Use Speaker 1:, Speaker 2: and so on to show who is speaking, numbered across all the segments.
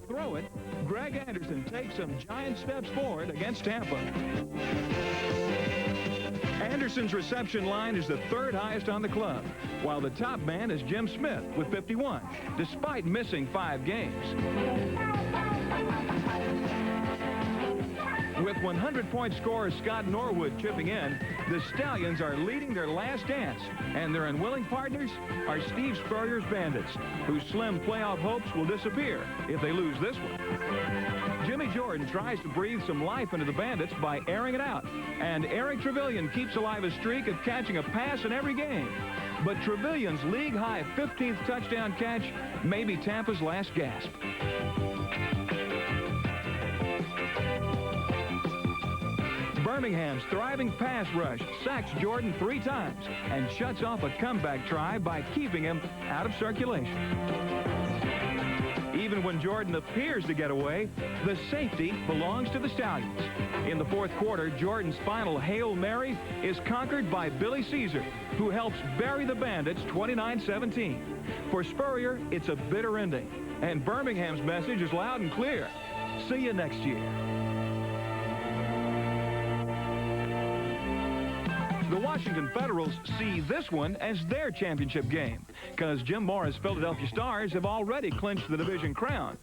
Speaker 1: throw it, Greg Anderson takes some giant steps forward against Tampa. Anderson's reception line is the third highest on the club, while the top man is Jim Smith with 51, despite missing 5 games. With 100-point scorer Scott Norwood chipping in, the Stallions are leading their last dance, and their unwilling partners are Steve Spurrier's Bandits, whose slim playoff hopes will disappear if they lose this one. Jimmy Jordan tries to breathe some life into the Bandits by airing it out, and Eric Trevelyan keeps alive a streak of catching a pass in every game. But Trevelyan's league-high 15th touchdown catch may be Tampa's last gasp. Birmingham's thriving pass rush sacks Jordan 3 times and shuts off a comeback try by keeping him out of circulation. Even when Jordan appears to get away, the safety belongs to the Stallions. In the fourth quarter, Jordan's final Hail Mary is conquered by Billy Caesar, who helps bury the Bandits 29-17. For Spurrier, it's a bitter ending, and Birmingham's message is loud and clear. See you next year. The Washington Federals see this one as their championship game, because Jim Morris' Philadelphia Stars have already clinched the division crown.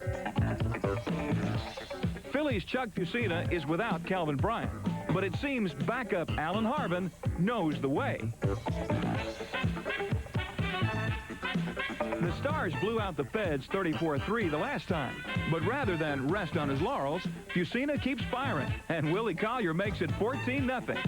Speaker 1: Philly's Chuck Fusina is without Calvin Bryant, but it seems backup Alan Harvin knows the way. The Stars blew out the Feds 34-3 the last time, but rather than rest on his laurels, Fusina keeps firing, and Willie Collier makes it 14-0.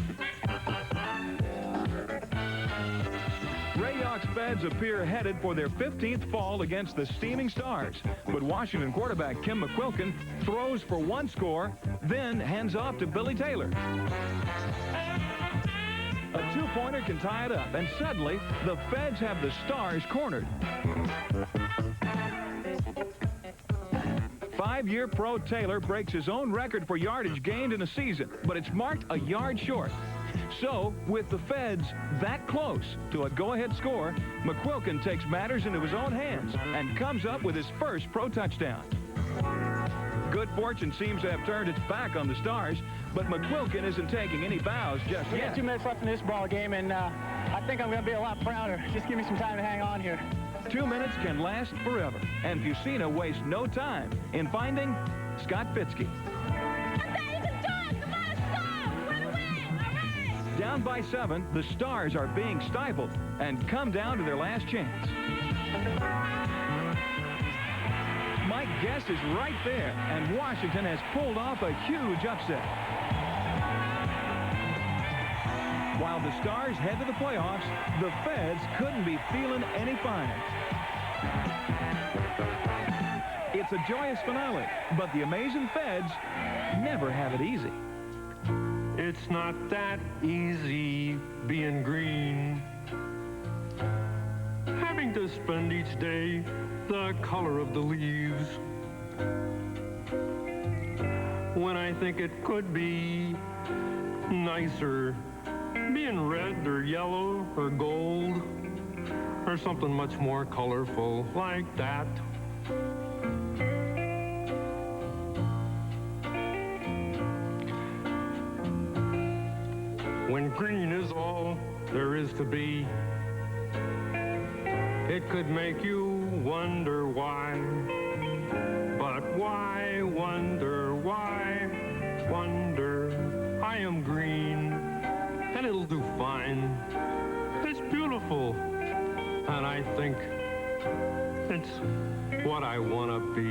Speaker 1: Ray Yawk's Feds appear headed for their 15th fall against the steaming Stars, but Washington quarterback Kim McQuilkin throws for 1 score, then hands off to Billy Taylor. A 2-pointer can tie it up, and suddenly the Feds have the Stars cornered. 5-year pro Taylor breaks his own record for yardage gained in a season, but it's marked a yard short. So, with the Feds that close to a go-ahead score, McQuilkin takes matters into his own hands and comes up with his first pro touchdown. Good fortune seems to have turned its back on the Stars, but McQuilkin isn't taking any bows just yet.
Speaker 2: We got 2 minutes left in this ball game, and I think I'm going to be a lot prouder. Just give me some time to hang on here.
Speaker 1: 2 minutes can last forever, and Fusina wastes no time in finding Scott Fitzke. Down by 7, the Stars are being stifled and come down to their last chance. Mike Guest is right there, and Washington has pulled off a huge upset. While the Stars head to the playoffs, the Feds couldn't be feeling any finer. It's a joyous finale, but the amazing Feds never have it easy.
Speaker 3: It's not that easy being green, having to spend each day the color of the leaves, when I think it could be nicer being red or yellow or gold or something much more colorful like that. When green is all there is to be, it could make you wonder why. But why wonder, why wonder? I am green, and it'll do fine. It's beautiful, and I think it's what I want to be.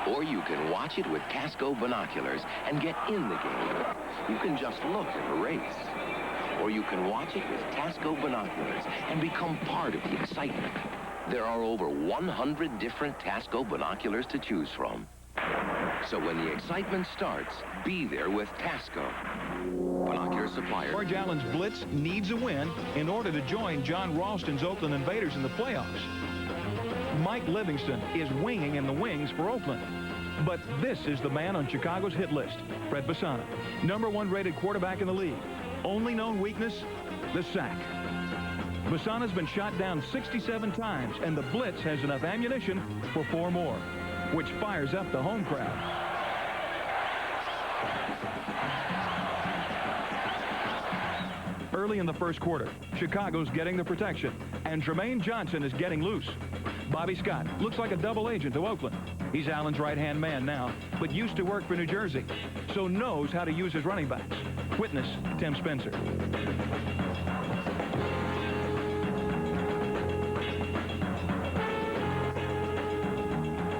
Speaker 4: Or you can watch it with Casco binoculars and get in the game. You can just look at the race. Or you can watch it with Casco binoculars and become part of the excitement. There are over 100 different Casco binoculars to choose from. So when the excitement starts, be there with Casco. Binocular supplier.
Speaker 1: George Allen's Blitz needs a win in order to join John Ralston's Oakland Invaders in the playoffs. Mike Livingston is winging in the wings for Oakland. But this is the man on Chicago's hit list, Fred Bassano. #1 rated quarterback in the league. Only known weakness, the sack. Bassana's been shot down 67 times, and the blitz has enough ammunition for 4 more, which fires up the home crowd. Early in the first quarter, Chicago's getting the protection, and Tremaine Johnson is getting loose. Bobby Scott looks like a double agent to Oakland. He's Allen's right-hand man now, but used to work for New Jersey, so knows how to use his running backs. Witness Tim Spencer.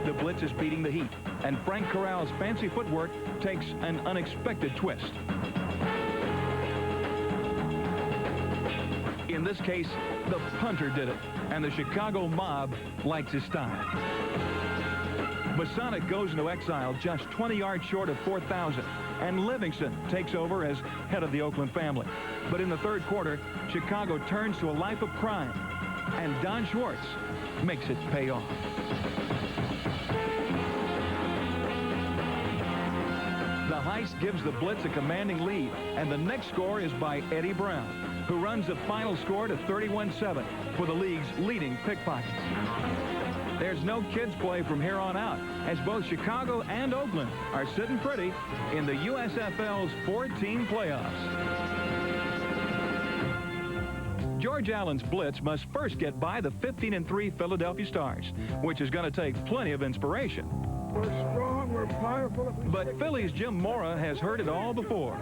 Speaker 1: The blitz is beating the heat, and Frank Corral's fancy footwork takes an unexpected twist. In this case, the punter did it, and the Chicago mob likes his style. Bassana goes into exile just 20 yards short of 4,000, and Livingston takes over as head of the Oakland family. But in the third quarter, Chicago turns to a life of crime, and Don Schwartz makes it pay off. The heist gives the blitz a commanding lead, and the next score is by Eddie Brown, who runs the final score to 31-7 for the league's leading pickpockets. There's no kids play from here on out, as both Chicago and Oakland are sitting pretty in the USFL's 4-team playoffs. George Allen's blitz must first get by the 15-3 Philadelphia Stars, which is going to take plenty of inspiration.
Speaker 5: We're strong, we're powerful.
Speaker 1: But Philly's Jim Mora has heard it all before.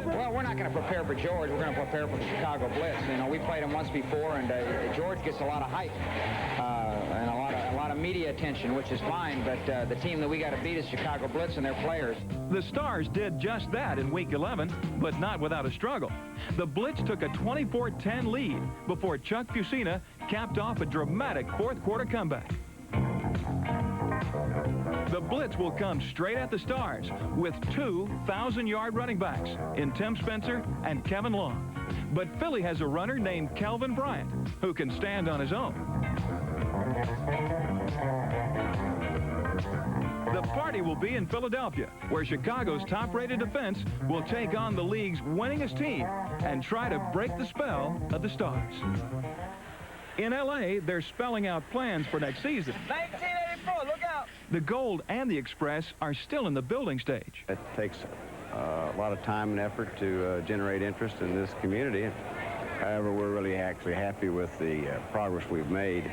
Speaker 6: Well, we're not going to prepare for George. We're going to prepare for the Chicago Blitz. You know, we played him once before, and George gets a lot of hype and a lot of media attention, which is fine. But the team that we got to beat is Chicago Blitz and their players.
Speaker 1: The Stars did just that in Week 11, but not without a struggle. The Blitz took a 24-10 lead before Chuck Fusina capped off a dramatic fourth-quarter comeback. The blitz will come straight at the Stars with 2 1,000-yard running backs in Tim Spencer and Kevin Long. But Philly has a runner named Kelvin Bryant who can stand on his own. The party will be in Philadelphia, where Chicago's top-rated defense will take on the league's winningest team and try to break the spell of the Stars. In L.A., they're spelling out plans for next season.
Speaker 2: 1984, look out!
Speaker 1: The Gold and the Express are still in the building stage.
Speaker 7: It takes a lot of time and effort to generate interest in this community. However, we're really actually happy with the progress we've made.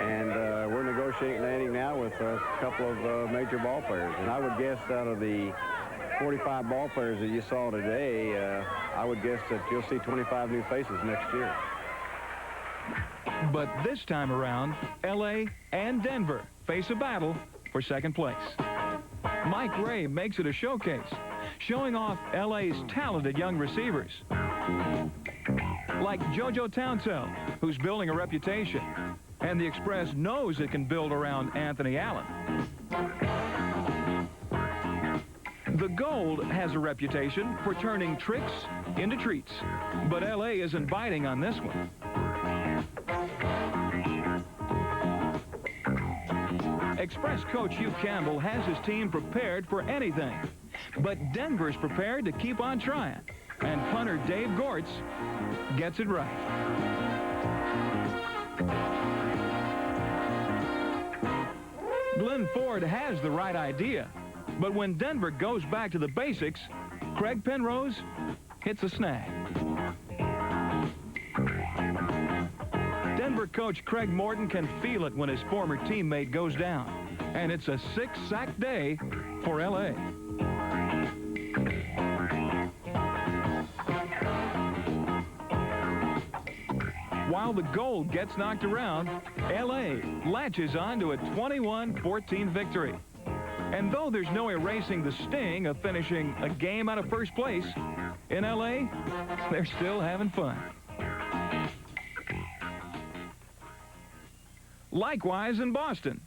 Speaker 7: And we're negotiating now with a couple of major ball players. And I would guess out of the 45 ball players that you saw today, I would guess that you'll see 25 new faces next year.
Speaker 1: But this time around, L.A. and Denver face a battle for second place. Mike Ray makes it a showcase, showing off L.A.'s talented young receivers, like JoJo Townsell, who's building a reputation, and the Express knows it can build around Anthony Allen. The Gold has a reputation for turning tricks into treats, but L.A. isn't biting on this one. Express coach Hugh Campbell has his team prepared for anything, but Denver's prepared to keep on trying, and punter Dave Gortz gets it right. Glenn Ford has the right idea, but when Denver goes back to the basics, Craig Penrose hits a snag. Denver coach Craig Morton can feel it when his former teammate goes down, and it's a 6-sack day for L.A. While the Gold gets knocked around, L.A. latches on to a 21-14 victory. And though there's no erasing the sting of finishing a game out of first place, in L.A., they're still having fun. Likewise in Boston.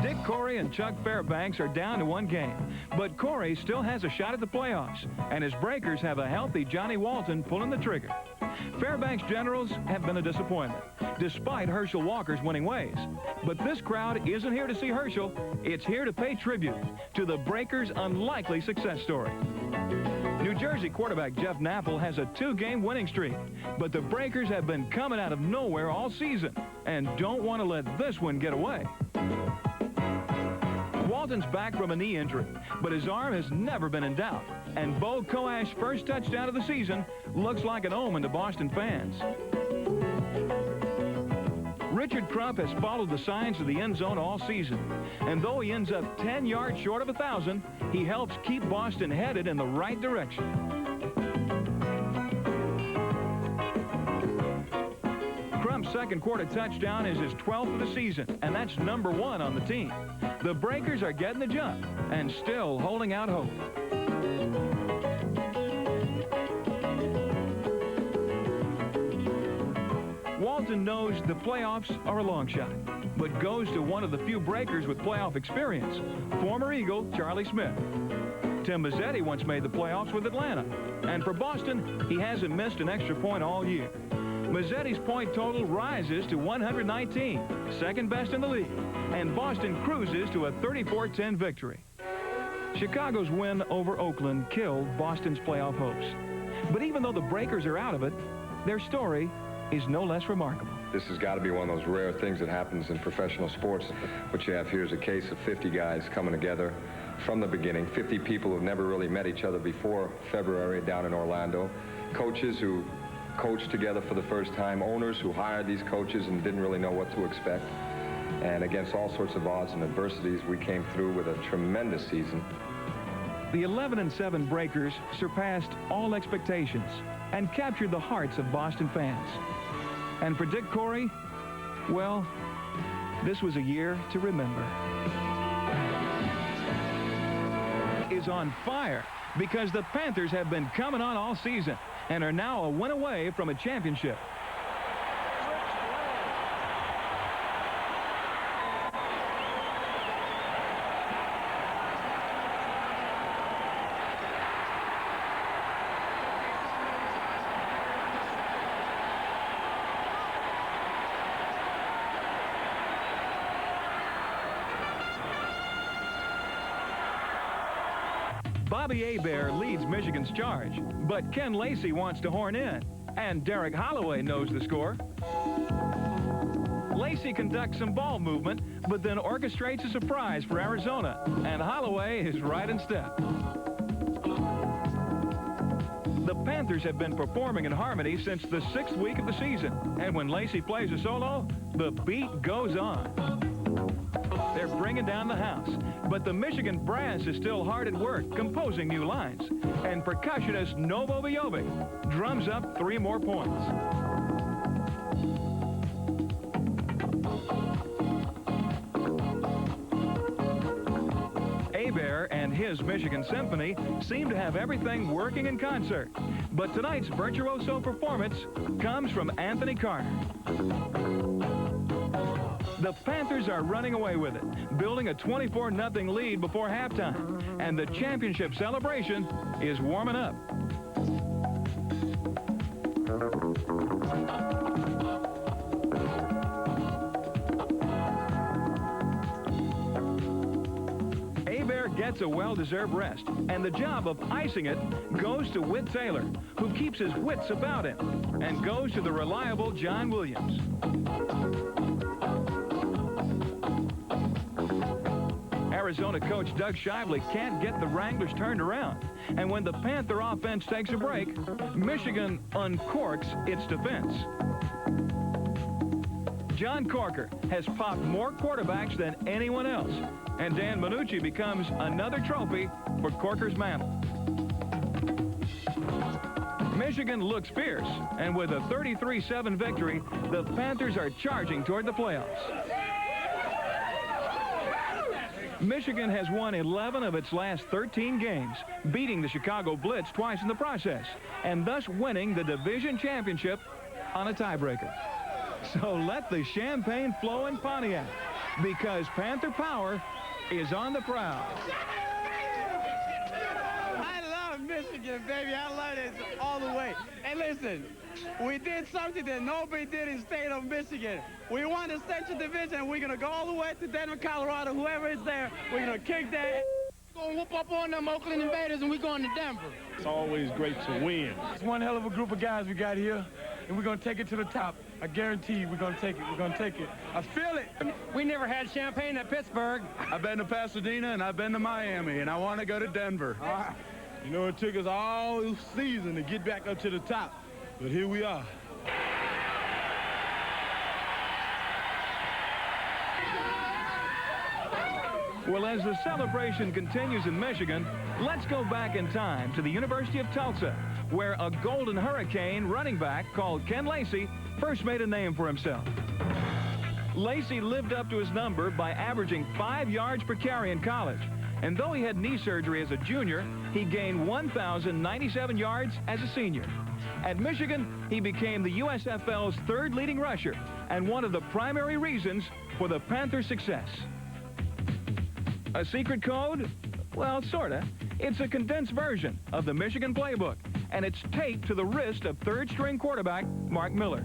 Speaker 1: Dick Corey and Chuck Fairbanks are down to 1 game, but Corey still has a shot at the playoffs, and his Breakers have a healthy Johnny Walton pulling the trigger. Fairbanks Generals have been a disappointment, despite Herschel Walker's winning ways. But this crowd isn't here to see Herschel. It's here to pay tribute to the Breakers' unlikely success story. New Jersey quarterback Jeff Napple has a 2-game winning streak, but the Breakers have been coming out of nowhere all season and don't want to let this one get away. Walton's back from a knee injury, but his arm has never been in doubt, and Bo Coash's first touchdown of the season looks like an omen to Boston fans. Richard Crump has followed the signs of the end zone all season, and though he ends up 10 yards short of 1,000, he helps keep Boston headed in the right direction. Crump's second quarter touchdown is his 12th of the season, and that's #1 on the team. The Breakers are getting the jump and still holding out hope. Walton knows the playoffs are a long shot, but goes to one of the few Breakers with playoff experience, former Eagle Charlie Smith. Tim Mazzetti once made the playoffs with Atlanta, and for Boston, he hasn't missed an extra point all year. Mazzetti's point total rises to 119, second best in the league, and Boston cruises to a 34-10 victory. Chicago's win over Oakland killed Boston's playoff hopes. But even though the Breakers are out of it, their story is no less remarkable.
Speaker 8: This has got to be one of those rare things that happens in professional sports. What you have here is a case of 50 guys coming together from the beginning, 50 people who've never really met each other before February down in Orlando, coaches who coached together for the first time, owners who hired these coaches and didn't really know what to expect. And against all sorts of odds and adversities, we came through with a tremendous season.
Speaker 1: The 11-7 Breakers surpassed all expectations and captured the hearts of Boston fans. And for Dick Corey, well, this was a year to remember. Is on fire because the Panthers have been coming on all season and are now a win away from a championship. Bobby Hebert leads Michigan's charge, but Ken Lacey wants to horn in, and Derek Holloway knows the score. Lacey conducts some ball movement, but then orchestrates a surprise for Arizona, and Holloway is right in step. The Panthers have been performing in harmony since the 6th week of the season, and when Lacey plays a solo, the beat goes on. They're bringing down the house, but the Michigan brass is still hard at work composing new lines, and percussionist Novo Vjovic drums up 3 more points. Hebert and his Michigan Symphony seem to have everything working in concert, but tonight's virtuoso performance comes from Anthony Carter. The Panthers are running away with it, building a 24-0 lead before halftime, and the championship celebration is warming up. Hebert gets a well-deserved rest, and the job of icing it goes to Whit Taylor, who keeps his wits about him, and goes to the reliable John Williams. Arizona coach Doug Shively can't get the Wranglers turned around. And when the Panther offense takes a break, Michigan uncorks its defense. John Corker has popped more quarterbacks than anyone else. And Dan Minucci becomes another trophy for Corker's mantle. Michigan looks fierce. And with a 33-7 victory, the Panthers are charging toward the playoffs. Michigan has won 11 of its last 13 games, beating the Chicago Blitz twice in the process, and thus winning the division championship on a tiebreaker. So let the champagne flow in Pontiac, because Panther Power is on the prowl.
Speaker 2: I love Michigan, baby. I love it all the way. Hey, listen, we did something that nobody did in the state of Michigan. We won the Central Division, and we're going to go all the way to Denver, Colorado. Whoever is there, we're going to kick that. Gonna whoop up on them Oakland Invaders, and we're going to Denver.
Speaker 5: It's always great to win.
Speaker 2: It's one hell of a group of guys we got here, and we're going to take it to the top. I guarantee you we're going to take it. We're going to take it. I feel it. We never had champagne at Pittsburgh.
Speaker 5: I've been to Pasadena, and I've been to Miami, and I want to go to Denver. You know, it took us all season to get back up to the top, but here we are.
Speaker 1: Well, as the celebration continues in Michigan, let's go back in time to the University of Tulsa, where a Golden Hurricane running back called Ken Lacey first made a name for himself. Lacey lived up to his number by averaging 5 yards per carry in college. And though he had knee surgery as a junior, he gained 1,097 yards as a senior. At Michigan, he became the USFL's third leading rusher and one of the primary reasons for the Panthers' success. A secret code? Well, sorta. It's a condensed version of the Michigan playbook, and it's taped to the wrist of third-string quarterback Mark Miller.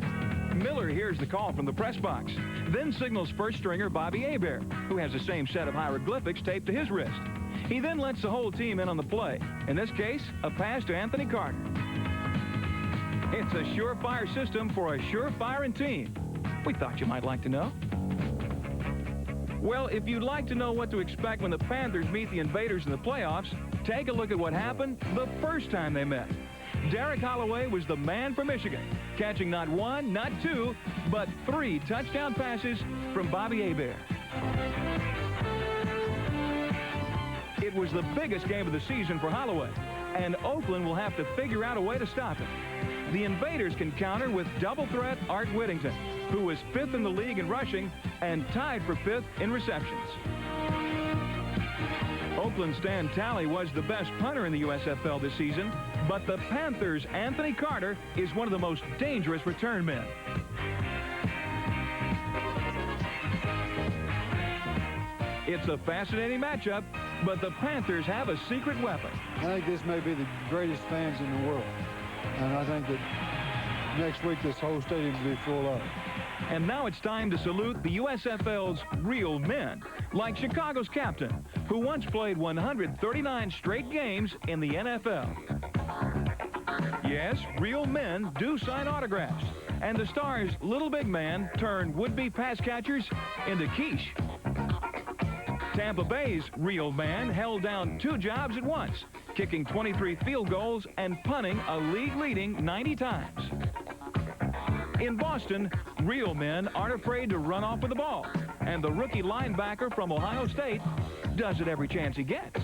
Speaker 1: Miller hears the call from the press box, then signals first-stringer Bobby Hebert, who has the same set of hieroglyphics taped to his wrist. He then lets the whole team in on the play, in this case, a pass to Anthony Carter. It's a surefire system for a sure-firing team. We thought you might like to know. Well, if you'd like to know what to expect when the Panthers meet the Invaders in the playoffs, take a look at what happened the first time they met. Derek Holloway was the man for Michigan, catching not 1, not 2, but 3 touchdown passes from Bobby Hebert. It was the biggest game of the season for Holloway, and Oakland will have to figure out a way to stop him. The Invaders can counter with double threat Art Whittington, who was 5th in the league in rushing and tied for 5th in receptions. Oakland's Stan Talley was the best punter in the USFL this season, but the Panthers' Anthony Carter is one of the most dangerous return men. It's a fascinating matchup, but the Panthers have a secret weapon.
Speaker 9: I think this may be the greatest fans in the world, and I think that next week this whole stadium will be full up.
Speaker 1: And now it's time to salute the USFL's real men, like Chicago's captain, who once played 139 straight games in the NFL. Yes, real men do sign autographs, and the Stars' little big man turned would-be pass catchers into quiche. Tampa Bay's real man held down 2 jobs at once, kicking 23 field goals and punting a league-leading 90 times. In Boston, real men aren't afraid to run off with the ball, and the rookie linebacker from Ohio State does it every chance he gets.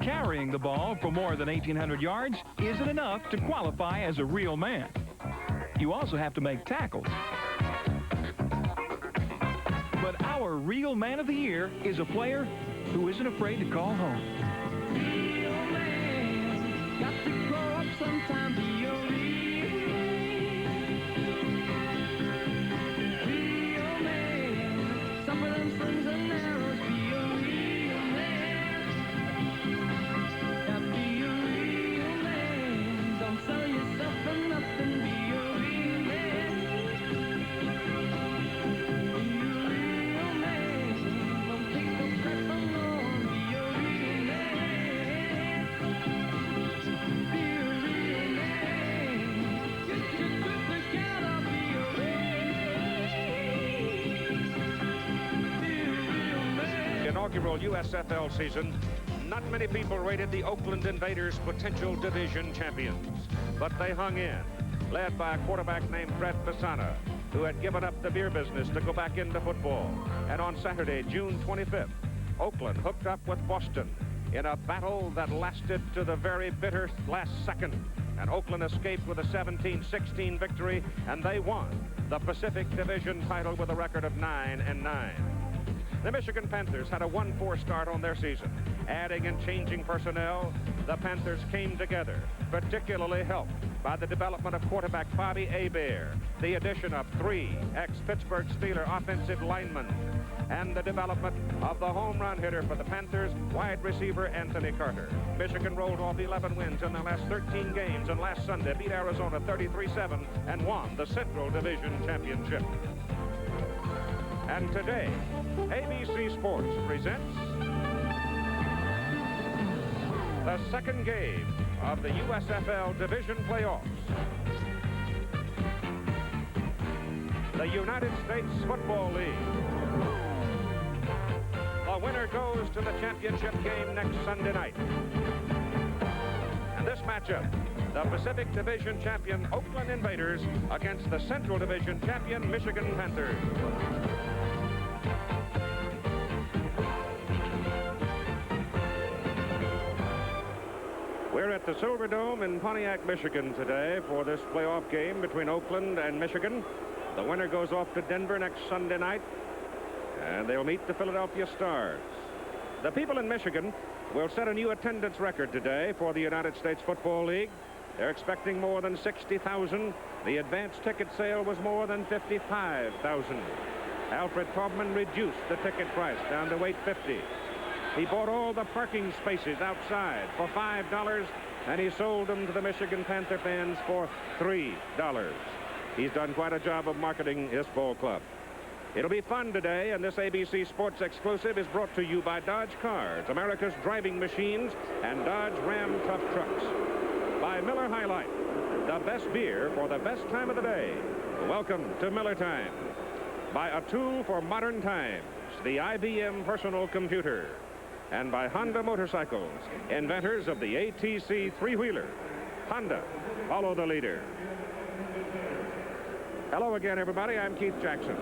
Speaker 1: Carrying the ball for more than 1,800 yards isn't enough to qualify as a real man. You also have to make tackles. But our real man of the year is a player who isn't afraid to call home. Real man, got to grow up sometime, be a real man. Some of them slings and arrows, be a real man. Yeah, be a real man. Don't sell yourself for nothing, be a real man.
Speaker 10: Inaugural USFL season, not many people rated the Oakland Invaders potential division champions, but they hung in, led by a quarterback named Brett Pisana, who had given up the beer business to go back into football. And on Saturday, June 25th, Oakland hooked up with Boston in a battle that lasted to the very bitter last second. And Oakland escaped with a 17-16 victory, and they won the Pacific Division title with a record of 9-9. The Michigan Panthers had a 1-4 start on their season. Adding and changing personnel, the Panthers came together, particularly helped by the development of quarterback Bobby Hebert, the addition of 3 ex-Pittsburgh Steelers offensive linemen, and the development of the home run hitter for the Panthers, wide receiver Anthony Carter. Michigan rolled off 11 wins in their last 13 games, and last Sunday beat Arizona 33-7 and won the Central Division Championship. And today, ABC Sports presents the second game of the USFL Division Playoffs. The United States Football League. The winner goes to the championship game next Sunday night. And this matchup, the Pacific Division champion Oakland Invaders against the Central Division champion Michigan Panthers. We're at the Silverdome in Pontiac, Michigan today for this playoff game between Oakland and Michigan. The winner goes off to Denver next Sunday night, and they'll meet the Philadelphia Stars. The people in Michigan will set a new attendance record today for the United States Football League. They're expecting more than 60,000. The advance ticket sale was more than 55,000. Alfred Taubman reduced the ticket price down to $8.50. He bought all the parking spaces outside for $5, and he sold them to the Michigan Panther fans for $3. He's done quite a job of marketing his ball club. It'll be fun today, and this ABC Sports exclusive is brought to you by Dodge Cars, America's driving machines, and Dodge Ram Tough Trucks. By Miller High Life, the best beer for the best time of the day. Welcome to Miller Time. By a tool for modern times, the IBM personal computer. And by Honda Motorcycles, inventors of the ATC three-wheeler. Honda, follow the leader. Hello again, everybody. I'm Keith Jackson.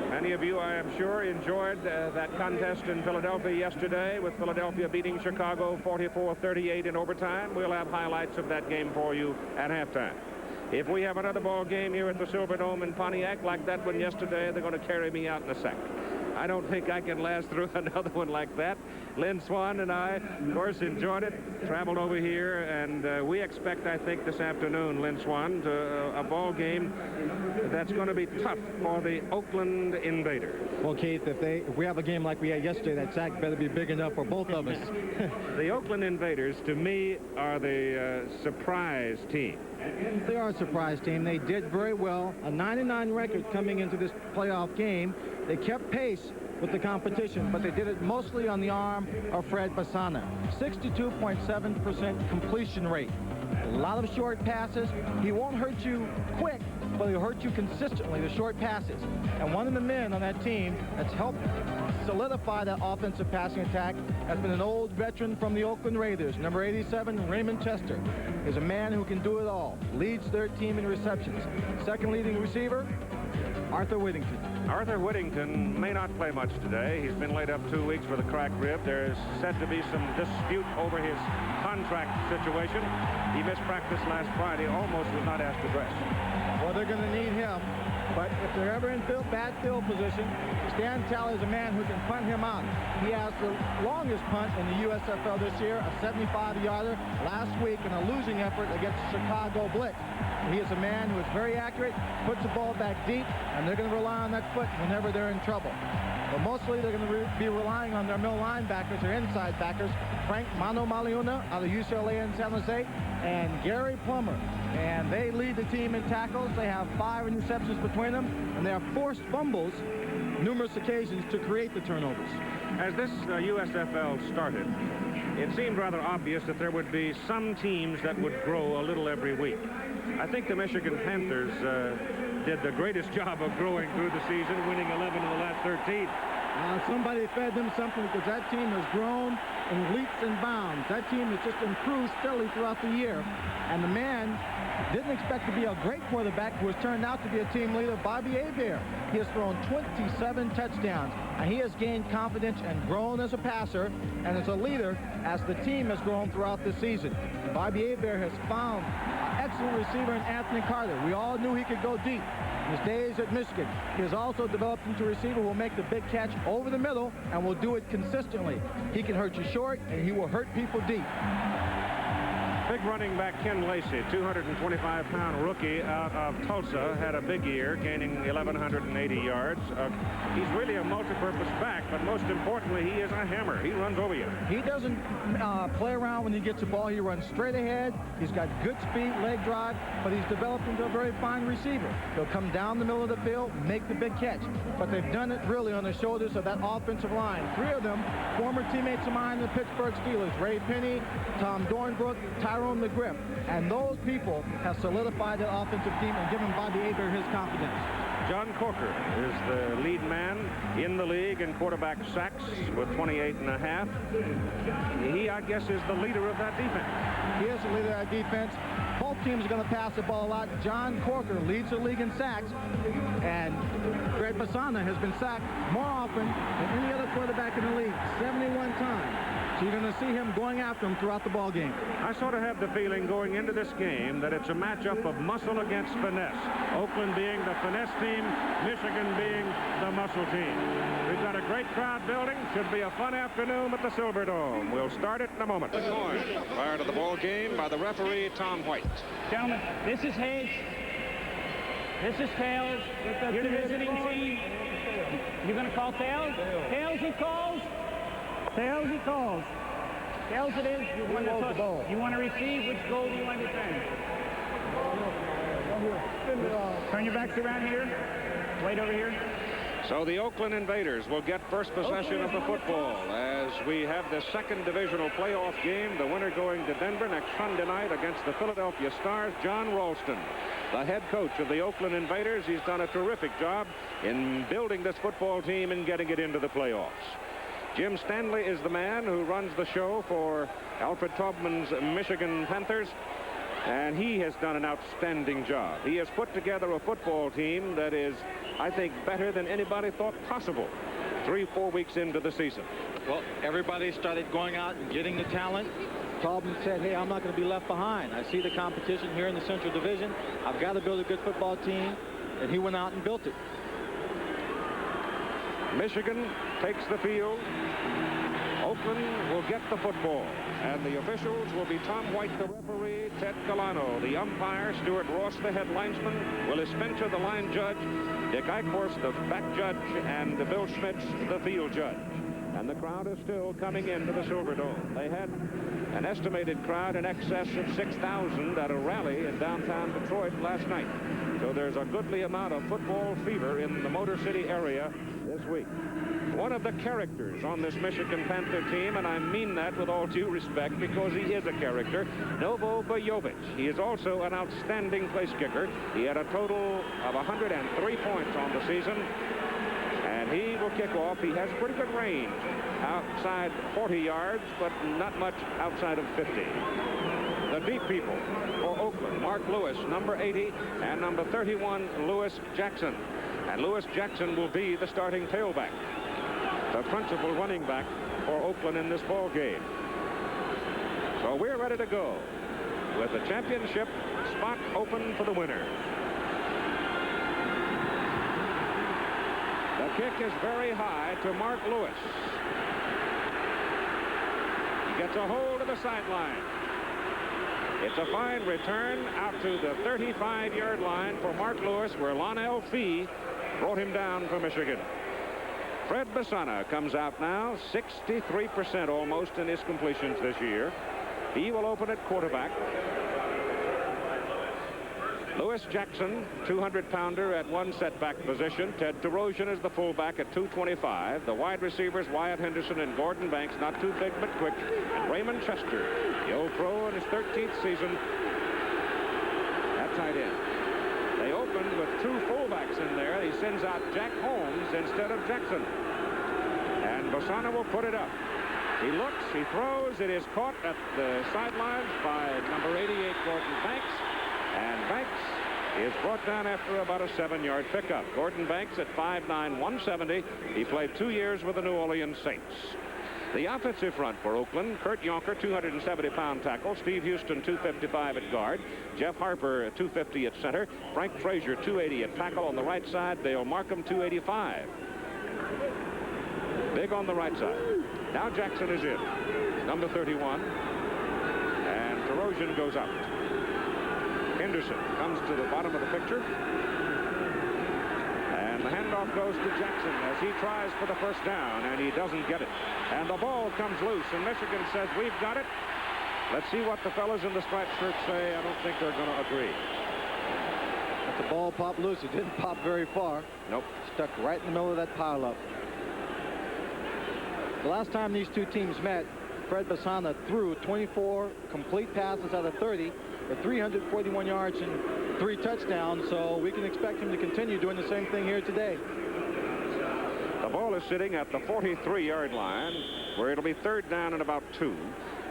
Speaker 10: Many of you, I am sure, enjoyed that contest in Philadelphia yesterday, with Philadelphia beating Chicago 44-38 in overtime. We'll have highlights of that game for you at halftime. If we have another ball game here at the Silverdome in Pontiac like that one yesterday, they're going to carry me out in a sec. I don't think I can last through another one like that. Lynn Swan and I, of course, enjoyed it, traveled over here, and we expect, I think, this afternoon, Lynn Swan, a ball game that's going to be tough for the Oakland Invaders.
Speaker 11: Well, Keith, if we have a game like we had yesterday, that sack better be big enough for both of us.
Speaker 10: The Oakland Invaders, to me, are the surprise team.
Speaker 11: They are a surprise team. They did very well. A 9-9 record coming into this playoff game. They kept pace with the competition, but they did it mostly on the arm of Fred Basana. 62.7% completion rate. A lot of short passes. He won't hurt you quick, but he'll hurt you consistently, the short passes. And one of the men on that team that's helped solidify that offensive passing attack has been an old veteran from the Oakland Raiders. Number 87, Raymond Chester, is a man who can do it all. Leads their team in receptions. Second leading receiver, Arthur Whittington.
Speaker 10: Arthur Whittington may not play much today. He's been laid up 2 weeks with a cracked rib. There's said to be some dispute over his contract situation. He missed practice last Friday, almost was not asked to dress.
Speaker 11: Well, they're going to need him. But if they're ever in bad field position, Stan Talley is a man who can punt him out. He has the longest punt in the USFL this year, a 75-yarder last week in a losing effort against Chicago Blitz. He is a man who is very accurate, puts the ball back deep, and they're going to rely on that foot whenever they're in trouble. But mostly they're going to be relying on their middle linebackers, their inside backers, Frank Mano Maliuna out of UCLA in San Jose, and Gary Plummer. And they lead the team in tackles. They have 5 interceptions between them, and they have forced fumbles numerous occasions to create the turnovers.
Speaker 10: As this USFL started, it seemed rather obvious that there would be some teams that would grow a little every week. I think the Michigan Panthers did the greatest job of growing through the season, winning 11 of the last 13.
Speaker 11: Somebody fed them something, because that team has grown in leaps and bounds. That team has just improved steadily throughout the year. And the man didn't expect to be a great quarterback who has turned out to be a team leader, Bobby Hebert. He has thrown 27 touchdowns, and he has gained confidence and grown as a passer and as a leader as the team has grown throughout the season. Bobby Hebert has found an excellent receiver in Anthony Carter. We all knew he could go deep. In his days at Michigan, he has also developed into a receiver who will make the big catch over the middle and will do it consistently. He can hurt you short, and he will hurt people deep.
Speaker 10: Big running back Ken Lacey, 225-pound rookie out of Tulsa, had a big year, gaining 1,180 yards. He's really a multi-purpose back, but most importantly, he is a hammer. He runs over you.
Speaker 11: He doesn't play around when he gets the ball. He runs straight ahead. He's got good speed, leg drive, but he's developed into a very fine receiver. He'll come down the middle of the field, make the big catch. But they've done it really on the shoulders of that offensive line. 3 of them, former teammates of mine in the Pittsburgh Steelers, Ray Penny, Tom Dornbrook, Tyrone McGriff. And those people have solidified that offensive team and given Bobby Ager his confidence.
Speaker 10: John Corker is the lead man in the league in quarterback sacks with 28.5. He, I guess, is the leader of that defense.
Speaker 11: He is the leader of that defense. Both teams are going to pass the ball a lot. John Corker leads the league in sacks, and Fred Basana has been sacked more often than any other quarterback in the league, 71 times. So you're going to see him going after him throughout the ball game.
Speaker 10: I sort of have the feeling going into this game that it's a matchup of muscle against finesse. Oakland being the finesse team, Michigan being the muscle team. We've got a great crowd building. Should be a fun afternoon at the Silverdome. We'll start it in a moment. The coin prior to the ball game by the referee, Tom White.
Speaker 12: Gentlemen, this is heads. This is tails. You're the visiting team. You're going to call tails? Tails he calls. Tails he calls. Tails it is. You want to toss. You want to receive. Which goal do you want to defend? Turn your backs around here. Wait over here.
Speaker 10: So the Oakland Invaders will get first possession of the football as we have the second divisional playoff game. The winner going to Denver next Sunday night against the Philadelphia Stars. John Ralston, the head coach of the Oakland Invaders. He's done a terrific job in building this football team and getting it into the playoffs. Jim Stanley is the man who runs the show for Alfred Taubman's Michigan Panthers, and he has done an outstanding job. He has put together a football team that is, I think, better than anybody thought possible 3-4 weeks into the season.
Speaker 13: Well, everybody started going out and getting the talent. Taubman said, hey, I'm not going to be left behind. I see the competition here in the Central Division. I've got to build a good football team, and he went out and built it.
Speaker 10: Michigan takes the field. Oakland will get the football. And the officials will be Tom White, the referee, Ted Galano, the umpire, Stuart Ross, the head linesman, Willis Spencer, the line judge, Dick Eichhorst, the back judge, and Bill Schmitz, the field judge. And the crowd is still coming into the Silverdome. They had an estimated crowd in excess of 6,000 at a rally in downtown Detroit last night. So there's a goodly amount of football fever in the Motor City area this week. One of the characters on this Michigan Panther team, and I mean that with all due respect because he is a character, Novo Bojovic. He is also an outstanding place kicker. He had a total of 103 points on the season, and he will kick off. He has pretty good range outside 40 yards, but not much outside of 50. The deep people for Oakland, Mark Lewis, number 80, and number 31, Lewis Jackson. And Lewis Jackson will be the starting tailback, the principal running back for Oakland in this ball game. So we're ready to go with the championship spot open for the winners. The kick is very high to Mark Lewis. He gets a hold of the sideline. It's a fine return out to the 35-yard line for Mark Lewis, where Lonell Fee brought him down for Michigan. Fred Basana comes out now, 63% almost in his completions this year. He will open at quarterback. Lewis Jackson, 200-pounder at one setback position. Ted DeRosian is the fullback at 225. The wide receivers, Wyatt Henderson and Gordon Banks, not too big but quick. And Raymond Chester, the old pro in his 13th season at tight end. They opened with two fullbacks in there. He sends out Jack Holmes instead of Jackson. And Basana will put it up. He looks, he throws. It is caught at the sidelines by number 88, Gordon Banks. And Banks is brought down after about a 7-yard pickup. Gordon Banks at 5'9", 170. He played 2 years with the New Orleans Saints. The offensive front for Oakland, Kurt Yonker, 270-pound tackle. Steve Houston, 255 at guard. Jeff Harper, 250 at center. Frank Frazier, 280 at tackle on the right side. Dale Markham, 285. Big on the right side. Now Jackson is in, number 31. And Erosion goes out. Henderson comes to the bottom of the picture. And the handoff goes to Jackson as he tries for the first down, and he doesn't get it. And the ball comes loose, and Michigan says, we've got it. Let's see what the fellas in the striped shirts say. I don't think they're going to agree.
Speaker 13: But the ball popped loose. It didn't pop very far.
Speaker 10: Nope.
Speaker 13: Stuck right in the middle of that pileup. The last time these two teams met, Fred Basana threw 24 complete passes out of 30 for 341 yards and 3 touchdowns, so we can expect him to continue doing the same thing here today.
Speaker 10: The ball is sitting at the 43-yard line, where it'll be 3rd down and about 2.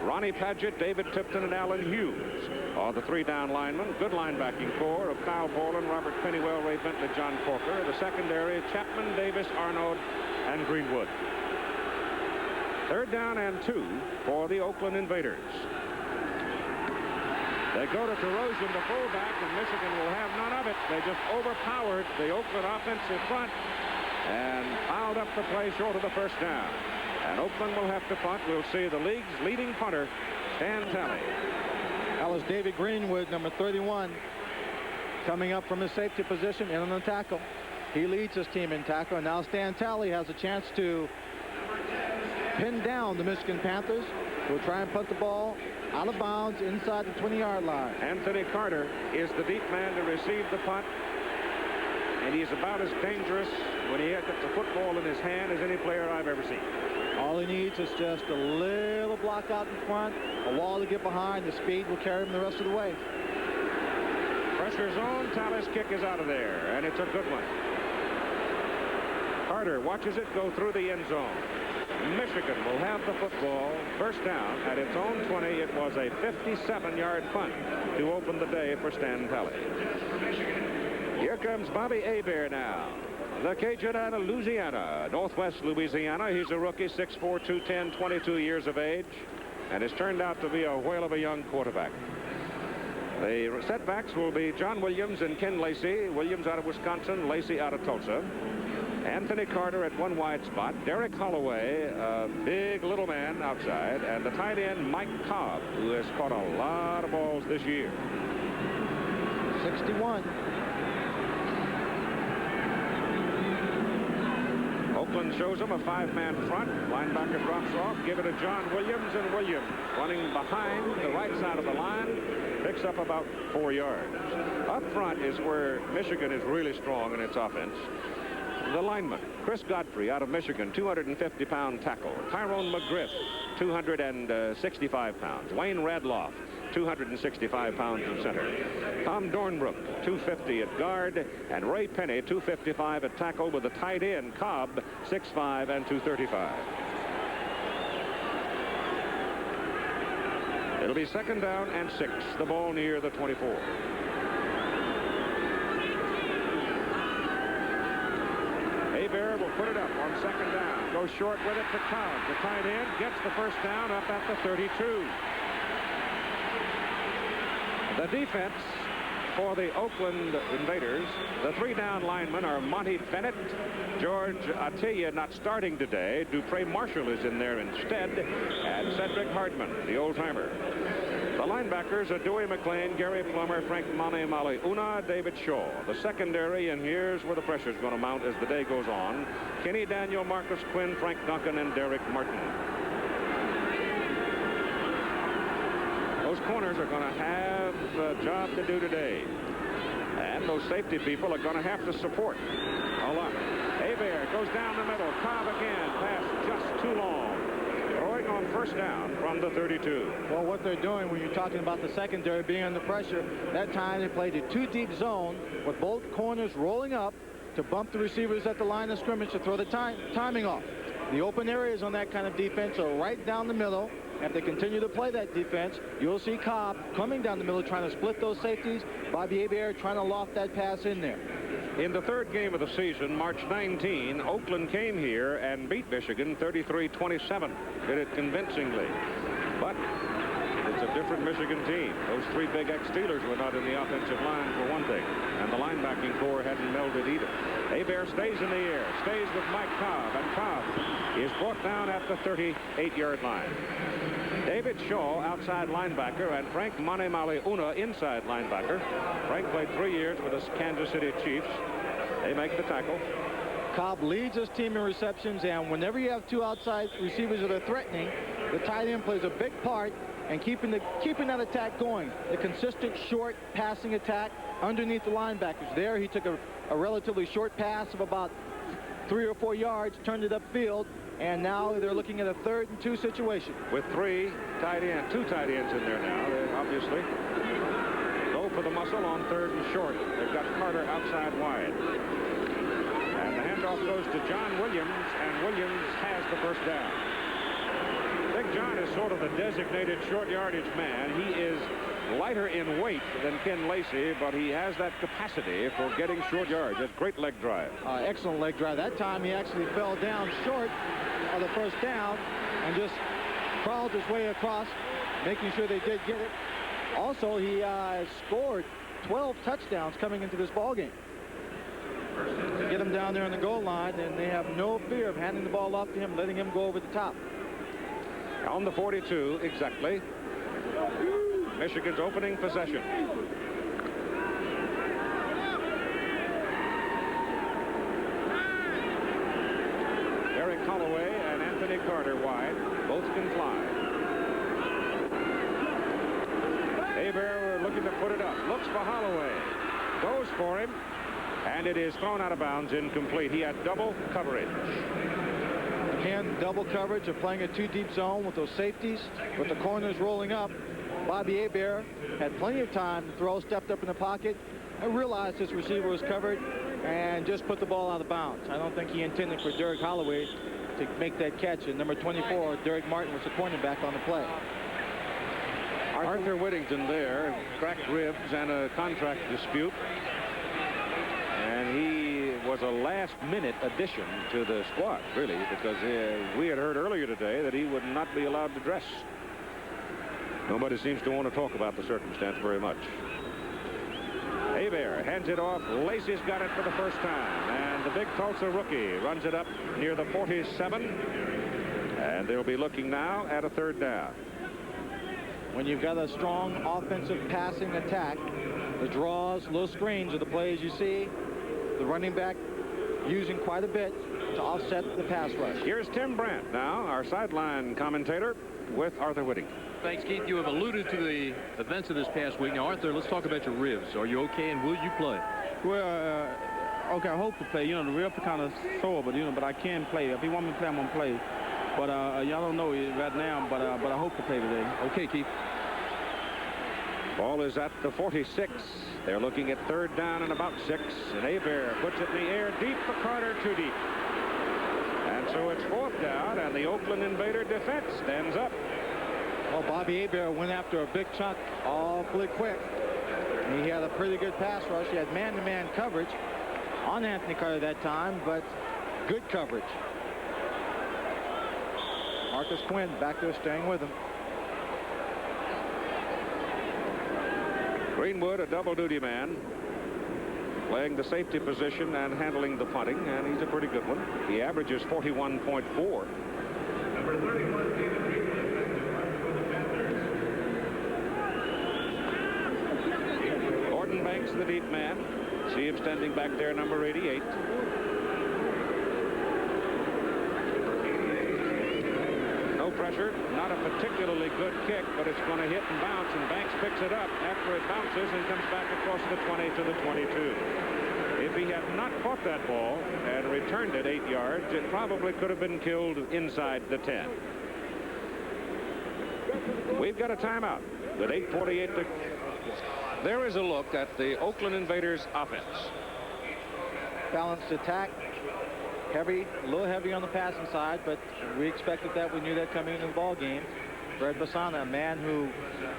Speaker 10: Ronnie Padgett, David Tipton, and Alan Hughes are the 3-down linemen. Good linebacking core of Kyle Borland, Robert Pennywell, Ray Bentley, John Corker. The secondary, Chapman, Davis, Arnold, and Greenwood. 3rd down and 2 for the Oakland Invaders. They go to Erosion, the fullback, and Michigan will have none of it. They just overpowered the Oakland offensive front and piled up the play short of the first down. And Oakland will have to punt. We'll see the league's leading punter, Stan Talley.
Speaker 13: That was David Greenwood, number 31, coming up from his safety position in on the tackle. He leads his team in tackle, and now Stan Talley has a chance to pin down the Michigan Panthers, who will try and punt the ball out of bounds inside the 20-yard line.
Speaker 10: Anthony Carter is the deep man to receive the punt, and he's about as dangerous when he gets the football in his hand as any player I've ever seen.
Speaker 13: All he needs is just a little block out in front, a wall to get behind. The speed will carry him the rest of the way.
Speaker 10: Pressure zone. Talley's kick is out of there, and it's a good one. Carter watches it go through the end zone. Michigan will have the football, first down at its own 20. It was a 57-yard punt to open the day for Stan Talley. Here comes Bobby Hebert now. The Cajun out of Louisiana, northwest Louisiana. He's a rookie, 6'4", 210, 22 years of age, and has turned out to be a whale of a young quarterback. The setbacks will be John Williams and Ken Lacey. Williams out of Wisconsin, Lacey out of Tulsa. Anthony Carter at one wide spot. Derek Holloway, a big little man outside, and the tight end Mike Cobb, who has caught a lot of balls this year.
Speaker 13: 61.
Speaker 10: Oakland shows him a 5-man front. Linebacker drops off. Give it to John Williams, and Williams running behind the right side of the line. Picks up about 4 yards. Up front is where Michigan is really strong in its offense. The lineman, Chris Godfrey out of Michigan, 250-pound tackle. Tyrone McGriff, 265 pounds. Wayne Radloff, 265 pounds in center. Tom Dornbrook, 250 at guard. And Ray Penny, 255 at tackle, with the tight end, Cobb, 6'5" and 235. It'll be 2nd down and 6. The ball near the 24. Hebert will put it up on 2nd down. Goes short with it to Cobb. The tight end gets the first down up at the 32. The defense for the Oakland Invaders, the 3-down linemen are Monty Bennett, George Atiyah not starting today. Dupre Marshall is in there instead, and Cedric Hardman, the old-timer. The linebackers are Dewey McClain, Gary Plummer, Frank Mane Maliuna, David Shaw. The secondary, and here's where the pressure is going to mount as the day goes on: Kenny Daniel, Marcus Quinn, Frank Duncan, and Derek Martin. Those corners are going to have a job to do today. And those safety people are going to have to support a lot. Hebert goes down the middle. Cobb again. Pass just too long. Throwing on first down from the 32.
Speaker 13: Well, what they're doing when you're talking about the secondary being under pressure, that time they played a 2-deep zone with both corners rolling up to bump the receivers at the line of scrimmage to throw the timing off. The open areas on that kind of defense are right down the middle. If they continue to play that defense, you'll see Cobb coming down the middle trying to split those safeties. Bobby Hebert trying to loft that pass in there.
Speaker 10: In the 3rd game of the season, March 19, Oakland came here and beat Michigan 33-27. Did it convincingly. But it's a different Michigan team. Those 3 big ex-Steelers were not in the offensive line for one thing. And the linebacking core hadn't melded either. Hebert stays in the air, stays with Mike Cobb, and Cobb is brought down at the 38-yard line. David Shaw, outside linebacker, and Frank Manemale-Una, inside linebacker. Frank played 3 years with the Kansas City Chiefs. They make the tackle.
Speaker 13: Cobb leads his team in receptions, and whenever you have two outside receivers that are threatening, the tight end plays a big part in keeping that attack going. The consistent short passing attack underneath the linebackers. There he took a relatively short pass of about 3 or 4 yards, turned it upfield, and now they're looking at a 3rd and 2 situation.
Speaker 10: With two tight ends in there now. They obviously go for the muscle on 3rd and short. They've got Carter outside wide. And the handoff goes to John Williams, and Williams has the first down. Big John is sort of the designated short yardage man. He is lighter in weight than Ken Lacey, but he has that capacity for getting short yards. That's great leg drive.
Speaker 13: Excellent leg drive. That time he actually fell down short of the first down and just crawled his way across, making sure they did get it. Also, he scored 12 touchdowns coming into this ball game. To get him down there on the goal line, and they have no fear of handing the ball off to him, letting him go over the top.
Speaker 10: On the 42, exactly. Michigan's opening possession. Eric Holloway and Anthony Carter wide. Both can fly. Hebert looking to put it up. Looks for Holloway. Goes for him. And it is thrown out of bounds, incomplete. He had double coverage.
Speaker 13: Again, double coverage of playing a 2-deep zone with those safeties, with the corners rolling up. Bobby Hebert had plenty of time to throw, stepped up in the pocket, and realized his receiver was covered and just put the ball out of bounds. I don't think he intended for Derek Holloway to make that catch. And number 24, Derek Martin, was the cornerback on the play.
Speaker 10: Arthur Whittington there, cracked ribs and a contract dispute. And he was a last-minute addition to the squad, really, because we had heard earlier today that he would not be allowed to dress. Nobody seems to want to talk about the circumstance very much. Hebert hands it off. Lacey's got it for the first time. And the big Tulsa rookie runs it up near the 47. And they'll be looking now at a 3rd down.
Speaker 13: When you've got a strong offensive passing attack, the draws, low screens are the plays you see. The running back using quite a bit to offset the pass rush.
Speaker 10: Here's Tim Brandt now, our sideline commentator, with Arthur Whittington.
Speaker 14: Thanks, Keith. You have alluded to the events of this past week. Now, Arthur, let's talk about your ribs. Are you okay, and will you play?
Speaker 2: Well, okay, I hope to play. You know, the ribs are kind of sore, but I can play. If he want me to play, I'm gonna play. But y'all don't know it right now, but I hope to play today.
Speaker 14: Okay, Keith.
Speaker 10: Ball is at the 46. They're looking at 3rd down and about 6. And Hebert puts it in the air deep for Carter, too deep. And so it's 4th down, and the Oakland Invader defense stands up.
Speaker 13: Well, Bobby Hebert went after a big chunk awfully quick. He had a pretty good pass rush. He had man-to-man coverage on Anthony Carter that time, but good coverage. Marcus Quinn back there staying with him.
Speaker 10: Greenwood, a double-duty man, playing the safety position and handling the punting, and he's a pretty good one. He averages 41.4.
Speaker 15: Number 31,
Speaker 10: Gordon Banks, the deep man. See him standing back there, number 88. No pressure, not a particularly good kick, but it's going to hit and bounce, and Banks picks it up after it bounces and comes back across the 20 to the 22. If he had not caught that ball and returned it 8 yards, it probably could have been killed inside the 10. We've got a timeout with 8:48 to... There is a look at the Oakland Invaders offense.
Speaker 13: Balanced attack. Heavy, a little heavy on the passing side, but we expected that. We knew that coming into the ball game. Fred Basana, a man who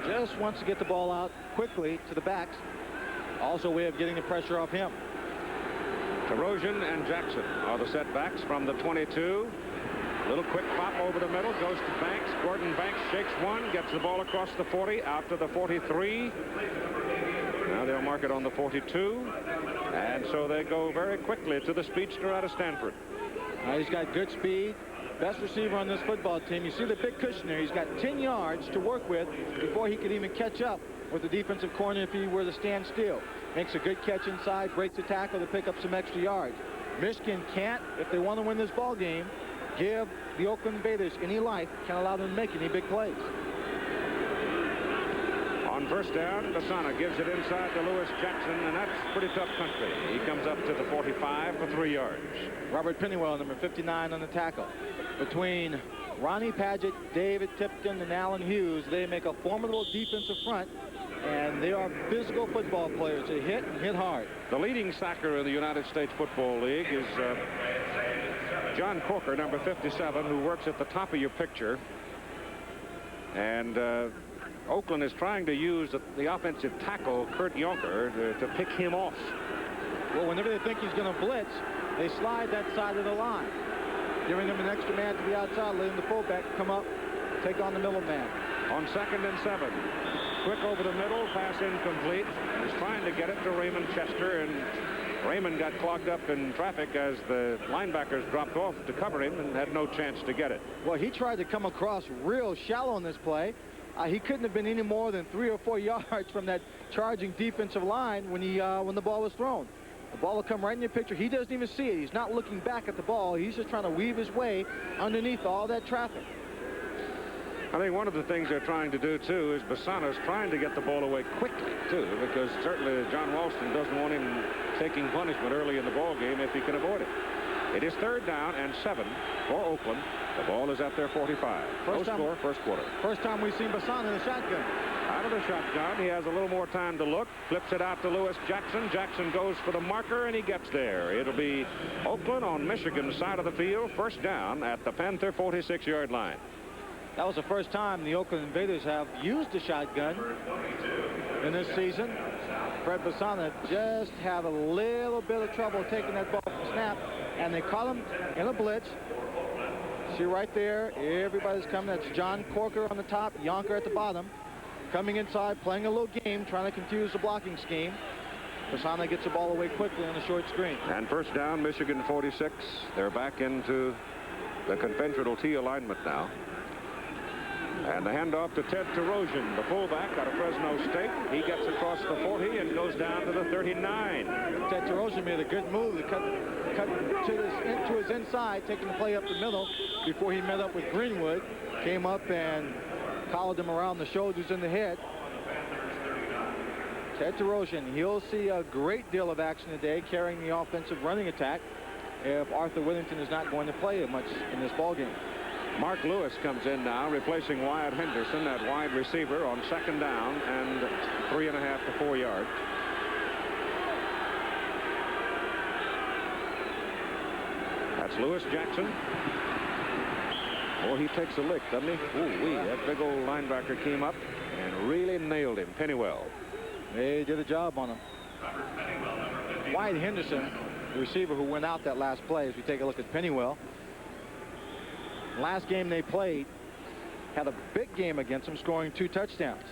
Speaker 13: just wants to get the ball out quickly to the backs. Also a way of getting the pressure off him.
Speaker 10: Erosion and Jackson are the setbacks from the 22. Little quick pop over the middle, goes to Banks. Gordon Banks shakes one, gets the ball across the 40, out to the 43. Now they'll mark it on the 42. And so they go very quickly to the speedster out of Stanford.
Speaker 13: He's got good speed. Best receiver on this football team. You see the big cushion there. He's got 10 yards to work with before he could even catch up with the defensive corner if he were to stand still. Makes a good catch inside, breaks the tackle to pick up some extra yards. Michigan can't, if they want to win this ball game, give the Oakland Invaders any life, can't allow them to make any big plays.
Speaker 10: On first down, Bassana gives it inside to Lewis Jackson, and that's pretty tough country. He comes up to the 45 for 3 yards.
Speaker 13: Robert Pennywell, number 59 on the tackle. Between Ronnie Padgett, David Tipton, and Allen Hughes, they make a formidable defensive front, and they are physical football players. They hit and hit hard.
Speaker 10: The leading sacker in the United States Football League is John Corker, number 57, who works at the top of your picture. And Oakland is trying to use the offensive tackle, Kurt Yonker, to pick him off.
Speaker 13: Well, whenever they think he's going to blitz, they slide that side of the line, giving him an extra man to the outside, letting the fullback come up, take on the middle man.
Speaker 10: On 2nd and 7. Quick over the middle, pass incomplete. He's trying to get it to Raymond Chester, and Raymond got clogged up in traffic as the linebackers dropped off to cover him and had no chance to get it.
Speaker 13: Well, he tried to come across real shallow in this play. He couldn't have been any more than 3 or 4 yards from that charging defensive line when the ball was thrown. The ball will come right in your picture. He doesn't even see it. He's not looking back at the ball. He's just trying to weave his way underneath all that traffic.
Speaker 10: I think one of the things they're trying to do, too, is Bassana's trying to get the ball away quickly, too, because certainly John Walston doesn't want him taking punishment early in the ball game if he can avoid it. It is 3rd down and 7 for Oakland. The ball is at their 45. No score, first quarter.
Speaker 13: First time we've seen Bassana in the shotgun.
Speaker 10: Out of the shotgun, he has a little more time to look. Flips it out to Lewis Jackson. Jackson goes for the marker, and he gets there. It'll be Oakland on Michigan's side of the field. First down at the Panther 46-yard line.
Speaker 13: That was the first time the Oakland Invaders have used the shotgun in this season. Fred Bassana just had a little bit of trouble taking that ball from snap, and they caught him in a blitz. See right there, everybody's coming. That's John Corker on the top, Yonker at the bottom. Coming inside, playing a little game, trying to confuse the blocking scheme. Bassana gets the ball away quickly on the short screen.
Speaker 10: And first down, Michigan 46. They're back into the conventional T alignment now. And the handoff to Ted Terosian, the fullback out of Fresno State. He gets across the 40 and goes down to the 39.
Speaker 13: Ted Terosian made a good move to cut to his inside, taking the play up the middle before he met up with Greenwood. Came up and collared him around the shoulders and the head. Ted Terosian, he'll see a great deal of action today carrying the offensive running attack if Arthur Whittington is not going to play much in this ballgame.
Speaker 10: Mark Lewis comes in now, replacing Wyatt Henderson, that wide receiver, on 2nd down and 3.5 to 4 yards. That's Lewis Jackson. Oh, he takes a lick, doesn't he? Ooh-wee, that big old linebacker came up and really nailed him. Pennywell.
Speaker 13: They did a job on him. Wyatt Henderson, the receiver who went out that last play, as we take a look at Pennywell. Last game they played, had a big game against him, scoring 2 touchdowns.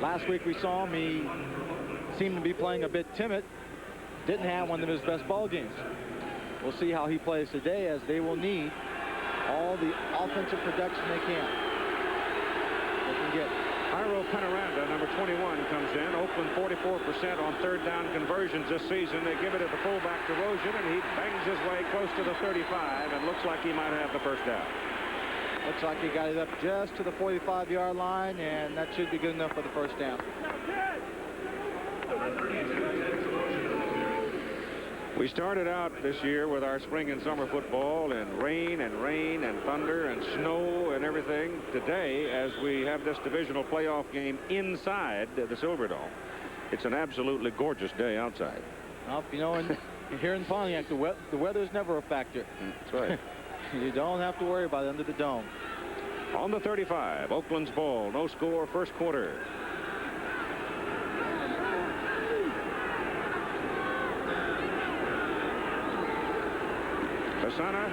Speaker 13: Last week we saw him, he seemed to be playing a bit timid. Didn't have one of his best ball games. We'll see how he plays today, as they will need all the offensive production they can get.
Speaker 10: Jairo Penaranda, number 21, comes in. Oakland 44% on 3rd down conversions this season. They give it at the fullback to Terosian, and he bangs his way close to the 35 and looks like he might have the first down.
Speaker 13: Looks like he got it up just to the 45-yard line, and that should be good enough for the first down.
Speaker 10: We started out this year with our spring and summer football and rain and thunder and snow and everything. Today, as we have this divisional playoff game inside the Silverdome, it's an absolutely gorgeous day outside.
Speaker 13: Well, you know, here in Pontiac, the weather's never a factor.
Speaker 10: That's right.
Speaker 13: You don't have to worry about it under the dome.
Speaker 10: On the 35, Oakland's ball, no score, first quarter. Bassana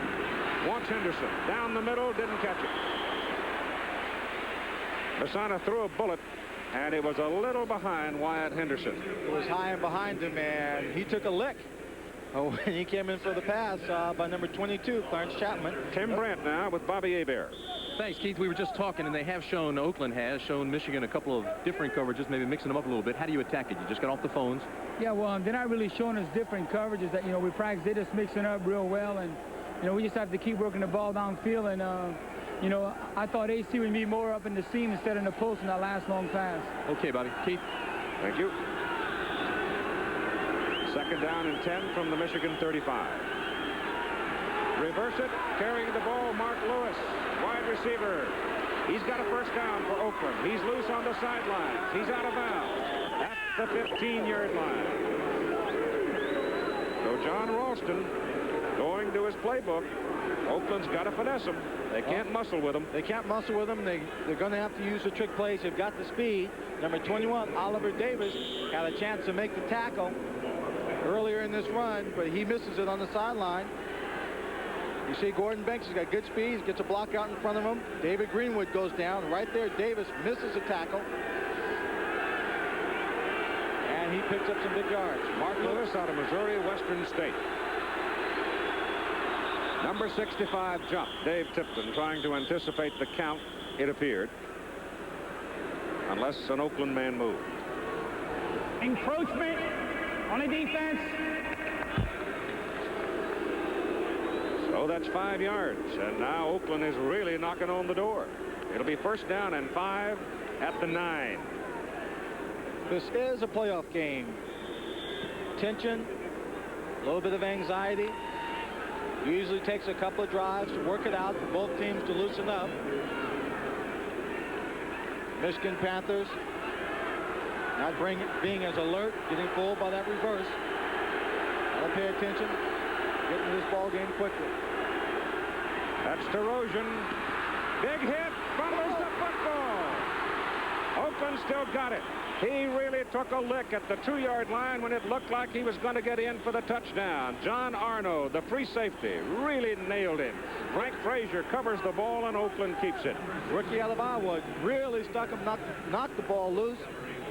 Speaker 10: wants Henderson. Down the middle, didn't catch it. Bassana threw a bullet and it was a little behind Wyatt Henderson.
Speaker 13: It was high and behind him, and he took a lick. Oh, and he came in for the pass by number 22, Clarence Chapman.
Speaker 10: Tim Brandt now with Bobby Hebert.
Speaker 14: Thanks, Keith. We were just talking, and they have shown, Oakland has shown Michigan a couple of different coverages, maybe mixing them up a little bit. How do you attack it? You just got off the phones?
Speaker 16: Yeah, well, they're not really showing us different coverages that, we practice. They're just mixing up real well, and, we just have to keep working the ball downfield. And, I thought AC would be more up in the seam instead of in the post in that last long pass.
Speaker 14: Okay, Bobby. Keith?
Speaker 10: Thank you. Second down and 10 from the Michigan 35. Reverse it, carrying the ball, Mark Lewis, wide receiver. He's got a first down for Oakland. He's loose on the sidelines. He's out of bounds at the 15-yard line. So John Ralston going to his playbook. Oakland's got to finesse him. They can't muscle with him.
Speaker 13: They can't muscle with him. They're going to have to use the trick plays. They've got the speed. Number 21, Oliver Davis, had a chance to make the tackle earlier in this run, but he misses it on the sideline. You see Gordon Banks has got good speed. He gets a block out in front of him. David Greenwood goes down. Right there, Davis misses a tackle. And he picks up some big yards.
Speaker 10: Mark Lewis out of Missouri Western State. Number 65 jump. Dave Tipton trying to anticipate the count, it appeared. Unless an Oakland man moved.
Speaker 12: Encroachment on the defense.
Speaker 10: So that's 5 yards, and now Oakland is really knocking on the door. It'll be first down and 5 at the 9.
Speaker 13: This is a playoff game. Tension, a little bit of anxiety. Usually takes a couple of drives to work it out for both teams to loosen up. Michigan Panthers not being as alert, getting fooled by that reverse. Gotta pay attention, getting this ball game quickly.
Speaker 10: That's Terosian. Big hit, fumbles the football. Oakland still got it. He really took a lick at the 2-yard line when it looked like he was going to get in for the touchdown. John Arno, the free safety, really nailed him. Frank Frazier covers the ball, and Oakland keeps it.
Speaker 13: Rookie out of Iowa really stuck him, knocked the ball loose.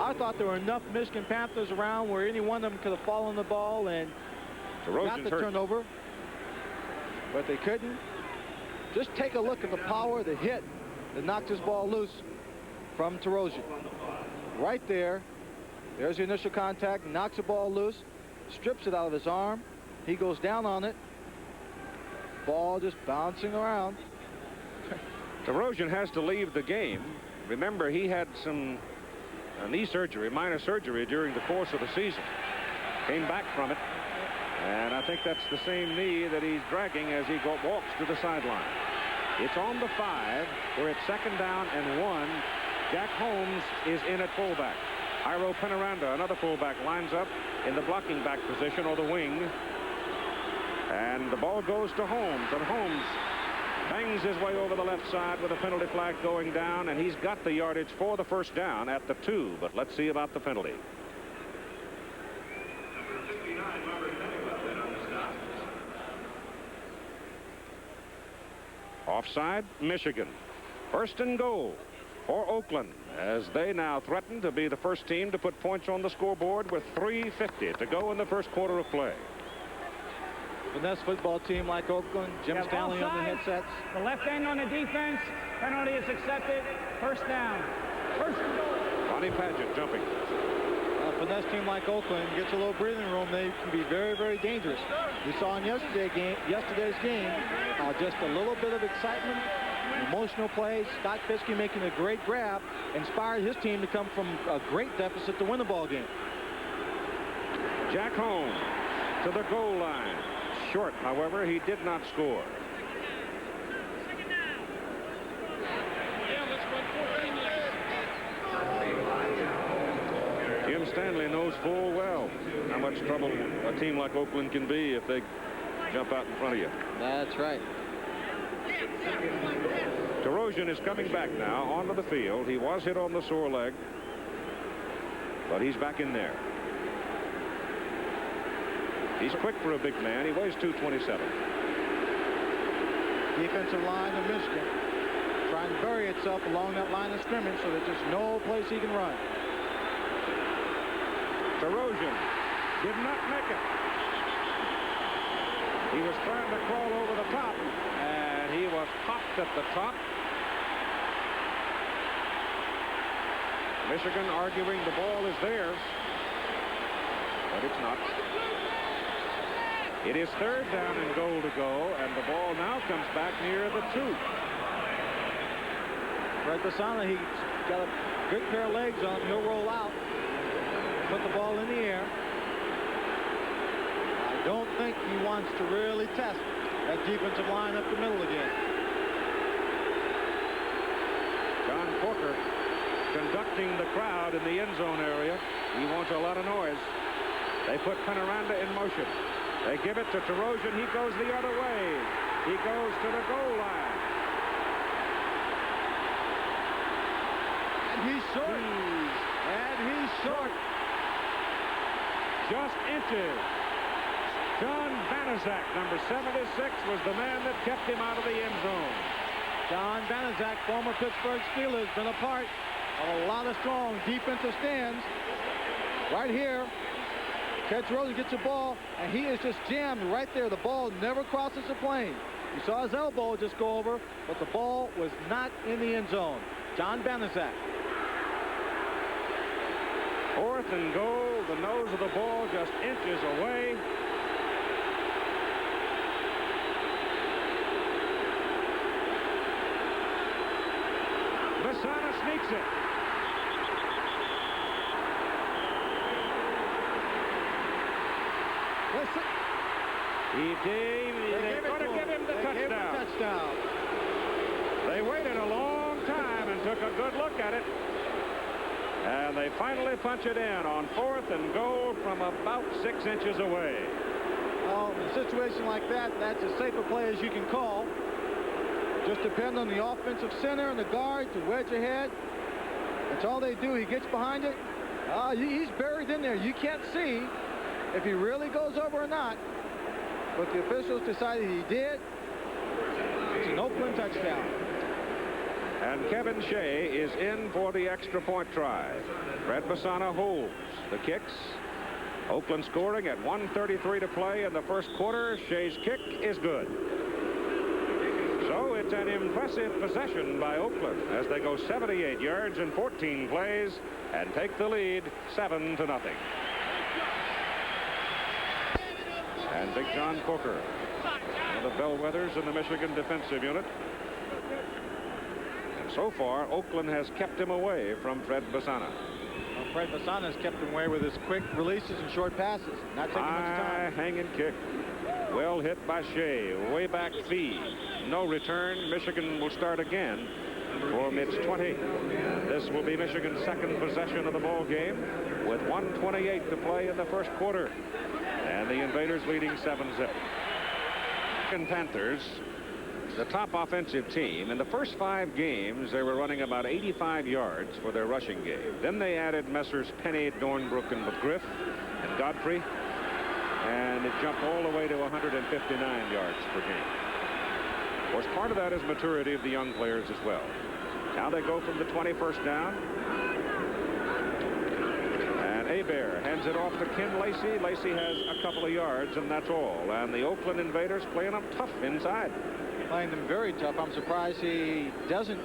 Speaker 13: I thought there were enough Michigan Panthers around where any one of them could have fallen the ball and got the turnover, but they couldn't. Just take a look at the power of the hit that knocked his ball loose from Terosian. Right there, there's the initial contact, knocks the ball loose, strips it out of his arm. He goes down on it. Ball just bouncing around.
Speaker 10: Terosian has to leave the game. Remember, he had some knee surgery, minor surgery during the course of the season. Came back from it, and I think that's the same knee that he's dragging as he walks to the sideline. It's on the 5. We're at second down and 1. Jack Holmes is in at fullback. Iro Penaranda, another fullback, lines up in the blocking back position or the wing. And the ball goes to Holmes, and Holmes bangs his way over the left side with a penalty flag going down, and he's got the yardage for the first down at the 2. But let's see about the penalty. Offside, Michigan. First and goal for Oakland, as they now threaten to be the first team to put points on the scoreboard with 3:50 to go in the first quarter of play.
Speaker 13: Finesse football team like Oakland. Jim Stanley on the headsets.
Speaker 12: The left end on the defense. Penalty is accepted. First down. First and goal.
Speaker 10: Ronnie Padgett jumping.
Speaker 13: A finesse team like Oakland gets a little breathing room. They can be very, very dangerous. We saw in yesterday's game just a little bit of excitement. Emotional plays. Scott Fiske making a great grab inspired his team to come from a great deficit to win the ball game.
Speaker 10: Jack Holmes to the goal line. Short, however, he did not score. Jim Stanley knows full well how much trouble a team like Oakland can be if they jump out in front of you.
Speaker 13: That's right.
Speaker 10: Terosian is coming back now onto the field. He was hit on the sore leg, but he's back in there. He's quick for a big man. He weighs 227.
Speaker 13: Defensive line of Michigan trying to bury itself along that line of scrimmage so that there's no place he can run.
Speaker 10: Erosion did not make it. He was trying to crawl over the top, and he was popped at the top. Michigan arguing the ball is theirs, but it's not. It is third down and goal to go, and the ball now comes back near the 2.
Speaker 13: Fred Basana, he's got a good pair of legs on him. He'll roll out, put the ball in the air. I don't think he wants to really test that defensive line up the middle again.
Speaker 10: John Corker conducting the crowd in the end zone area. He wants a lot of noise. They put Penaranda in motion. They give it to Terosian. He goes the other way. He goes to the goal line.
Speaker 13: And he's short. And he's short.
Speaker 10: Just inches. John Banaszak, number 76, was the man that kept him out of the end zone.
Speaker 13: John Banaszak, former Pittsburgh Steelers, been a part of a lot of strong defensive stands. Right here, Ted Terosian gets the ball, and he is just jammed right there. The ball never crosses the plane. You saw his elbow just go over, but the ball was not in the end zone. John Banaszak.
Speaker 10: 4th and goal. The nose of the ball just inches away. Basana sneaks it. They're going to give him the touchdown. They waited a long time and took a good look at it. And they finally punch it in on 4th and goal from about 6 inches away.
Speaker 13: Well, in a situation like that, that's as safe a play as you can call. Just depend on the offensive center and the guard to wedge ahead. That's all they do. He gets behind it. He's buried in there. You can't see if he really goes over or not. But the officials decided he did. It's an Oakland touchdown.
Speaker 10: And Kevin Shea is in for the extra point try. Fred Basana holds the kicks. Oakland scoring at 1:33 to play in the first quarter. Shea's kick is good. So it's an impressive possession by Oakland as they go 78 yards in 14 plays and take the lead 7-0. And Big John Corker, one of the bellwethers in the Michigan defensive unit. And so far, Oakland has kept him away from Fred Basana.
Speaker 13: Well, Fred Basana has kept him away with his quick releases and short passes. Not taking much time.
Speaker 10: Hanging kick. Well hit by Shea. Way back feed. No return. Michigan will start again for mid-20. This will be Michigan's second possession of the ball game with 1:28 to play in the first quarter. And the Invaders leading 7-0. Panthers, the top offensive team. In the first 5 games, they were running about 85 yards for their rushing game. Then they added Messrs. Penny, Dornbrook, and McGriff, and Godfrey. And it jumped all the way to 159 yards per game. Of course, part of that is maturity of the young players as well. Now they go from the 21st down. And Hebert hands it off to Ken Lacey. Lacey has a couple of yards, and that's all. And the Oakland Invaders playing them tough inside.
Speaker 13: Playing them very tough. I'm surprised he doesn't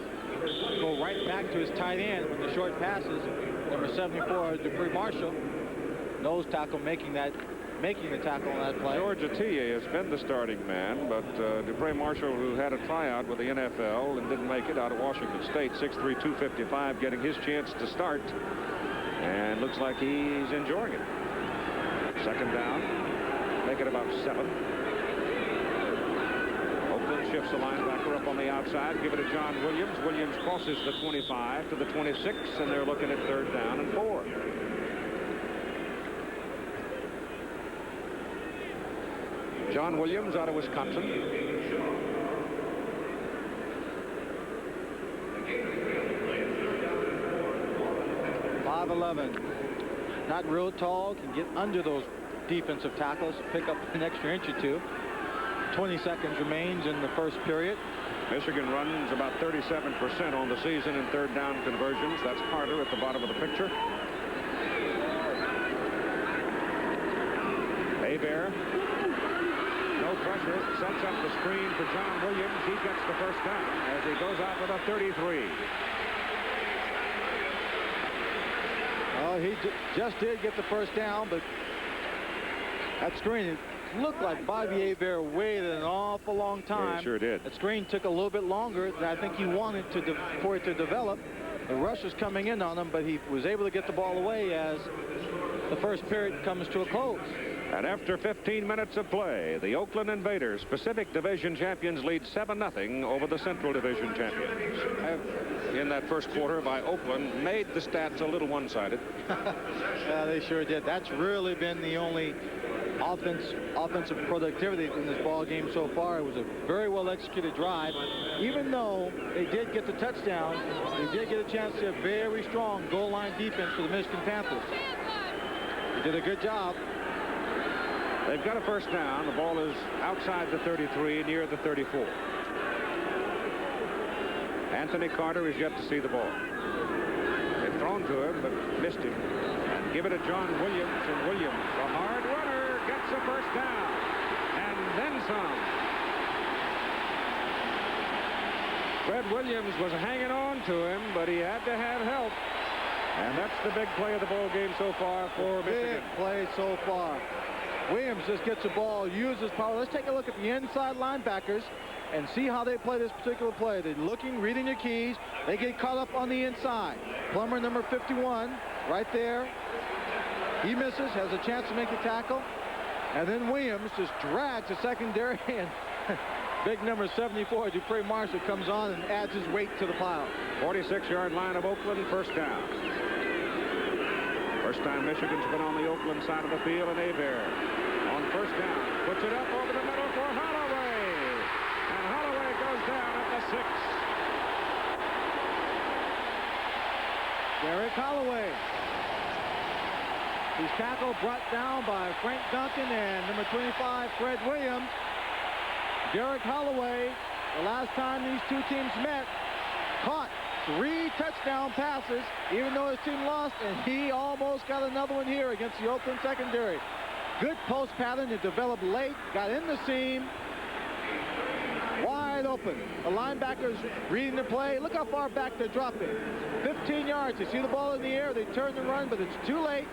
Speaker 13: go right back to his tight end with the short passes. Number 74, Dupree Marshall, nose tackle, making the tackle on that play.
Speaker 10: George Atiyeh has been the starting man, but Dupree Marshall, who had a tryout with the NFL and didn't make it, out of Washington State, 6'3", 255, getting his chance to start. And looks like he's enjoying it. Second down. Make it about 7. Oakland shifts the linebacker up on the outside. Give it to John Williams. Williams crosses the 25 to the 26, and they're looking at 3rd down and 4. John Williams out of Wisconsin.
Speaker 13: Not real tall, can get under those defensive tackles, pick up an extra inch or 2. 20 seconds remains in the first period.
Speaker 10: Michigan runs about 37% on the season in third down conversions. That's Carter at the bottom of the picture. Hebert, no pressure, sets up the screen for John Williams. He gets the first down as he goes out with a 33.
Speaker 13: Oh, he just did get the first down, but that screen, it looked like Bobby Hebert waited an awful long time.
Speaker 10: He sure did.
Speaker 13: That screen took a little bit longer than I think he wanted for it to develop. The rush was coming in on him, but he was able to get the ball away as the first period comes to a close.
Speaker 10: And after 15 minutes of play, the Oakland Invaders, Pacific Division champions, lead 7-0 over the Central Division champions. In that first quarter by Oakland, made the stats a little one-sided.
Speaker 13: Yeah, they sure did. That's really been the only offensive productivity in this ball game so far. It was a very well executed drive. Even though they did get the touchdown, they did get a chance to have very strong goal line defense for the Michigan Panthers. They did a good job.
Speaker 10: They've got a first down. The ball is outside the 33, near the 34. Anthony Carter is yet to see the ball. They've thrown to him, but missed him. And give it to John Williams, and Williams, a hard runner, gets a first down. And then some. Fred Williams was hanging on to him, but he had to have help. And that's the big play of the ball game so far for Michigan.
Speaker 13: Big play so far. Williams just gets the ball, uses power. Let's take a look at the inside linebackers and see how they play this particular play. They're looking, reading their keys. They get caught up on the inside. Plummer, number 51, right there. He misses, has a chance to make the tackle. And then Williams just drags the secondary, and big number 74, Dupree Marshall, comes on and adds his weight to the pile.
Speaker 10: 46-yard line of Oakland, first down. First time Michigan's been on the Oakland side of the field, and Hebert on first down puts it up over the middle for Holloway, and Holloway goes down at the 6.
Speaker 13: Derek Holloway. He's tackled, brought down by Frank Duncan and number 25, Fred Williams. Derek Holloway, the last time these two teams met, caught 3 touchdown passes, even though his team lost, and he almost got another one here against the Oakland secondary. Good post pattern that developed late, got in the seam, wide open. The linebackers reading the play. Look how far back they're dropping. 15 yards. They see the ball in the air. They turn and run, but it's too late.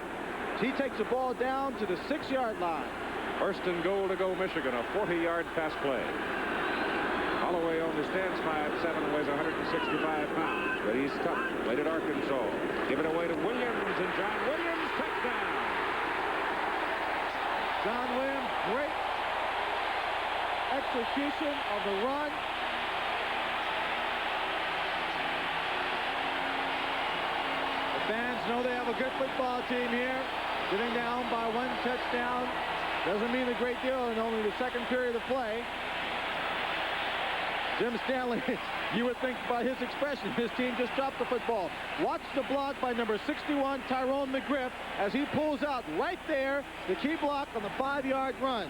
Speaker 13: He takes the ball down to the 6-yard line.
Speaker 10: First and goal to go Michigan, a 40-yard pass play. Holloway only stands 5'7" and weighs 165 pounds, but he's tough. Played at Arkansas. Give it away to Williams, and John Williams, touchdown.
Speaker 13: John Williams, great execution of the run. The fans know they have a good football team here. Getting down by 1 touchdown doesn't mean a great deal in only the second period of play. Jim Stanley, you would think by his expression, his team just dropped the football. Watch the block by number 61, Tyrone McGriff, as he pulls out right there, the key block on the 5-yard run.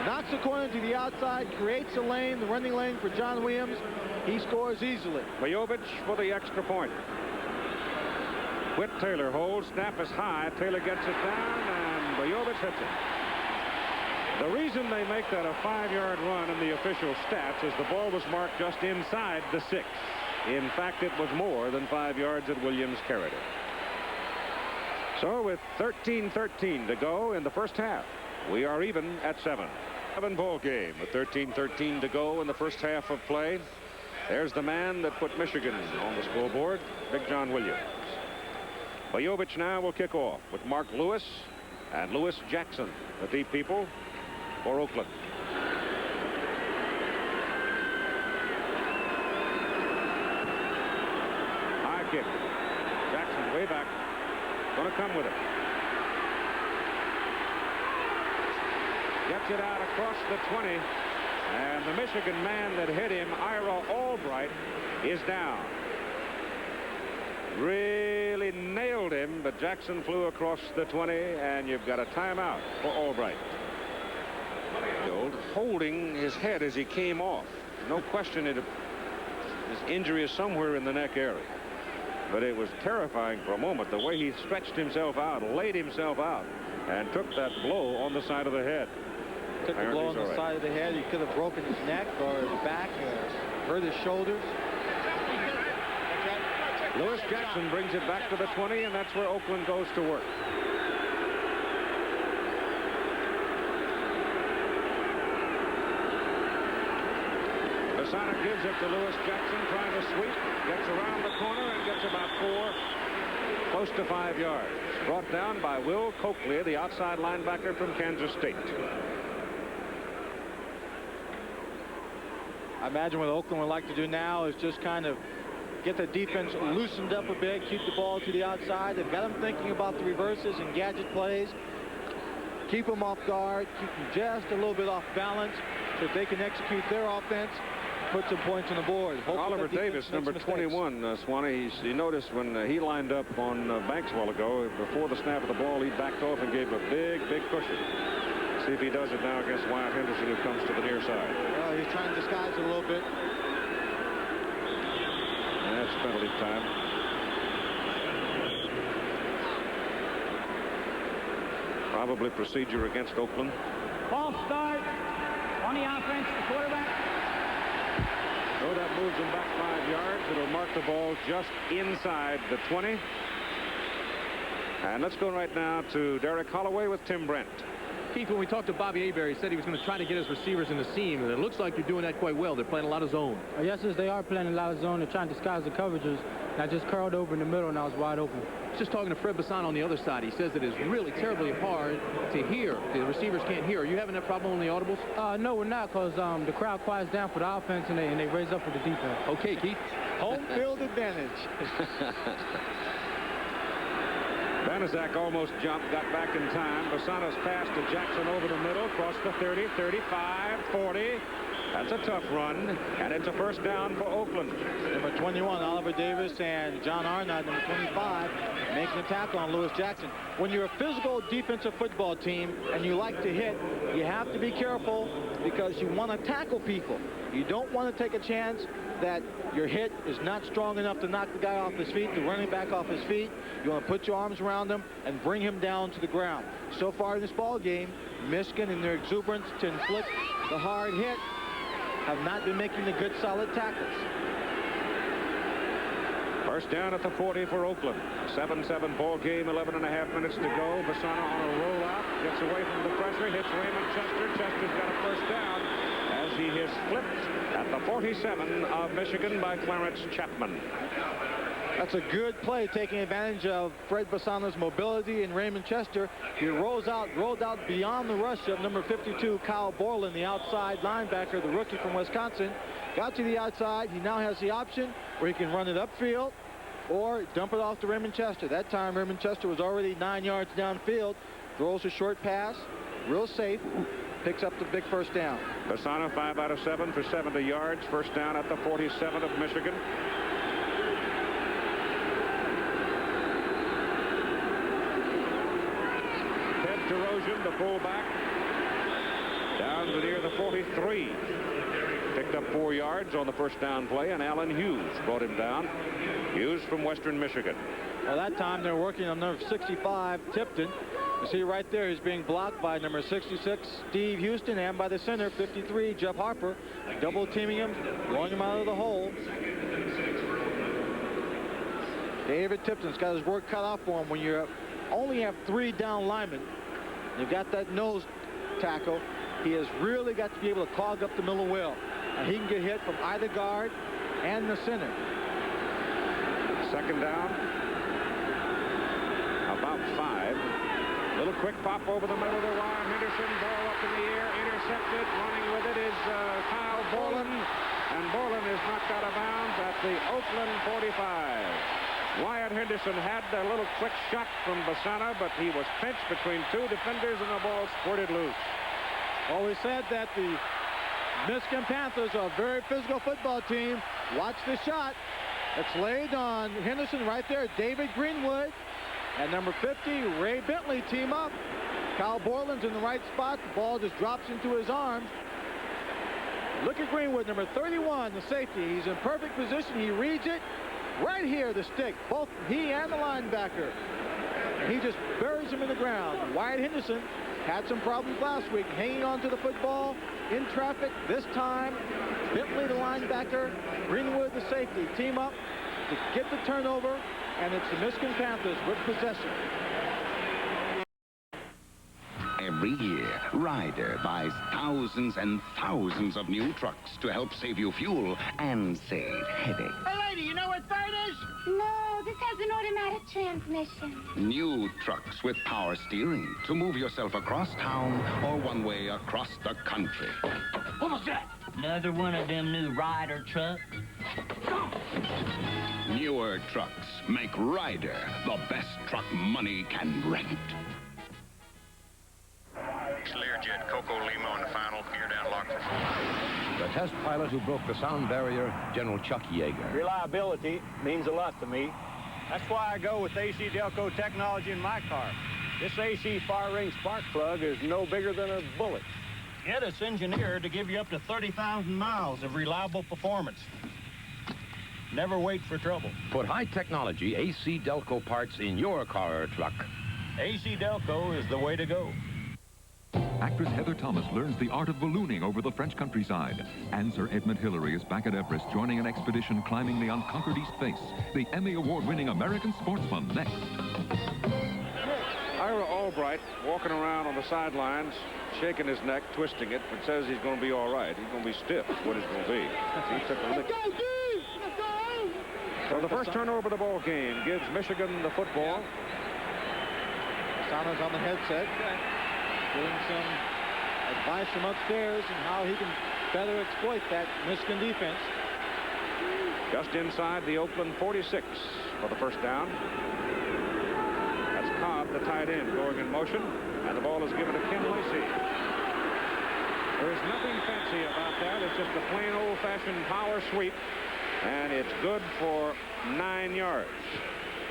Speaker 13: Knocks the corner to the outside, creates a lane, the running lane for John Williams. He scores easily.
Speaker 10: Bojovich for the extra point. Whit Taylor holds, snap is high, Taylor gets it down, and Bojovich hits it. The reason they make that a 5-yard run in the official stats is the ball was marked just inside the 6. In fact, it was more than 5 yards that Williams carried it. So with 13-13 to go in the first half, we are even at 7. 7 ball game with 13-13 to go in the first half of play. There's the man that put Michigan on the scoreboard, Big John Williams. Bojovich now will kick off with Mark Lewis and Lewis Jackson, the deep people for Oakland. High kick. Jackson way back. Gonna come with it. Gets it out across the 20. And the Michigan man that hit him, Ira Albright, is down. Really nailed him, but Jackson flew across the 20, and you've got a timeout for Albright. Holding his head as he came off. no question his injury is somewhere in the neck area. But it was terrifying for a moment, the way he stretched himself out, laid himself out, and took that blow on the side of the head.
Speaker 13: Took the blow on the side of the head. He could have broken his neck or his back, hurt his shoulders.
Speaker 10: Lewis Jackson brings it back to the 20, and that's where Oakland goes to work. Basana gives it to Lewis Jackson, trying to sweep, gets around the corner and gets about 4, close to 5 yards. Brought down by Will Coakley, the outside linebacker from Kansas State.
Speaker 13: I imagine what Oakland would like to do now is just kind of get the defense loosened up a bit, keep the ball to the outside. They've got them thinking about the reverses and gadget plays. Keep them off guard, keep them just a little bit off balance so if they can execute their offense, put some points on the board.
Speaker 10: Oliver Davis, number 21, Swanee, you noticed when he lined up on Banks a while ago, before the snap of the ball, he backed off and gave a big cushion. See if he does it now against Wyatt Henderson, who comes to the near side.
Speaker 13: Well, he's trying to disguise it a little bit.
Speaker 10: And that's penalty time. Probably procedure against Oakland.
Speaker 12: False start on the offense, the quarterback.
Speaker 10: So that moves him back 5 yards. It'll mark the ball just inside the 20. And let's go right now to Derek Holloway with Tim Brent.
Speaker 14: Keith, when we talked to Bobby Hebert, he said he was going to try to get his receivers in the seam, and it looks like they're doing that quite well. They're playing a lot of zone.
Speaker 16: Yes, they are playing a lot of zone. They're trying to disguise the coverages. And I just curled over in the middle, and I was wide open.
Speaker 14: Just talking to Fred Bassan on the other side, he says it is really terribly hard to hear. The receivers can't hear. Are you having that problem on the audibles?
Speaker 16: No, we're not, because the crowd quiets down for the offense, and they raise up for the defense.
Speaker 14: Okay, Keith.
Speaker 13: Home field advantage.
Speaker 10: Banaszak almost jumped, got back in time. Basana's pass to Jackson over the middle, across the 30, 35, 40. That's a tough run, and it's a first down for Oakland.
Speaker 13: Number 21, Oliver Davis, and John Arnott, number 25, making a tackle on Lewis Jackson. When you're a physical defensive football team and you like to hit, you have to be careful because you want to tackle people. You don't want to take a chance that your hit is not strong enough to knock the guy off his feet, the running back off his feet. You want to put your arms around him and bring him down to the ground. So far in this ball game, Michigan in their exuberance to inflict the hard hit have not been making the good solid tackles.
Speaker 10: First down at the 40 for Oakland. 7-7 ball game, 11.5 minutes to go. Basana on a rollout, gets away from the pressure, hits Raymond Chester. Chester's got a first down as he is flipped at the 47 of Michigan by Clarence Chapman.
Speaker 13: That's a good play, taking advantage of Fred Basana's mobility and Raymond Chester. He rolled out beyond the rush of number 52, Kyle Borland, the outside linebacker, the rookie from Wisconsin. Got to the outside. He now has the option where he can run it upfield or dump it off to Raymond Chester. That time, Raymond Chester was already 9 yards downfield. Throws a short pass, real safe, picks up the big first down.
Speaker 10: Basana 5 out of 7 for 70 yards. First down at the 47 of Michigan. DeRozan, the fullback, down to near the 43. Picked up 4 yards on the first down play, and Allen Hughes brought him down. Hughes from Western Michigan.
Speaker 13: Well, that time they're working on number 65, Tipton. You see right there, he's being blocked by number 66, Steve Houston, and by the center, 53, Jeff Harper, double teaming him, blowing him out of the hole. David Tipton's got his work cut out for him when you only have 3 down linemen. You've got that nose tackle. He has really got to be able to clog up the middle wheel. And he can get hit from either guard and the center.
Speaker 10: Second down. About 5. Little quick pop over the middle of the line. Henderson, ball up in the air, intercepted. Running with it is Kyle Borland. And Borland is knocked out of bounds at the Oakland 45. Wyatt Henderson had a little quick shot from Basana, but he was pinched between 2 defenders and the ball squirted loose.
Speaker 13: Well, we said that the Michigan Panthers are a very physical football team. Watch the shot. It's laid on Henderson right there. David Greenwood and number 50, Ray Bentley, team up. Kyle Borland's in the right spot. The ball just drops into his arms. Look at Greenwood, number 31, the safety. He's in perfect position. He reads it. Right here, the stick. Both he and the linebacker. And he just buries him in the ground. Wyatt Henderson had some problems last week, hanging on to the football in traffic. This time, Bentley, the linebacker, Greenwood, the safety, team up to get the turnover, and it's the Michigan Panthers with possession.
Speaker 17: Every year, Ryder buys thousands and thousands of new trucks to help save you fuel and save headache.
Speaker 18: Hey, lady, you know what third is?
Speaker 19: No, this has an automatic transmission.
Speaker 17: New trucks with power steering to move yourself across town or one way across the country.
Speaker 18: What was that?
Speaker 20: Another one of them new Ryder trucks.
Speaker 17: Newer trucks make Ryder the best truck money can rent.
Speaker 21: Learjet Coco Lima on the final, gear down, lock for
Speaker 22: The test pilot who broke the sound barrier, General Chuck Yeager.
Speaker 23: Reliability means a lot to me. That's why I go with AC Delco technology in my car. This AC far-range spark plug is no bigger than a bullet. Yet it's engineered to give you up to 30,000 miles of reliable performance. Never wait for trouble.
Speaker 22: Put high-technology AC Delco parts in your car or truck.
Speaker 23: AC Delco is the way to go.
Speaker 24: Actress Heather Thomas learns the art of ballooning over the French countryside. And Sir Edmund Hillary is back at Everest joining an expedition climbing the unconquered East Face. The Emmy Award-winning American sportsman next.
Speaker 10: Ira Albright walking around on the sidelines, shaking his neck, twisting it, but says he's going to be all right. He's going to be stiff, is what he's going to be. He took a lick. So the first turnover of the ball game gives Michigan the football.
Speaker 13: Sana's on the headset, getting some advice from upstairs on how he can better exploit that Michigan defense.
Speaker 10: Just inside the Oakland 46 for the first down. That's Cobb, the tight end, going in motion, and the ball is given to Ken Lacey. There's nothing fancy about that. It's just a plain old-fashioned power sweep, and it's good for 9 yards.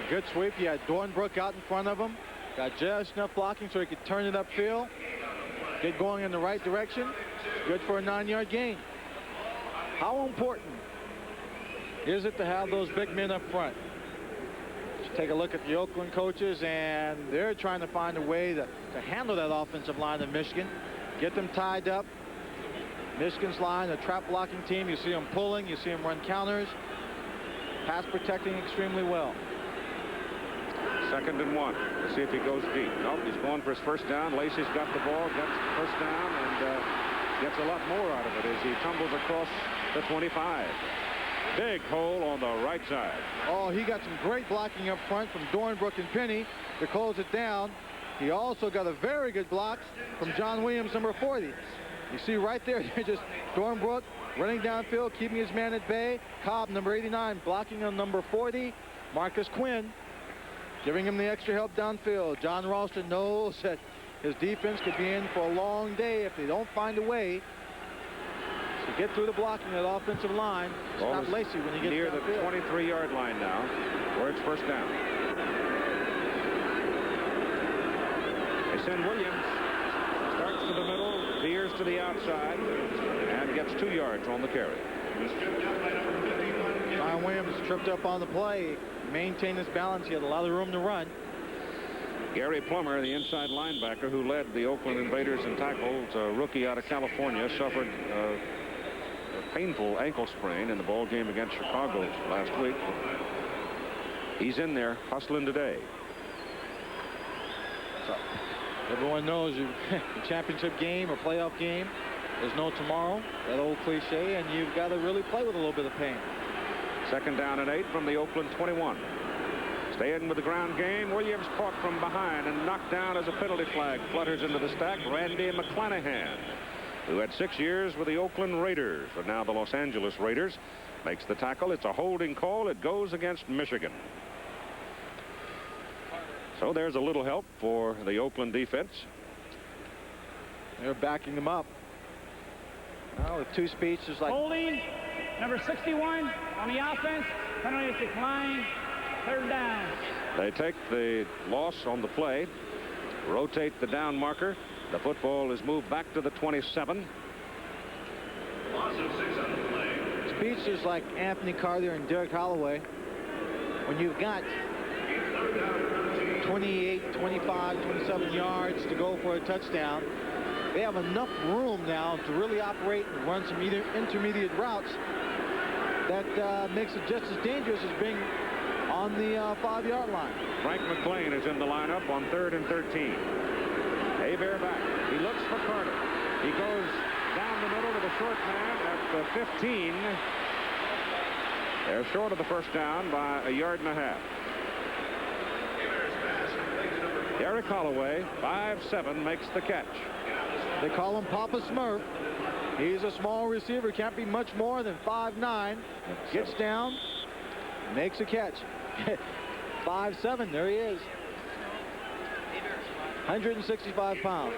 Speaker 13: Good sweep. You had Dornbrook out in front of him. Got just enough blocking so he could turn it upfield, get going in the right direction. Good for a 9-yard gain. How important is it to have those big men up front? Just take a look at the Oakland coaches, and they're trying to find a way to handle that offensive line of Michigan, get them tied up. Michigan's line, a trap blocking team. You see them pulling, you see them run counters, pass protecting extremely well.
Speaker 10: 2nd and 1. Let's see if he goes deep. Nope, he's going for his first down. Lacey's got the ball, gets the first down, and gets a lot more out of it as he tumbles across the 25. Big hole on the right side.
Speaker 13: Oh, he got some great blocking up front from Dornbrook and Penny to close it down. He also got a very good block from John Williams, number 40. You see right there, just Dornbrook running downfield, keeping his man at bay. Cobb, number 89, blocking on number 40. Marcus Quinn giving him the extra help downfield. John Ralston knows that his defense could be in for a long day if they don't find a way to get through the blocking of that offensive line. Stop Lacey when he gets
Speaker 10: near
Speaker 13: downfield.
Speaker 10: The 23-yard line now, where it's first down. They send Williams. Starts to the middle, veers to the outside, and gets 2 yards on the carry.
Speaker 13: John Williams tripped up on the play. Maintain his balance. He had a lot of room to run.
Speaker 10: Gary Plummer, the inside linebacker who led the Oakland Invaders in tackles, a rookie out of California, suffered a painful ankle sprain in the ball game against Chicago last week. He's in there hustling today.
Speaker 13: So everyone knows a championship game or playoff game, there's no tomorrow, that old cliche, and you've got to really play with a little bit of pain.
Speaker 10: 2nd down and 8 from the Oakland 21. Staying with the ground game. Williams caught from behind and knocked down as a penalty flag flutters into the stack. Randy McClanahan, who had 6 years with the Oakland Raiders, but now the Los Angeles Raiders, makes the tackle. It's a holding call. It goes against Michigan. So there's a little help for the Oakland defense.
Speaker 13: They're backing them up. Well, with 2 speeds, just like
Speaker 12: holding. Number 61 on the offense. Penalty is declined. 3rd down.
Speaker 10: They take the loss on the play, rotate the down marker. The football is moved back to the 27.
Speaker 13: Speedsters like Anthony Carter and Derek Holloway, when you've got 28, 25, 27 yards to go for a touchdown, they have enough room now to really operate and run some intermediate routes that makes it just as dangerous as being on the 5-yard line.
Speaker 10: Frank McLean is in the lineup on 3rd and 13. Hebert back. He looks for Carter. He goes down the middle to the short man at the 15. They're short of the first down by a yard and a half. Derek Holloway, 5'7", makes the catch.
Speaker 13: They call him Papa Smurf. He's a small receiver, can't be much more than 5'9". Gets down, makes a catch. 5'7", there he is. 165 pounds.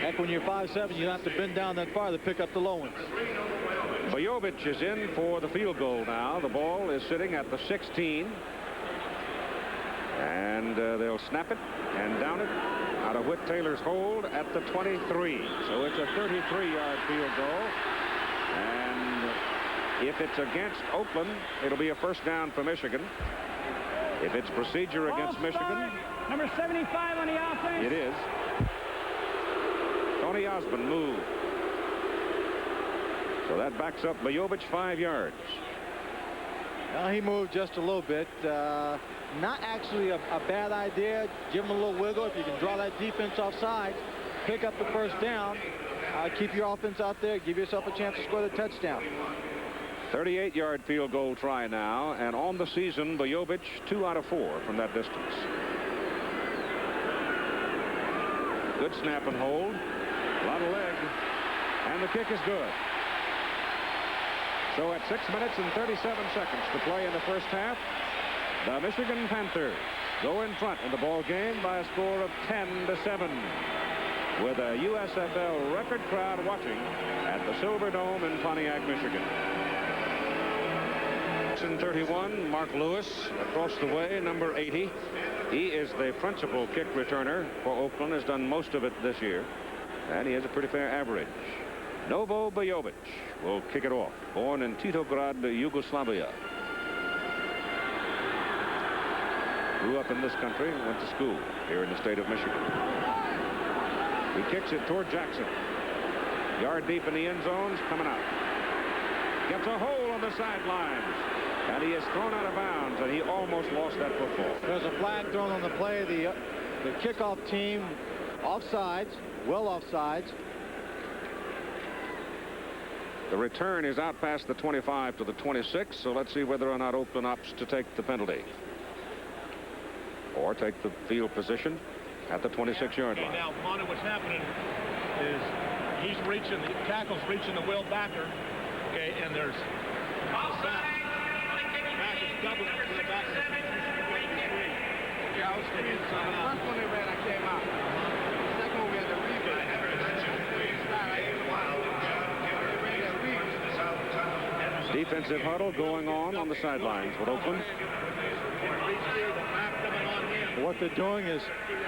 Speaker 13: Heck, when you're 5'7", you don't have to bend down that far to pick up the low ones.
Speaker 10: Bojovic is in for the field goal now. The ball is sitting at the 16. And they'll snap it and down it out of Whit Taylor's hold at the 23. So it's a 33-yard field goal. And if it's against Oakland, it'll be a first down for Michigan. If it's procedure against Michigan.
Speaker 12: Number 75 on the offense.
Speaker 10: It is. Tony Osmond moved. So that backs up Bojovic 5 yards.
Speaker 13: Well, he moved just a little bit. Not actually a bad idea. Give him a little wiggle. If you can draw that defense offside, pick up the first down, keep your offense out there, give yourself a chance to score the touchdown.
Speaker 10: 38-yard field goal try now, and on the season, Bojovic 2 out of 4 from that distance. Good snap and hold. A lot of leg, and the kick is good. So at 6 minutes and 37 seconds to play in the first half, the Michigan Panthers go in front in the ball game by a score of 10-7, with a USFL record crowd watching at the Silver Dome in Pontiac, Michigan. 31, Mark Lewis across the way, number 80. He is the principal kick returner for Oakland, has done most of it this year, and he has a pretty fair average. Novo Bojovic will kick it off, born in Titograd, Yugoslavia. Grew up in this country, went to school here in the state of Michigan. He kicks it toward Jackson. Yard deep in the end zones, coming out. Gets a hole on the sidelines. And he is thrown out of bounds, and he almost lost that football.
Speaker 13: There's a flag thrown on the play. The kickoff team offsides, well offsides.
Speaker 10: The return is out past the 25 to the 26, so let's see whether or not Oakland opts to take the penalty. Or take the field position at the 26-yard line.
Speaker 3: Now, Monty, what's happening is he's reaching, the tackle's reaching the Will backer, okay, and there's back is double to the back. Okay, I was thinking, the first one they ran, I came out. The second one we had to read.
Speaker 10: Defensive huddle going on the sidelines with Oakland.
Speaker 13: What they're doing is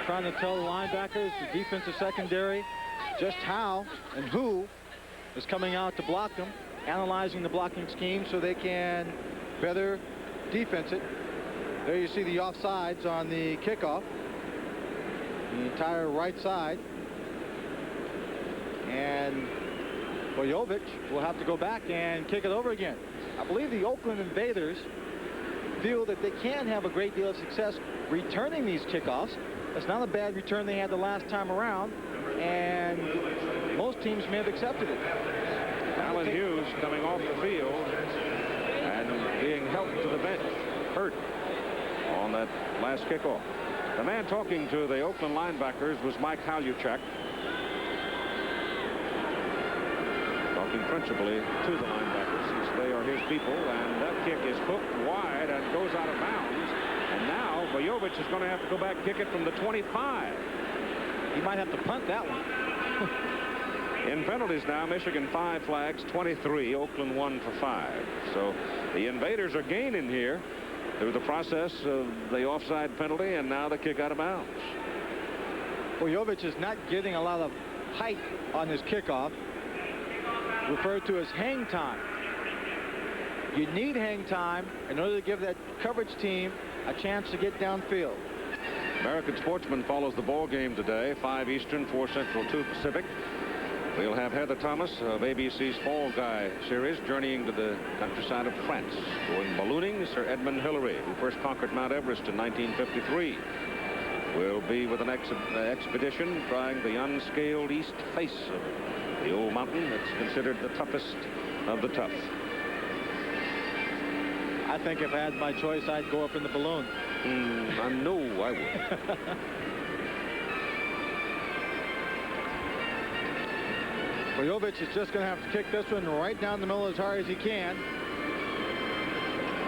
Speaker 13: trying to tell the linebackers, the defensive secondary, just how and who is coming out to block them, analyzing the blocking scheme so they can better defense it. There you see the offsides on the kickoff, the entire right side, and Bojovic will have to go back and kick it over again. I believe the Oakland Invaders feel that they can have a great deal of success returning these kickoffs. It's not a bad return they had the last time around, and most teams may have accepted it.
Speaker 10: Alan Hughes coming off the field and being helped to the bench, hurt on that last kickoff. The man talking to the Oakland linebackers was Mike Haluchak, talking principally to the linebackers since they are his people, and that kick is hooked wide and goes out of bounds. And now Bojovic is going to have to go back and kick it from the 25.
Speaker 13: He might have to punt that one.
Speaker 10: In penalties now, Michigan 5 flags, 23. Oakland 1 for 5. So the Invaders are gaining here through the process of the offside penalty and now the kick out of bounds.
Speaker 13: Bojovic is not getting a lot of height on his kickoff. referred to as hang time. You need hang time in order to give that coverage team a chance to get downfield.
Speaker 10: American Sportsman follows the ball game today, 5 Eastern, 4 Central, 2 Pacific. We'll have Heather Thomas of ABC's Fall Guy series journeying to the countryside of France. Going ballooning, Sir Edmund Hillary, who first conquered Mount Everest in 1953. Will be with an expedition trying the unscaled east face of the old mountain that's considered the toughest of the tough.
Speaker 13: I think if I had my choice, I'd go up in the balloon.
Speaker 10: I know I would.
Speaker 13: Bojovic is just going to have to kick this one right down the middle as hard as he can.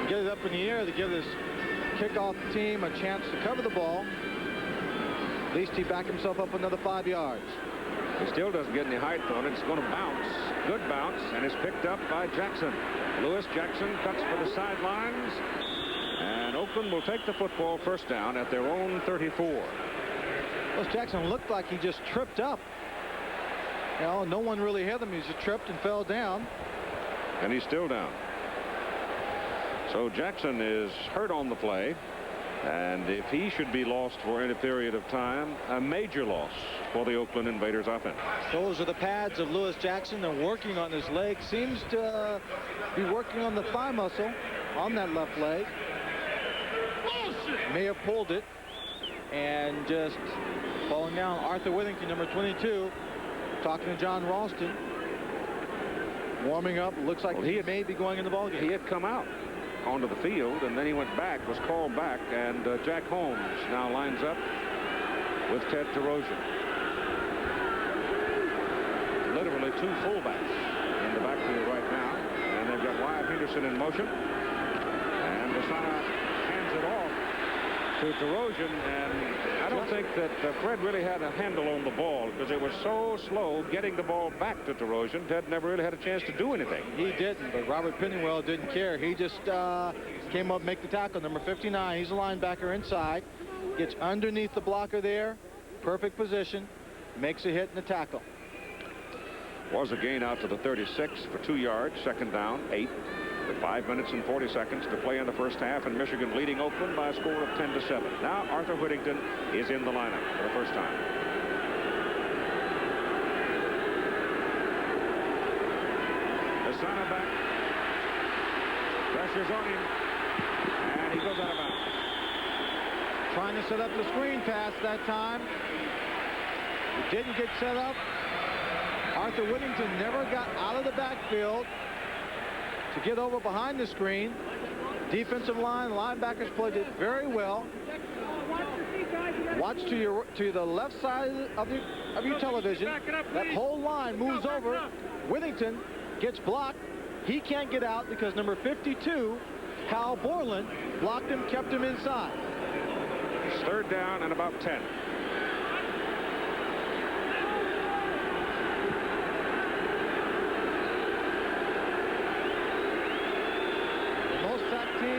Speaker 13: Get it up in the air to give this kickoff team a chance to cover the ball. At least he backed himself up another 5 yards.
Speaker 10: He still doesn't get any height on it. It's going to bounce. Good bounce, and is picked up by Jackson. Lewis Jackson cuts for the sidelines. And Oakland will take the football first down at their own 34.
Speaker 13: Lewis Jackson looked like he just tripped up. You know, no one really hit him. He just tripped and fell down.
Speaker 10: And he's still down. So Jackson is hurt on the play. And if he should be lost for any period of time, a major loss for the Oakland Invaders offense.
Speaker 13: Those are the pads of Lewis Jackson. They're working on his leg. Seems to be working on the thigh muscle on that left leg. May have pulled it and just falling down. Arthur Whittington, number 22, talking to John Ralston. Warming up. Looks like he may be going in the ballgame.
Speaker 10: He had come out onto the field, and then he went back, was called back, and Jack Holmes now lines up with Ted Terosian. Literally 2 fullbacks in the backfield right now, and they've got Wyatt Henderson in motion, and Desana hands it off to Terosian, and I don't think that Fred really had a handle on the ball because it was so slow getting the ball back to Terosian. Ted never really had a chance to do anything.
Speaker 13: He didn't, but Robert Pennywell didn't care. He just came up, make the tackle. Number 59, he's a linebacker inside. Gets underneath the blocker there. Perfect position. Makes a hit in the tackle.
Speaker 10: Was a gain out to the 36 for 2 yards, second down, 8. With 5 minutes and 40 seconds to play in the first half, and Michigan leading Oakland by a score of 10-7. Now Arthur Whittington is in the lineup for the first time. Desana back. Pressure's on him, and he goes out of bounds.
Speaker 13: Trying to set up the screen pass that time. It didn't get set up. Arthur Whittington never got out of the backfield to get over behind the screen. Defensive line, linebackers played it very well. Watch to the left side of your television. That whole line moves over. Whittington gets blocked. He can't get out because number 52, Kyle Borland, blocked him, kept him inside.
Speaker 10: It's third down and about 10.
Speaker 13: Team in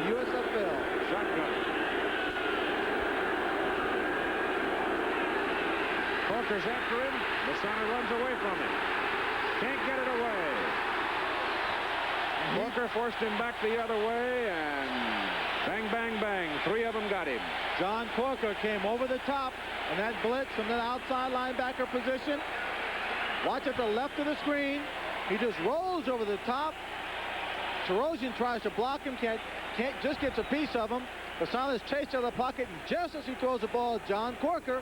Speaker 13: the USFL.
Speaker 10: Shotgun. Corker's after him. Desana runs away from him. Can't get it away. Corker forced him back the other way, and bang, bang, bang. 3 of them got him.
Speaker 13: John Corker came over the top and that blitz from that outside linebacker position. Watch at the left of the screen. He just rolls over the top. Terosian tries to block him, can't just gets a piece of him. Desana is chased out of the pocket, and just as he throws the ball, John Corker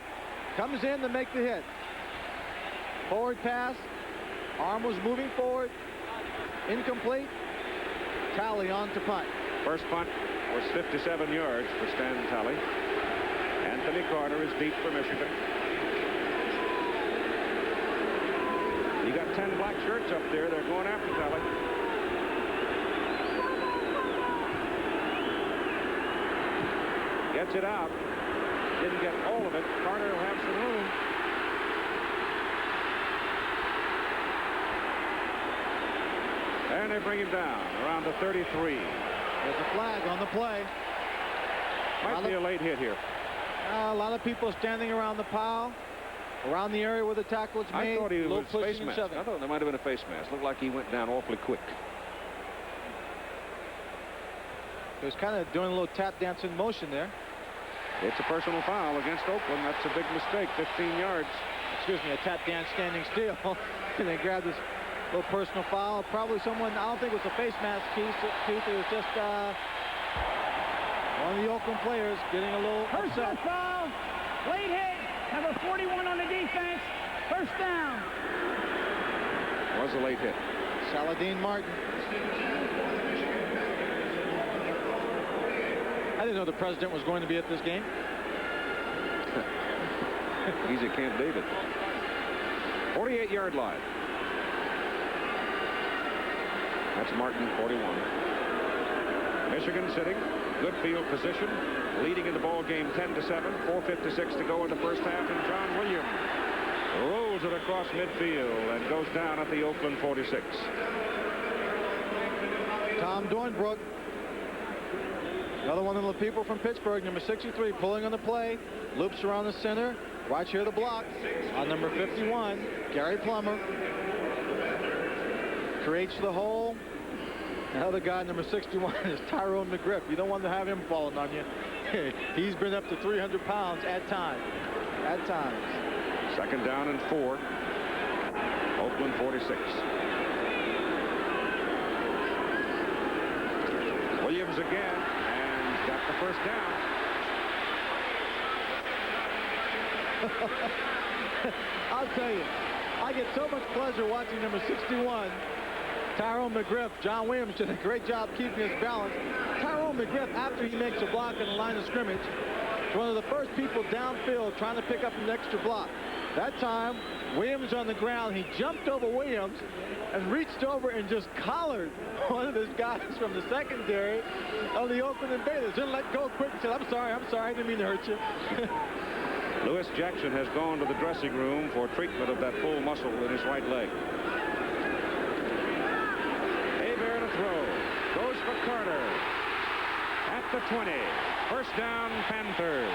Speaker 13: comes in to make the hit. Forward pass, arm was moving forward, incomplete. Talley on to punt.
Speaker 10: First punt was 57 yards for Stan Talley. Anthony Carter is deep for Michigan. You got 10 black shirts up there. They're going after Talley. Gets it out. Didn't get all of it. Carter will have some room. And they bring him down around the 33.
Speaker 13: There's a flag on the play.
Speaker 10: Might be a late hit here.
Speaker 13: A lot of people standing around the pile. around the area where the tackle was made.
Speaker 10: I thought he
Speaker 13: a little
Speaker 10: was face
Speaker 13: pushing and
Speaker 10: mask.
Speaker 13: shoving.
Speaker 10: I thought there might have been a face mask. Looked like he went down awfully quick.
Speaker 13: He was kind of doing a little tap dancing motion there.
Speaker 10: It's a personal foul against Oakland. That's a big mistake. 15 yards.
Speaker 13: Excuse me, a tap dance standing still. And they grabbed this little personal foul. Probably someone, I don't think it was a face mask, Keith. It was just one of the Oakland players getting a little
Speaker 12: Personal
Speaker 13: upset.
Speaker 12: foul. Late hit. Number 41 on the defense. First down.
Speaker 10: Was a late hit.
Speaker 13: Saladin Martin. I didn't know the president was going to be at this game.
Speaker 10: He's at Camp David. 48-yard line. That's Martin, 41. Michigan sitting. Good field position. Leading in the ball game 10-7. 4:56 to go in the first half. And John Williams rolls it across midfield and goes down at the Oakland 46.
Speaker 13: Tom Dornbrook. Another one of the people from Pittsburgh, number 63, pulling on the play. Loops around the center. Watch here the block on number 51, Gary Plummer. Creates the hole. The other guy, number 61, is Tyrone McGriff. You don't want to have him falling on you. He's been up to 300 pounds at times.
Speaker 10: Second down and 4. Oakland 46. Williams again, and he's got the first down.
Speaker 13: I'll tell you, I get so much pleasure watching number 61, Tyrone McGriff. John Williams did a great job keeping his balance. Tyrone McGriff, after he makes a block on the line of scrimmage, is one of the first people downfield trying to pick up an extra block. That time, Williams on the ground. He jumped over Williams and reached over and just collared one of his guys from the secondary of the Oakland Invaders. Didn't let go quick. He said, I'm sorry, I didn't mean to hurt you.
Speaker 10: Lewis Jackson has gone to the dressing room for treatment of that pull muscle in his right leg. Hebert to throw. Goes for Carter. At the 20. First down, Panthers.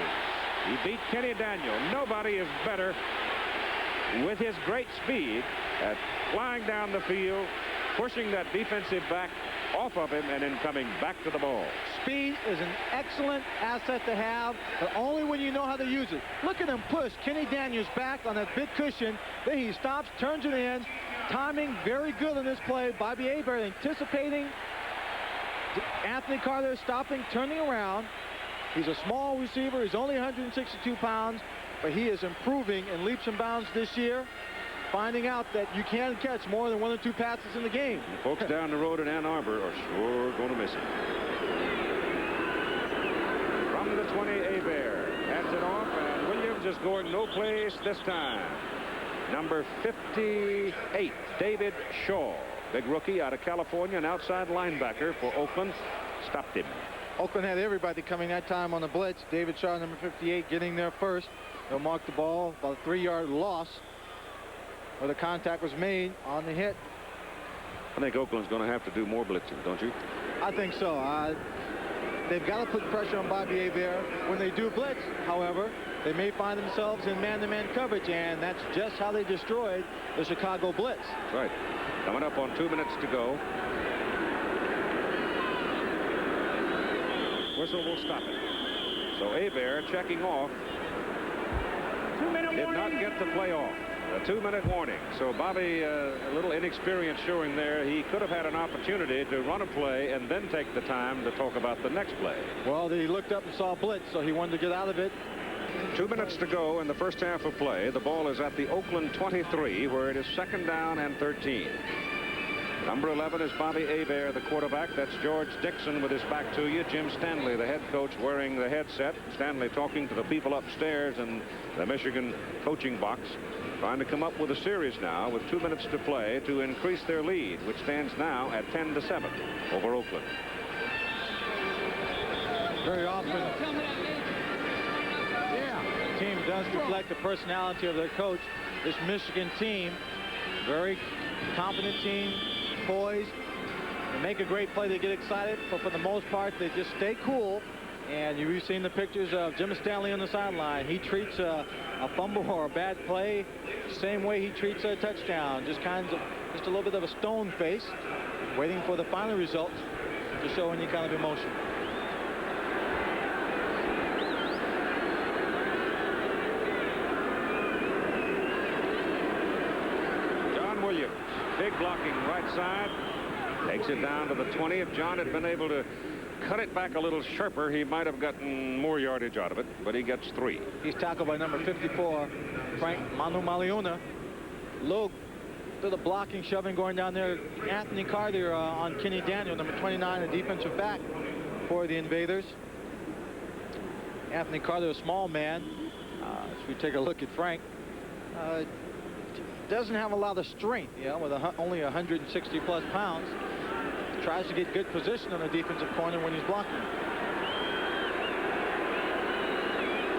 Speaker 10: He beat Kenny Daniel. Nobody is better with his great speed at flying down the field, pushing that defensive back off of him, and then coming back to the ball.
Speaker 13: Speed is an excellent asset to have, but only when you know how to use it. Look at him push Kenny Daniels back on that big cushion. Then he stops, turns it in. Timing very good on this play. Bobby Hebert anticipating Anthony Carter stopping, turning around. He's a small receiver. He's only 162 pounds, but he is improving in leaps and bounds this year, finding out that you can catch more than 1 or 2 passes in the game.
Speaker 10: The folks down the road in Ann Arbor are sure going to miss him. From the 20, Hebert hands it off, and Williams is going no place this time. Number 58, David Shaw, big rookie out of California, an outside linebacker for Oakland, stopped him.
Speaker 13: Oakland had everybody coming that time on the blitz. David Shaw, number 58, getting there first. They'll mark the ball, about a 3-yard loss where the contact was made on the hit.
Speaker 10: I think Oakland's going to have to do more blitzing, don't you?
Speaker 13: I think so. They've got to put pressure on Bobby Hebert. When they do blitz, however, they may find themselves in man-to-man coverage, and that's just how they destroyed the Chicago blitz.
Speaker 10: That's right. Coming up on 2 minutes to go. Whistle will stop it. So Hebert checking off.
Speaker 12: 2-minute
Speaker 10: did
Speaker 12: warning.
Speaker 10: not get the play off. A 2-minute warning. So Bobby, a little inexperience showing there. He could have had an opportunity to run a play and then take the time to talk about the next play.
Speaker 13: Well, he looked up and saw blitz, so he wanted to get out of it.
Speaker 10: 2 minutes to go in the first half of play. The ball is at the Oakland 23, where it is second down and 13. Number 11 is Bobby Hebert, the quarterback. That's George Dixon with his back to you. Jim Stanley, the head coach, wearing the headset. Stanley talking to the people upstairs in the Michigan coaching box, trying to come up with a series now with 2 minutes to play to increase their lead, which stands now at 10-7 over Oakland.
Speaker 13: Very often, the team does reflect the personality of their coach. This Michigan team, very confident team, poised. They make a great play, they get excited, but for the most part, they just stay cool And you've seen the pictures of Jim Stanley on the sideline. He treats a fumble or a bad play same way he treats a touchdown. Just a little bit of a stone face, waiting for the final result to show any kind of emotion.
Speaker 10: John Williams, big blocking right side, takes it down to the 20. If John had been able to cut it back a little sharper, he might have gotten more yardage out of it, but he gets 3.
Speaker 13: He's tackled by number 54, Frank Manu Maliona. Low to the blocking, shoving going down there. Anthony Carter on Kenny Daniel, number 29, a defensive back for the Invaders. Anthony Carter, a small man. As we take a look at Frank, doesn't have a lot of strength, with only 160-plus pounds. Tries to get good position on the defensive corner when he's blocking.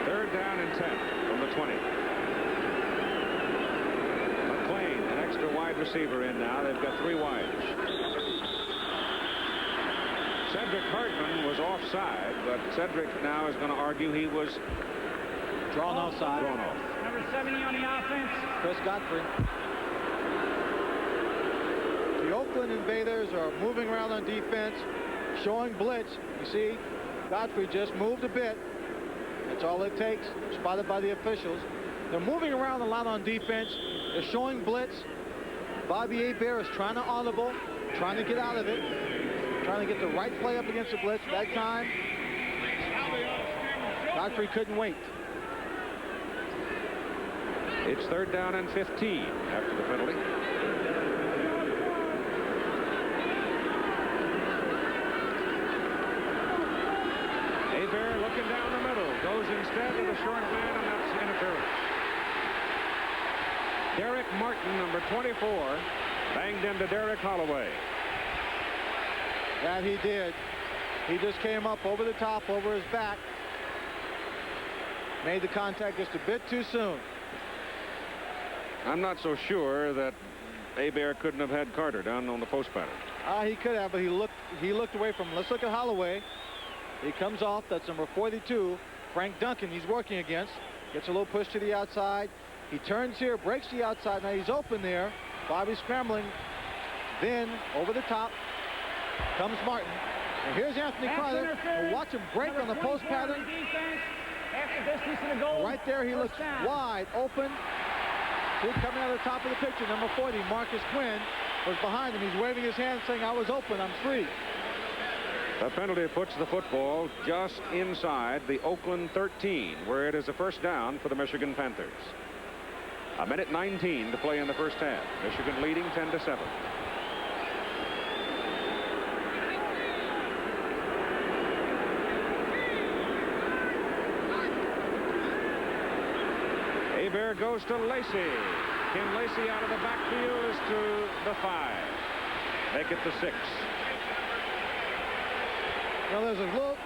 Speaker 10: 3rd down and 10 from the 20. McLean, an extra wide receiver in now. They've got 3 wides. Cedric Hartman was offside, but Cedric now is going to argue he was
Speaker 13: drawn offside.
Speaker 10: Drawn off.
Speaker 12: Number 70 on the offense.
Speaker 13: Chris Godfrey. The Oakland Invaders are moving around on defense, showing blitz. You see, Godfrey just moved a bit. That's all it takes. Spotted by the officials. They're moving around a lot on defense. They're showing blitz. Bobby Hebert is trying to audible, trying to get out of it, trying to get the right play up against the blitz. That time, Godfrey couldn't wait.
Speaker 10: It's 3rd down and 15 after the penalty. Hebert looking down the middle, goes instead to the short man, and that's interference. Derek Martin, number 24, banged into Derek Holloway.
Speaker 13: That he did. He just came up over the top, over his back. Made the contact just a bit too soon.
Speaker 10: I'm not so sure that Hebert couldn't have had Carter down on the post pattern.
Speaker 13: He could have, but he looked away from him. Let's look at Holloway. He comes off. That's number 42, Frank Duncan. He's working against. Gets a little push to the outside. He turns here, breaks the outside. Now he's open there. Bobby scrambling. Then over the top comes Martin. And here's Anthony Carter. Watch him break on the post pattern. Right there, he looks wide open. See, coming out of the top of the picture, number 40, Marcus Quinn, was behind him. He's waving his hand saying, I was open, I'm free.
Speaker 10: The penalty puts the football just inside the Oakland 13, where it is a 1st down for the Michigan Panthers. 1:19 to play in the 1st half. Michigan leading 10-7. Hebert goes to Lacey. Ken Lacey out of the backfield is to the 5. Make it the 6.
Speaker 13: Well, there's a little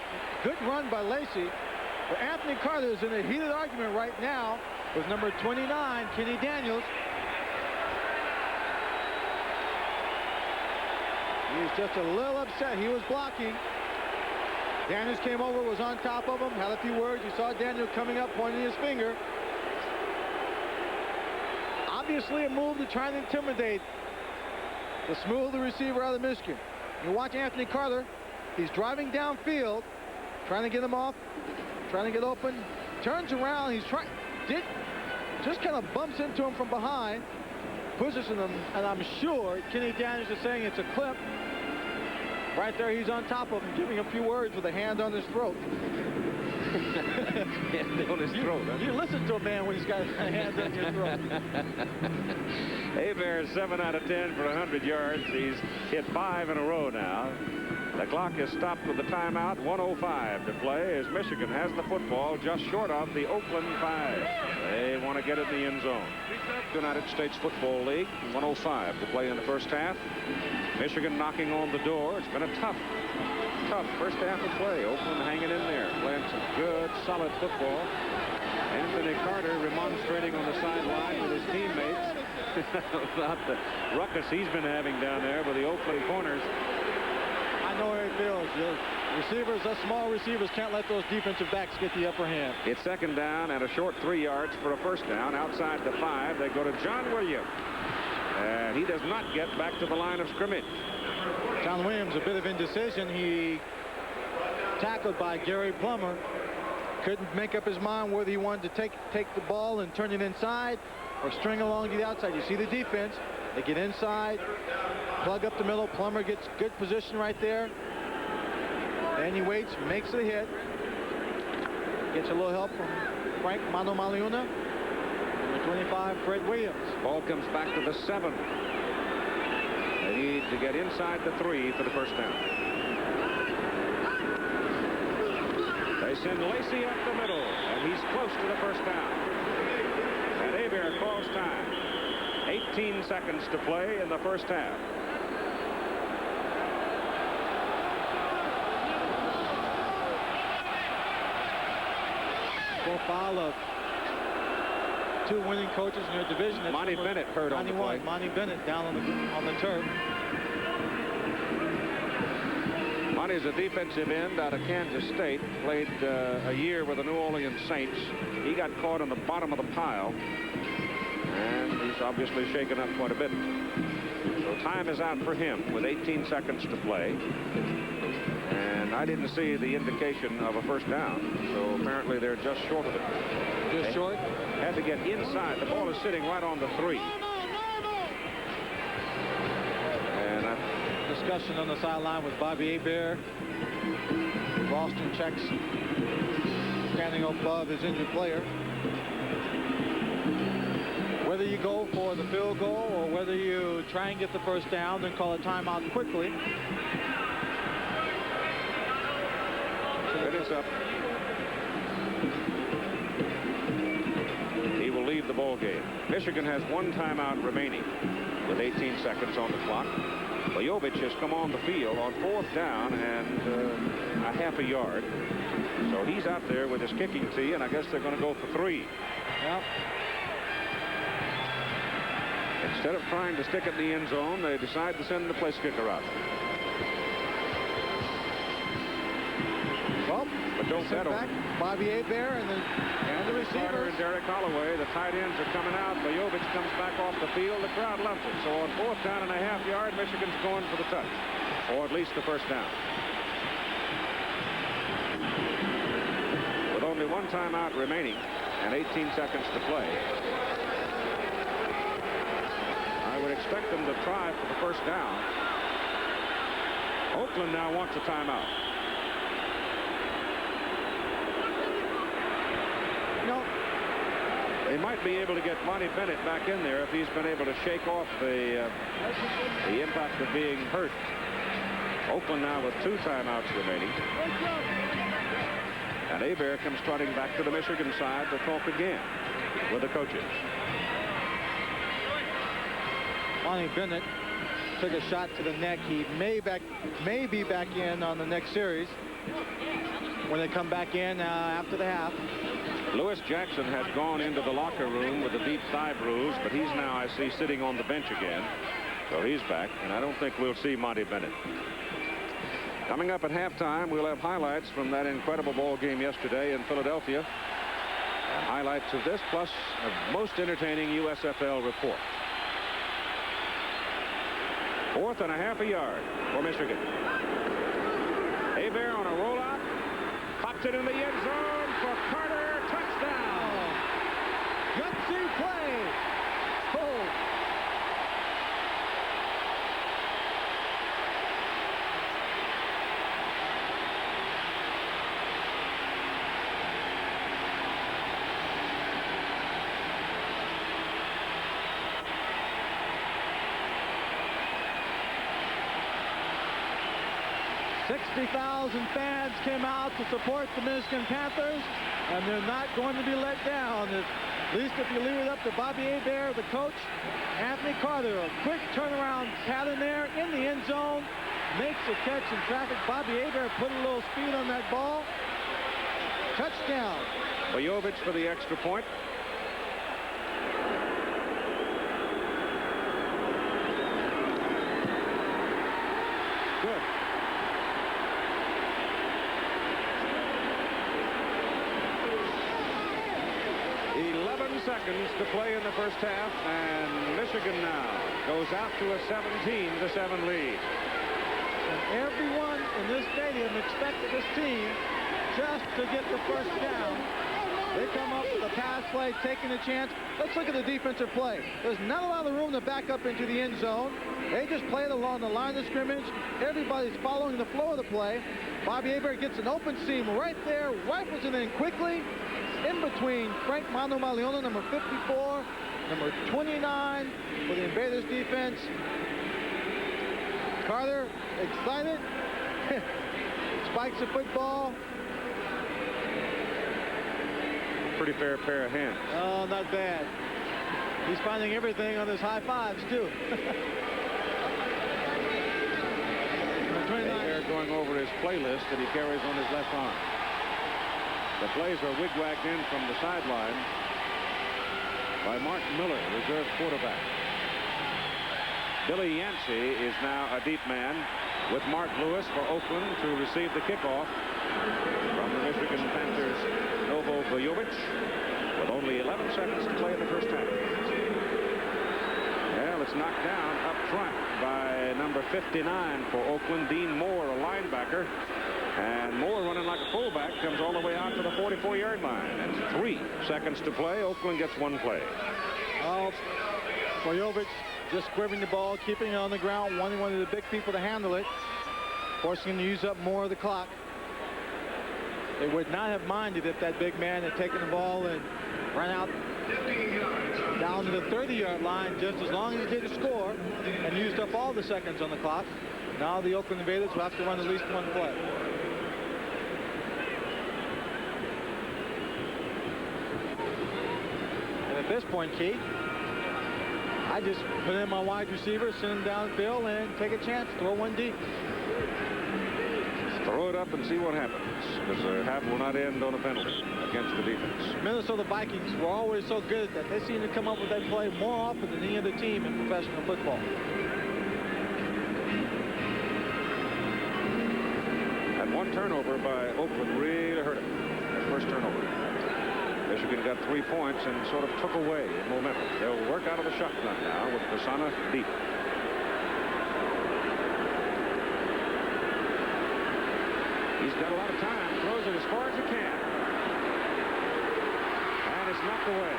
Speaker 13: good run by Lacey, but Anthony Carter is in a heated argument right now with number 29, Kenny Daniels. He's just a little upset. He was blocking. Daniels came over, was on top of him, had a few words. You saw Daniel coming up, pointing his finger. Obviously a move to try and intimidate the smooth receiver out of Michigan. You watch Anthony Carter. He's driving downfield, trying to get him off, trying to get open. Turns around. He's trying. Just kind of bumps into him from behind, pushes him, and I'm sure Kenny Daniels is saying it's a clip. Right there, he's on top of him, giving a few words with a hand on his throat.
Speaker 10: Hand on his throat.
Speaker 13: You listen to a man when he's got a hand on your throat.
Speaker 10: Hebert 7 out of 10 for 100 yards. He's hit 5 in a row now. The clock is stopped with the timeout. 1:05 to play as Michigan has the football just short of the Oakland 5. They want to get it in the end zone. United States Football League. 1:05 to play in the 1st half. Michigan knocking on the door. It's been a tough 1st half of play. Oakland hanging in there, playing some good, solid football. Anthony Carter remonstrating on the sideline with his teammates about the ruckus he's been having down there with the Oakland corners.
Speaker 13: I know how it feels. Receivers, us small receivers, can't let those defensive backs get the upper hand.
Speaker 10: It's second down and a short 3 yards for a first down. Outside the 5, they go to John Williams. And he does not get back to the line of scrimmage.
Speaker 13: John Williams, a bit of indecision. He tackled by Gary Plummer. Couldn't make up his mind whether he wanted to take the ball and turn it inside or string along to the outside. You see the defense. They get inside, plug up the middle. Plummer gets good position right there. And he waits, makes the hit. Gets a little help from Frank Manomaliuna. Number 25, Fred Williams.
Speaker 10: Ball comes back to the 7. They need to get inside the 3 for the first down. They send Lacey up the middle, and he's close to the first down. And Hebert calls time. 18 seconds to play in the first half.
Speaker 13: Profile of 2 winning coaches in their division. That's
Speaker 10: Monty Bennett hurt on the play.
Speaker 13: Monty Bennett down on the turf.
Speaker 10: Monty's a defensive end out of Kansas State. Played a year with the New Orleans Saints. He got caught on the bottom of the pile. And he's obviously shaken up quite a bit. So time is out for him with 18 seconds to play. And I didn't see the indication of a first down. So apparently they're just short of it.
Speaker 13: Just short?
Speaker 10: Had to get inside. The ball is sitting right on the 3. And
Speaker 13: discussion on the sideline with Bobby Hebert. Boston checks standing above his injured player. Whether you go for the field goal or whether you try and get the first down, then call a timeout quickly.
Speaker 10: Minutes up. He will leave the ball game. Michigan has 1 timeout remaining with 18 seconds on the clock. Bojovic has come on the field on 4th down and a half a yard. So he's out there with his kicking tee, and I guess they're going to go for 3.
Speaker 13: Yep.
Speaker 10: Instead of trying to stick it in the end zone, they decide to send the place kicker out.
Speaker 13: Well,
Speaker 10: but don't settle.
Speaker 13: Back. Bobby Hebert and the receivers.
Speaker 10: Carter and Derek Holloway, the tight ends are coming out. Bojovic comes back off the field. The crowd loves it. So on 4th down and a half yard, Michigan's going for the touch, or at least the first down. With only 1 timeout remaining and 18 seconds to play, I would expect them to try for the first down. Oakland now wants a timeout.
Speaker 13: No.
Speaker 10: They might be able to get Monty Bennett back in there if he's been able to shake off the impact of being hurt. Oakland now with 2 timeouts remaining. And Hebert comes trotting back to the Michigan side to talk again with the coaches.
Speaker 13: Monty Bennett took a shot to the neck. He may be back in on the next series when they come back in after the half.
Speaker 10: Lewis Jackson has gone into the locker room with a deep thigh bruise, but he's now, I see, sitting on the bench again. So he's back, and I don't think we'll see Monty Bennett. Coming up at halftime, we'll have highlights from that incredible ball game yesterday in Philadelphia. And highlights of this, plus a most entertaining USFL report. 4th and a half a yard for Michigan. Hebert on a rollout. Pops it in the end zone for Carter. Touchdown.
Speaker 13: Gutsy play. Oh. $60,000 fans came out to support the Michigan Panthers, and they're not going to be let down. At least if you leave it up to Bobby Hebert, the coach, Anthony Carter, a quick turnaround pattern there in the end zone, makes a catch in traffic. Bobby Hebert put a little speed on that ball. Touchdown.
Speaker 10: Bojovic for the extra point. Good. seconds to play in the first half, and Michigan now goes out to a 17-7 lead.
Speaker 13: And everyone in this stadium expected this team just to get the first down. They come up with a pass play, taking a chance. Let's look at the defensive play. There's not a lot of room to back up into the end zone. They just played along the line of scrimmage. Everybody's following the flow of the play. Bobby Hebert gets an open seam right there, rifles it in quickly, in between Frank Manuel, number 54, number 29 for the Invaders defense. Carter, excited, spikes the football.
Speaker 10: Pretty fair pair of hands.
Speaker 13: Oh, not bad. He's finding everything on his high fives, too.
Speaker 10: They're going over his playlist that he carries on his left arm. The plays are wigwagged in from the sideline by Mark Miller, reserve quarterback. Billy Yancey is now a deep man with Mark Lewis for Oakland to receive the kickoff from the Michigan Panthers' Novo Vujovic with only 11 seconds to play in the first half. Well, it's knocked down up front by number 59 for Oakland, Dean Moore, a linebacker. And Moore, running like a fullback, comes all the way out to the 44-yard line. And 3 seconds to play. Oakland gets 1 play.
Speaker 13: Oh, Vujovic just squivering the ball, keeping it on the ground, wanting one of the big people to handle it, forcing him to use up more of the clock. They would not have minded if that big man had taken the ball and run out down to the 30-yard line just as long as he didn't score and used up all the seconds on the clock. Now the Oakland Invaders will have to run at least 1 play. And at this point, Keith, I just put in my wide receiver, send him downfield, and take a chance, throw one deep.
Speaker 10: Throw it up and see what happens, because the half will not end on a penalty against the defense.
Speaker 13: Minnesota Vikings were always so good at that. They seem to come up with that play more often than any other team in professional football.
Speaker 10: And 1 turnover by Oakland really hurt him. That first turnover. Michigan got 3 points and sort of took away momentum. They'll work out of the shotgun now with Pisana deep. He's got a lot of time, throws it as far as he can. And it's knocked away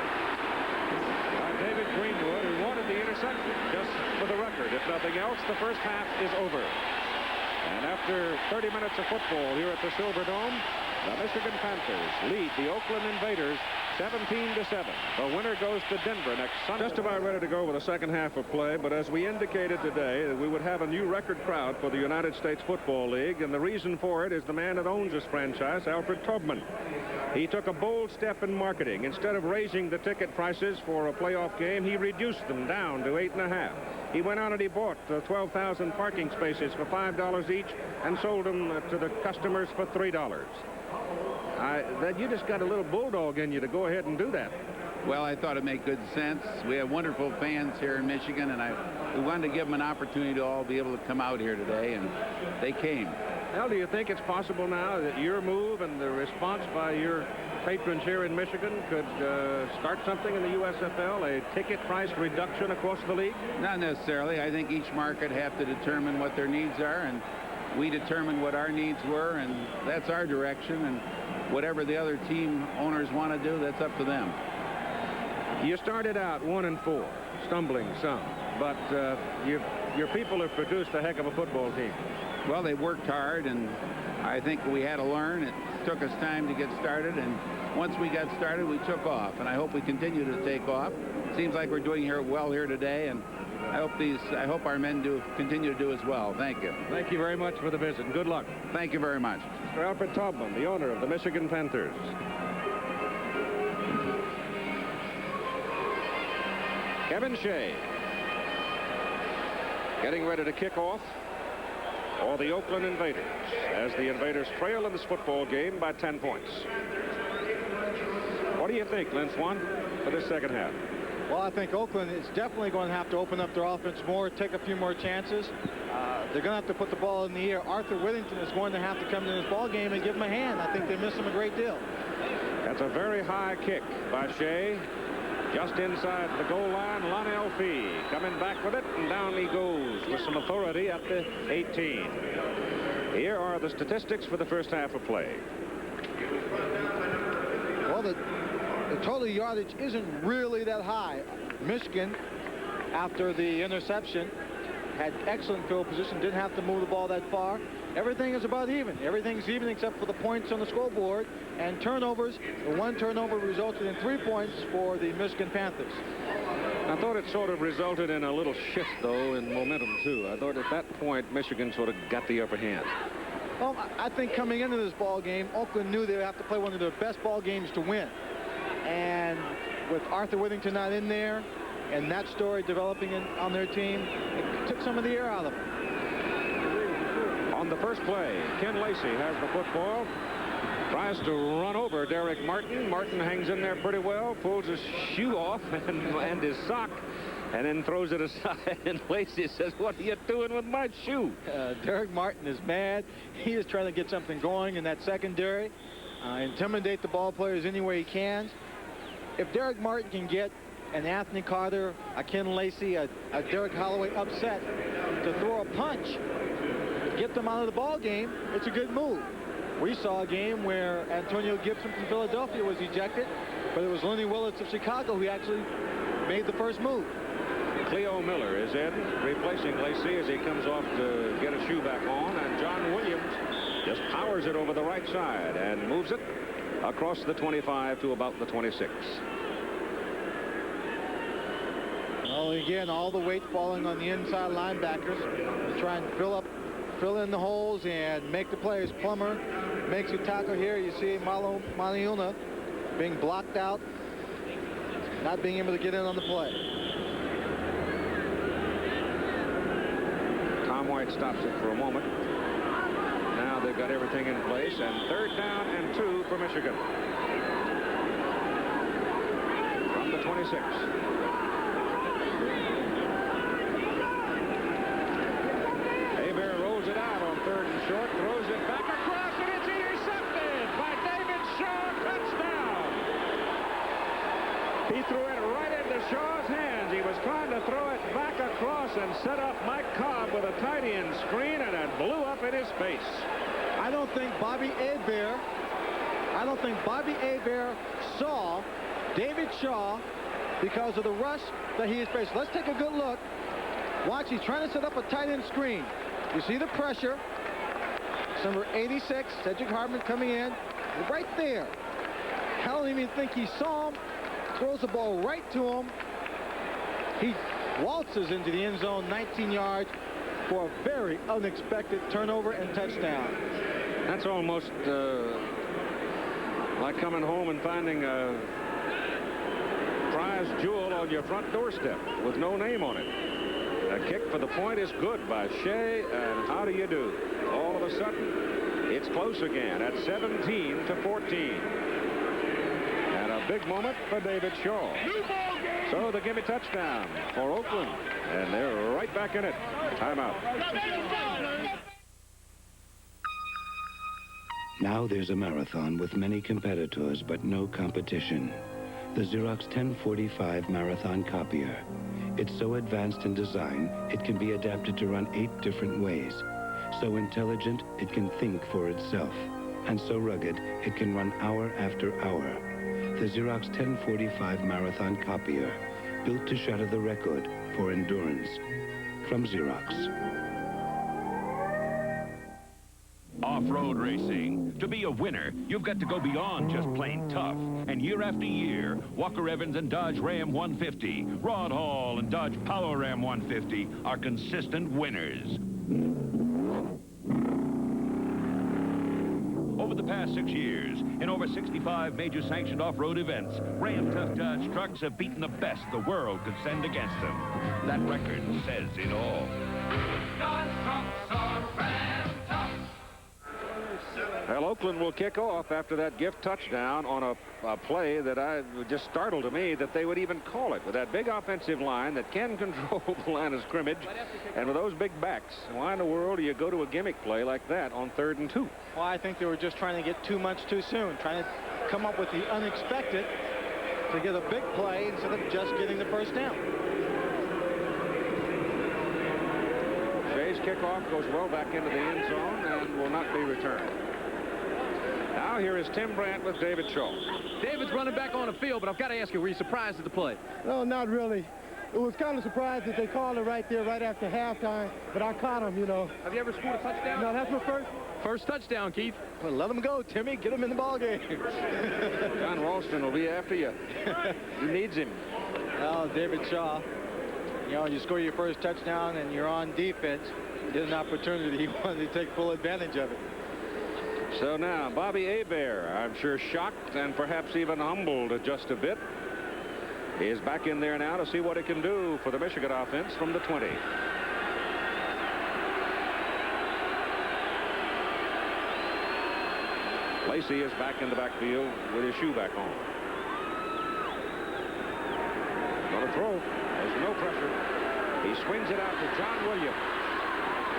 Speaker 10: by David Greenwood, who wanted the interception. Just for the record, if nothing else, the first half is over. And after 30 minutes of football here at the Silverdome, the Michigan Panthers lead the Oakland Invaders 17-7. The winner goes to Denver next Sunday. Just about ready to go with the second half of play, but as we indicated today, we would have a new record crowd for the United States Football League, and the reason for it is the man that owns this franchise, Alfred Taubman. He took a bold step in marketing. Instead of raising the ticket prices for a playoff game, he reduced them down to $8.50. He went out and he bought 12,000 parking spaces for $5 each and sold them to the customers for $3. You just got a little bulldog in you to go ahead and do that.
Speaker 4: Well, I thought it made good sense. We have wonderful fans here in Michigan, and we wanted to give them an opportunity to all be able to come out here today, and they came.
Speaker 10: Well, do you think it's possible now that your move and the response by your patrons here in Michigan could start something in the USFL, a ticket price reduction across the league?
Speaker 4: Not necessarily. I think each market have to determine what their needs are, and we determined what our needs were, and that's our direction, and whatever the other team owners want to do, that's up to them.
Speaker 10: You started out 1-4, stumbling some, but your people have produced a heck of a football team.
Speaker 4: Well, they worked hard, and I think we had to learn. It took us time to get started, and once we got started, we took off, and I hope we continue to take off. Seems like we're doing well here today, and I hope our men continue to do as well. Thank you.
Speaker 10: Thank you very much for the visit, and good luck.
Speaker 4: Thank you very much.
Speaker 10: Mr. Alfred Taubman, the owner of the Michigan Panthers. Kevin Shea getting ready to kick off for the Oakland Invaders as the Invaders trail in this football game by 10 points. What do you think, Lin Swan, for this second half?
Speaker 13: Well, I think Oakland is definitely going to have to open up their offense more, take a few more chances. They're going to have to put the ball in the air. Arthur Whittington is going to have to come to this ball game and give him a hand. I think they miss him a great deal.
Speaker 10: That's a very high kick by Shea. Just inside the goal line, Lionel Fee coming back with it, and down he goes with some authority at the 18. Here are the statistics for the first half of play.
Speaker 13: Well, the total yardage isn't really that high. Michigan, after the interception, had excellent field position, didn't have to move the ball that far. Everything is about even. Everything's even except for the points on the scoreboard and turnovers. The one turnover resulted in 3 points for the Michigan Panthers.
Speaker 10: I thought it sort of resulted in a little shift, though, in momentum, too. I thought at that point, Michigan sort of got the upper hand.
Speaker 13: Well, I think coming into this ball game, Oakland knew they would have to play one of their best ball games to win. And with Arthur Whittington not in there, and that story developing on their team, it took some of the air out of them.
Speaker 10: On the first play, Ken Lacey has the football, tries to run over Derek Martin. Martin hangs in there pretty well, pulls his shoe off and his sock, and then throws it aside. And Lacey says, "What are you doing with my shoe?"
Speaker 13: Derek Martin is mad. He is trying to get something going in that secondary, intimidate the ball players any way he can. If Derek Martin can get an Anthony Carter, a Ken Lacey, a Derek Holloway upset to throw a punch, get them out of the ball game, it's a good move. We saw a game where Antonio Gibson from Philadelphia was ejected, but it was Lenny Willis of Chicago who actually made the first move.
Speaker 10: Cleo Miller is in, replacing Lacey as he comes off to get a shoe back on, and John Williams just powers it over the right side and moves it across the 25 to about the 26.
Speaker 13: Well, again, all the weight falling on the inside linebackers to try and fill in the holes and make the plays. Plummer makes a tackle here. You see Maliuna being blocked out, not being able to get in on the play.
Speaker 10: Tom White stops it for a moment. Now they've got everything in place, and 3rd down and 2 for Michigan. From the 26. Rolls it out on 3rd and short, throws it back across, and it's intercepted by David Shaw. Touchdown. He threw it right into Shaw's hands. He was trying to throw it back across and set up Mike Cobb with a tight end screen, and it blew up in his face.
Speaker 13: I don't think Bobby Hebert saw David Shaw because of the rush that he has faced. Let's take a good look. Watch, he's trying to set up a tight end screen. You see the pressure. Number 86, Cedric Hartman coming in right there. I don't even think he saw him. Throws the ball right to him. He waltzes into the end zone 19 yards for a very unexpected turnover and touchdown.
Speaker 10: That's almost like coming home and finding a prize jewel on your front doorstep with no name on it. A kick for the point is good by Shea, and how do you do? All of a sudden, it's close again at 17-14. And a big moment for David Shaw. So the gimme touchdown for Oakland, and they're right back in it. Timeout.
Speaker 5: Now there's a marathon with many competitors, but no competition. The Xerox 1045 Marathon Copier. It's so advanced in design, it can be adapted to run 8 different ways. So intelligent, it can think for itself. And so rugged, it can run hour after hour. The Xerox 1045 Marathon Copier, built to shatter the record for endurance. From Xerox.
Speaker 24: Off-road racing. To be a winner, you've got to go beyond just plain tough. And year after year, Walker Evans and Dodge Ram 150, Rod Hall and Dodge Power Ram 150 are consistent winners. Over the past 6 years, in over 65 major sanctioned off-road events, Ram Tough Dodge trucks have beaten the best the world could send against them. That record says it all.
Speaker 18: Dodge trucks are Ram Tough.
Speaker 10: Well, Oakland will kick off after that gift touchdown on a play that just startled to me that they would even call it, with that big offensive line that can control the line of scrimmage, and with those big backs. Why in the world do you go to a gimmick play like that on 3rd and 2?
Speaker 13: Well, I think they were just trying to get too much too soon, trying to come up with the unexpected to get a big play instead of just getting the first down.
Speaker 10: Shay's kickoff goes well back into the end zone and will not be returned. Now here is Tim Brandt with David Shaw.
Speaker 14: David's running back on the field, but I've got to ask you, were you surprised at the play?
Speaker 6: No, not really. It was kind of surprised that they called it right there, right after halftime, but I caught him, you know.
Speaker 14: Have you ever scored a touchdown?
Speaker 6: No, that's my
Speaker 14: first touchdown, Keith.
Speaker 13: Well, let him go, Timmy. Get him in the ball game.
Speaker 10: John Ralston will be after you. He needs him.
Speaker 13: Well, David Shaw, you know, you score your first touchdown and you're on defense. You get an opportunity. He wanted to take full advantage of it.
Speaker 10: So now, Bobby Hebert, I'm sure shocked and perhaps even humbled just a bit, is back in there now to see what it can do for the Michigan offense from the 20. Lacey is back in the backfield with his shoe back on. Going to throw. There's no pressure. He swings it out to John Williams.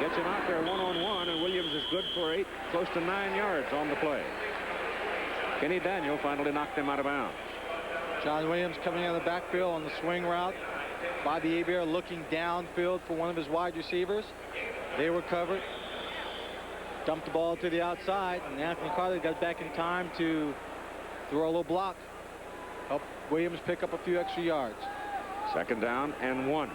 Speaker 10: Gets him out there one-on-one, and Williams is good for 8, close to 9 yards on the play. Kenny Daniel finally knocked him out of bounds.
Speaker 13: John Williams coming out of the backfield on the swing route. Bobby Hebert looking downfield for one of his wide receivers. They were covered. Dumped the ball to the outside, and Anthony Carter got back in time to throw a little block. Help Williams pick up a few extra yards.
Speaker 10: 2nd down and 1.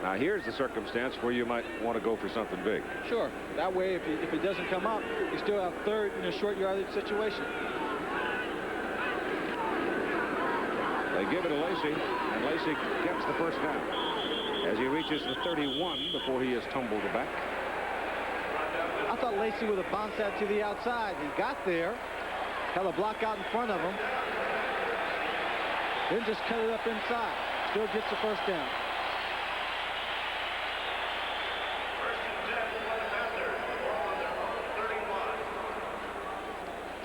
Speaker 10: Now here's the circumstance where you might want to go for something big.
Speaker 13: Sure. That way, if it doesn't come up, you still have 3rd in a short yardage situation.
Speaker 10: They give it to Lacey, and Lacey gets the first down as he reaches the 31 before he is tumbled back.
Speaker 13: I thought Lacey would have bounced that to the outside. He got there, held a block out in front of him, then just cut it up inside. Still gets the first down.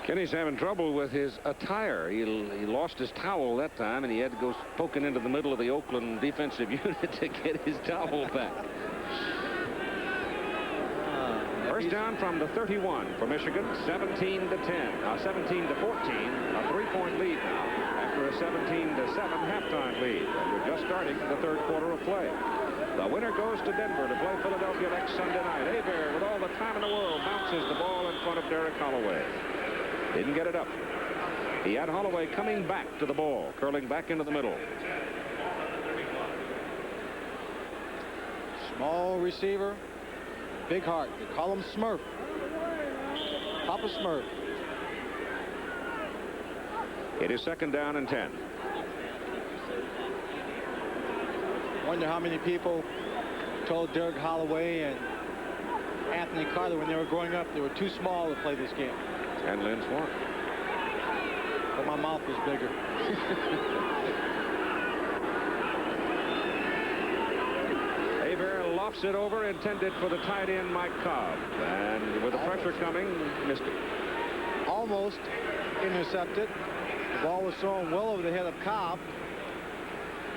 Speaker 10: Kenny's having trouble with his attire. He lost his towel that time, and he had to go poking into the middle of the Oakland defensive unit to get his towel back. First down from the 31 for Michigan, 17-10. 17-14, a 3-point lead now after a 17-7 halftime lead. And we're just starting the 3rd quarter of play. The winner goes to Denver to play Philadelphia next Sunday night. Hebert, with all the time in the world, bounces the ball in front of Derek Holloway. Didn't get it up. He had Holloway coming back to the ball, curling back into the middle.
Speaker 13: Small receiver, big heart. They call him Smurf. Papa Smurf.
Speaker 10: It is 2nd down and 10.
Speaker 13: Wonder how many people told Derek Holloway and Anthony Carter when they were growing up they were too small to play this game.
Speaker 10: And Lynn Swan.
Speaker 13: But my mouth was bigger.
Speaker 10: Hebert lofts it over, intended for the tight end Mike Cobb. And with the pressure coming, missed it.
Speaker 13: Almost intercepted. The ball was thrown well over the head of Cobb.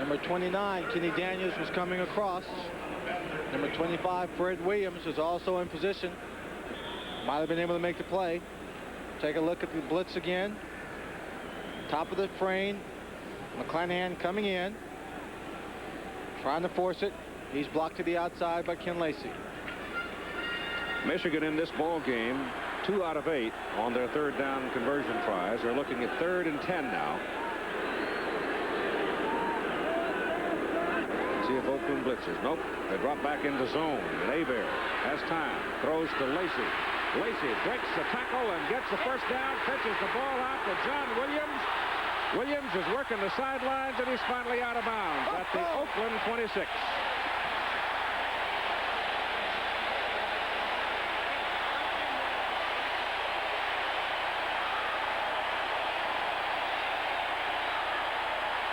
Speaker 13: Number 29, Kenny Daniels, was coming across. Number 25, Fred Williams, was also in position. Might have been able to make the play. Take a look at the blitz again. Top of the frame. McClanahan coming in. Trying to force it. He's blocked to the outside by Ken Lacey.
Speaker 10: Michigan in this ball game, 2 out of 8 on their 3rd down conversion tries. They're looking at 3rd and 10 now. See if Oakland blitzes. Nope. They drop back into zone. And Hebert has time. Throws to Lacey. Lacey breaks the tackle and gets the first down. Pitches the ball out to John Williams. Williams is working the sidelines, and he's finally out of bounds at the Oakland 26.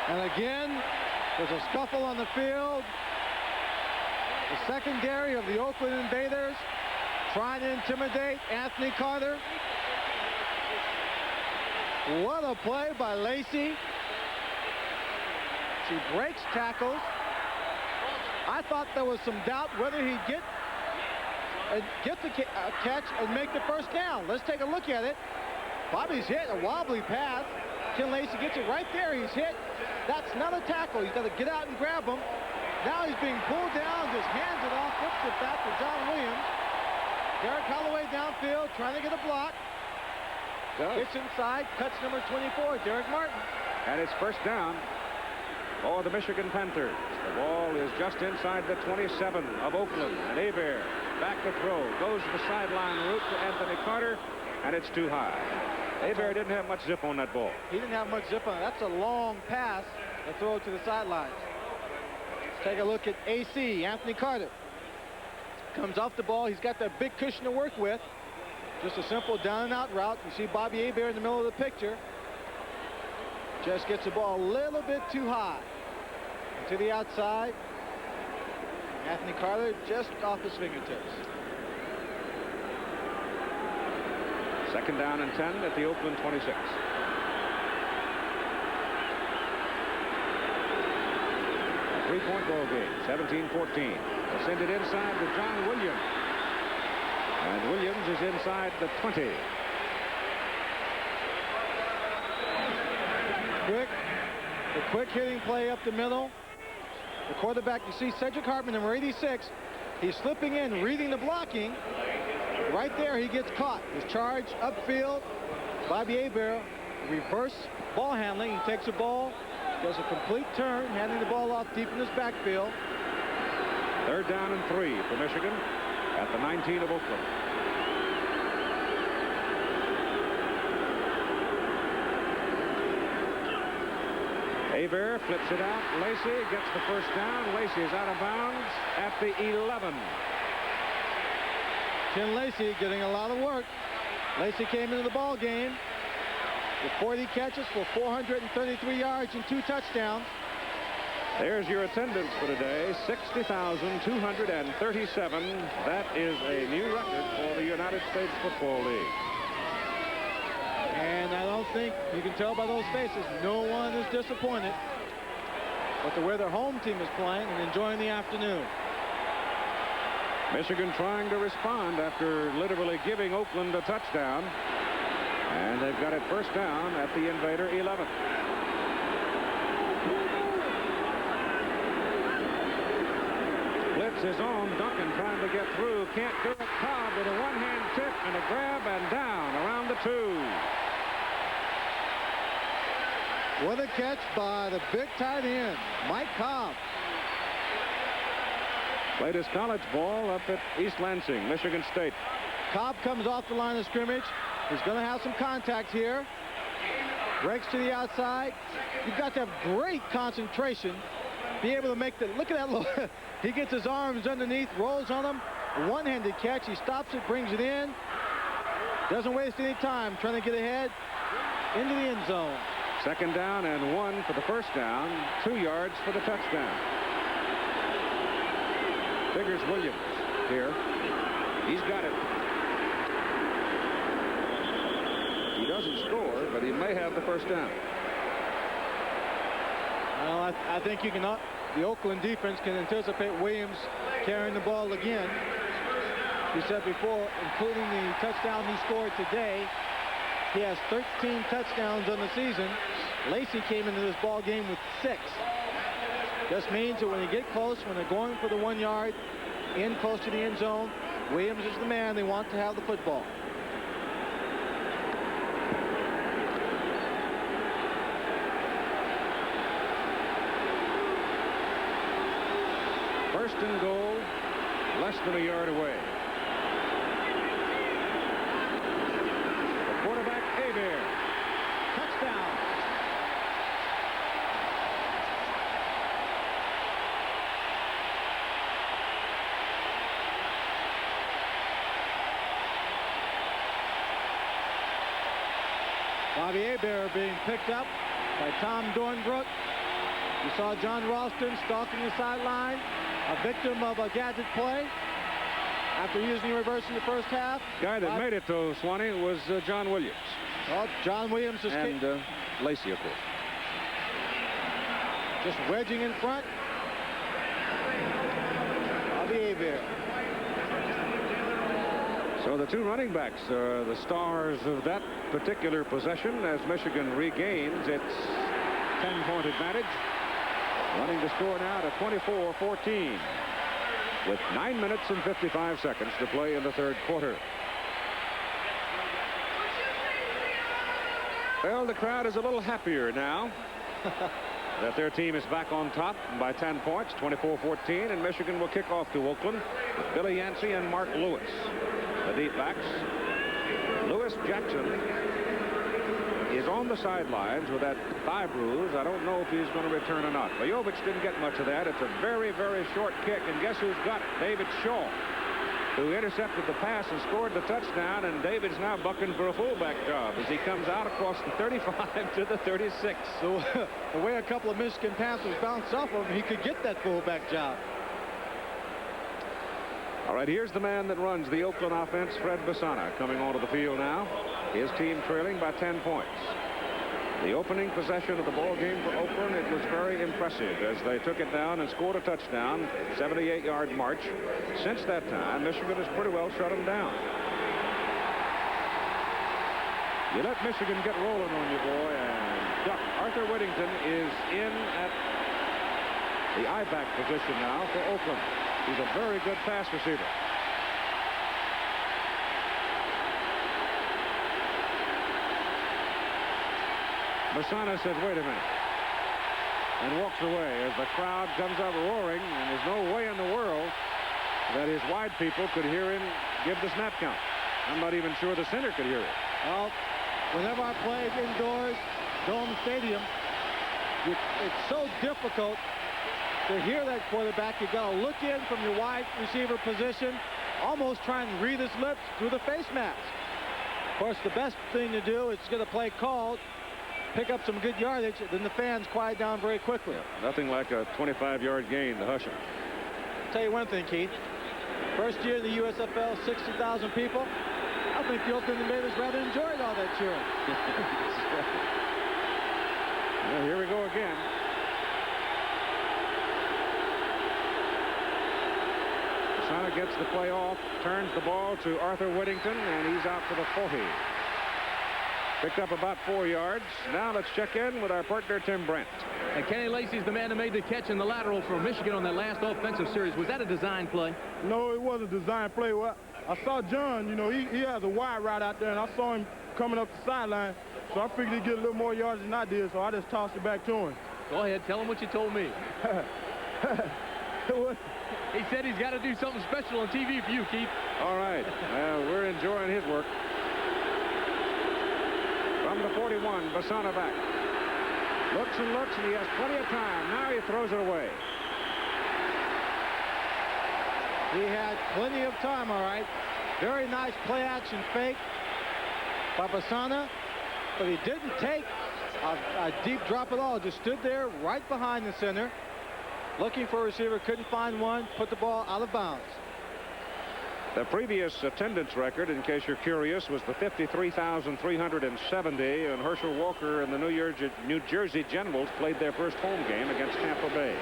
Speaker 13: And again, there's a scuffle on the field. The secondary of the Oakland Invaders trying to intimidate Anthony Carter. What a play by Lacey. She breaks tackles. I thought there was some doubt whether he'd get the catch and make the first down. Let's take a look at it. Bobby's hit a wobbly pass. Ken Lacey gets it right there. He's hit. That's another tackle. He's got to get out and grab him. Now he's being pulled down, just hands it off, flips it back to John Williams. Derek Holloway downfield, trying to get a block. Gets inside, cuts number 24, Derek Martin.
Speaker 10: And it's first down for the Michigan Panthers. The ball is just inside the 27 of Oakland. And Hebert back to throw. Goes to the sideline route to Anthony Carter, and it's too high. Hebert didn't have much zip on that ball.
Speaker 13: He didn't have much zip on it. That's a long pass and throw it to the sidelines. Take a look at AC, Anthony Carter. Comes off the ball. He's got that big cushion to work with. Just a simple down and out route. You see Bobby Hebert in the middle of the picture. Just gets the ball a little bit too high. And to the outside. Anthony Carter just off his fingertips.
Speaker 10: Second down and 10 at the Oakland 26. Three-point ball game, 17-14. They send it inside to John Williams. And Williams is inside the 20.
Speaker 13: The quick hitting play up the middle. The quarterback, you see Cedric Hartman, number 86. He's slipping in, reading the blocking. Right there, he gets caught. His charge upfield. Bobby Hebert, reverse ball handling. He takes the ball, does a complete turn, handing the ball off deep in his backfield.
Speaker 10: Third down and 3 for Michigan at the 19 of Oakland. Hebert flips it out. Lacey gets the first down. Lacey is out of bounds at the 11.
Speaker 13: Ken Lacey getting a lot of work. Lacey came into the ball game with 40 catches for 433 yards and 2 touchdowns.
Speaker 10: There's your attendance for today, 60,237. That is a new record for the United States Football League.
Speaker 13: And I don't think, you can tell by those faces, no one is disappointed with the way their home team is playing and enjoying the afternoon.
Speaker 10: Michigan trying to respond after literally giving Oakland a touchdown. And they've got it first down at the Invader 11. Blitz is on. Duncan trying to get through. Can't do it. Cobb with a one-hand tip and a grab and down around the 2.
Speaker 13: What a catch by the big tight end, Mike Cobb.
Speaker 10: Played his college ball up at East Lansing, Michigan State.
Speaker 13: Cobb comes off the line of scrimmage. He's going to have some contact here. Breaks to the outside. You've got to have great concentration. Be able to make the, look at that. He gets his arms underneath, rolls on him. One-handed catch. He stops it, brings it in. Doesn't waste any time trying to get ahead into the end zone.
Speaker 10: Second down and 1 for the first down. 2 yards for the touchdown. Figures Williams here. He's got it. He doesn't score, but he may have the first down.
Speaker 13: Well, I think you can. The Oakland defense can anticipate Williams carrying the ball again. We said before, including the touchdown he scored today, he has 13 touchdowns on the season. Lacey came into this ball game with 6. Just means that when you get close, when they're going for the 1 yard, in close to the end zone, Williams is the man. They want to have the football.
Speaker 10: First and goal, less than a yard away. The quarterback, Hebert. Touchdown.
Speaker 13: Bobby Hebert being picked up by Tom Dornbrook. You saw John Ralston stalking the sideline, a victim of a gadget play after using reverse in the first half.
Speaker 10: Guy that made it, though, Swanee, was John Williams.
Speaker 13: Well, John Williams is
Speaker 10: and Lacey, of course.
Speaker 13: Just wedging in front. Bobby Hebert.
Speaker 10: So the two running backs are the stars of that particular possession as Michigan regains its 10-point advantage. Running the score now to 24-14 with 9 minutes and 55 seconds to play in the third quarter. Well, the crowd is a little happier now that their team is back on top by 10 points, 24-14, and Michigan will kick off to Oakland with Billy Yancey and Mark Lewis. The deep backs. Lewis Jackson is on the sidelines with that thigh bruise. I don't know if he's going to return or not. Vojovich didn't get much of that. It's a very, very short kick, and guess who's got it? David Shaw, who intercepted the pass and scored the touchdown, and David's now bucking for a fullback job as he comes out across the 35 to the 36.
Speaker 13: So the way a couple of Michigan Panthers bounced off of him, he could get that fullback job.
Speaker 10: All right, here's the man that runs the Oakland offense, Fred Basana, coming onto the field now. His team trailing by 10 points. The opening possession of the ball game for Oakland, it was very impressive as they took it down and scored a touchdown, 78-yard march. Since that time, Michigan has pretty well shut them down. You let Michigan get rolling on you, boy, and duck. Arthur Whittington is in at the I-back position now for Oakland. He's a very good pass receiver. Basana says, wait a minute, and walks away as the crowd comes up roaring, and there's no way in the world that his wide people could hear him give the snap count. I'm not even sure the center could hear it.
Speaker 13: Well, whenever I played indoors, Dome Stadium, it's so difficult to hear that quarterback. You got to look in from your wide receiver position, almost trying to read his lips through the face mask. Of course, the best thing to do is get a play called, pick up some good yardage, then the fans quiet down very quickly.
Speaker 10: Yeah, nothing like a 25-yard gain to hush them.
Speaker 13: I'll tell you one thing, Keith. First year in the USFL, 60,000 people. I think the Oakland Invaders rather enjoyed all that cheering.
Speaker 10: Well, here we go again. Basana gets the play off, turns the ball to Arthur Whittington, and he's out for the 40. Picked up about 4 yards. Now let's check in with our partner, Tim Brent.
Speaker 14: And Kenny Lacy's the man that made the catch in the lateral for Michigan on that last offensive series. Was that a design play?
Speaker 6: No, it wasn't a design play. Well, I saw John, you know, he has a wide route out there, and I saw him coming up the sideline. So I figured he'd get a little more yards than I did, so I just tossed it back to him.
Speaker 14: Go ahead, tell him what you told me. He said he's got to do something special on TV for you, Keith.
Speaker 10: All right. Well, we're enjoying his work. From the 41, Basana back. Looks and looks, and he has plenty of time. Now he throws it away.
Speaker 13: He had plenty of time, all right. Very nice play-action fake by Basana, but he didn't take a deep drop at all. Just stood there right behind the center, looking for a receiver, couldn't find one, put the ball out of bounds.
Speaker 10: The previous attendance record, in case you're curious, was the 53,370, and Herschel Walker and the New Jersey Generals played their first home game against Tampa Bay.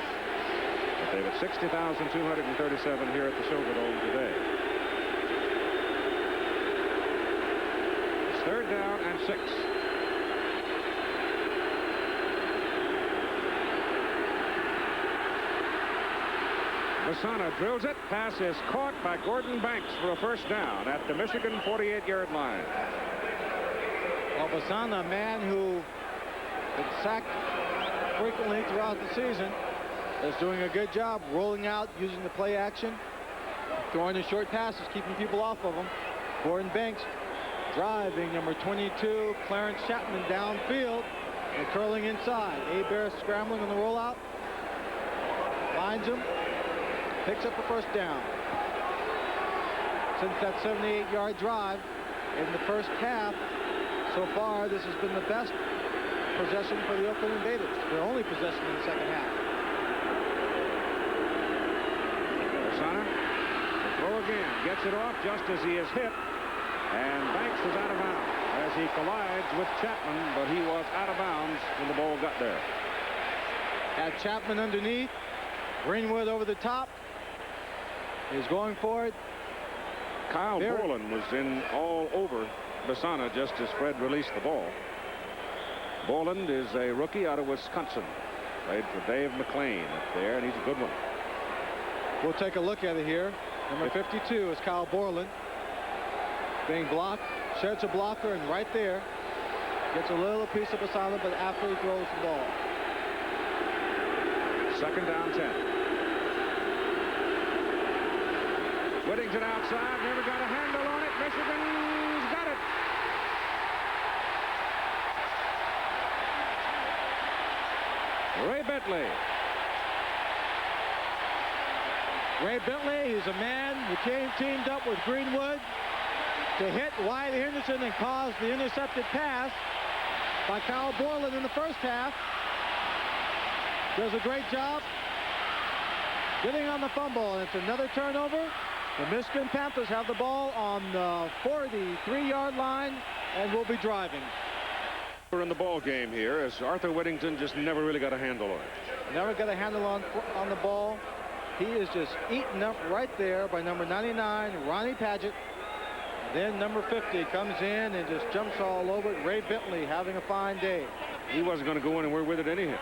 Speaker 10: But they've got 60,237 here at the Silverdome today. It's 3rd down and 6. Basana drills it. Pass is caught by Gordon Banks for a first down at the Michigan 48-yard line.
Speaker 13: Well, Basana, a man who been sacked frequently throughout the season, is doing a good job rolling out, using the play action, throwing the short passes, keeping people off of him. Gordon Banks driving, number 22, Clarence Chapman downfield and curling inside. Bear scrambling on the rollout. Finds him. Picks up a first down. Since that 78-yard drive in the first half, so far this has been the best possession for the Oakland Invaders. Their only possession in the second half.
Speaker 10: Basana, the throw again, gets it off just as he is hit, and Banks is out of bounds as he collides with Chapman, but he was out of bounds when the ball got there.
Speaker 13: Had Chapman underneath, Greenwood over the top. He's going for it.
Speaker 10: Kyle Borland was in all over Basana just as Fred released the ball. Borland is a rookie out of Wisconsin. Played for Dave McLean up there, and he's a good one.
Speaker 13: We'll take a look at it here. Number 52 is Kyle Borland. Being blocked, sheds a blocker, and right there gets a little piece of Basana, but after he throws the ball.
Speaker 10: Second down 10. Whittington outside, never got a handle on it. Michigan's got it. Ray Bentley.
Speaker 13: Ray Bentley, he's a man who teamed up with Greenwood to hit Wyatt Henderson and cause the intercepted pass by Kyle Borland in the first half. Does a great job getting on the fumble, and it's another turnover. The Michigan Panthers have the ball on the 43-yard line and will be driving.
Speaker 10: We're in the ball game here as Arthur Whittington just never really got a handle on it.
Speaker 13: Never got a handle on the ball. He is just eaten up right there by number 99, Ronnie Padgett. Then number 50 comes in and just jumps all over it. Ray Bentley having a fine day.
Speaker 10: He wasn't going to go anywhere with it anyhow.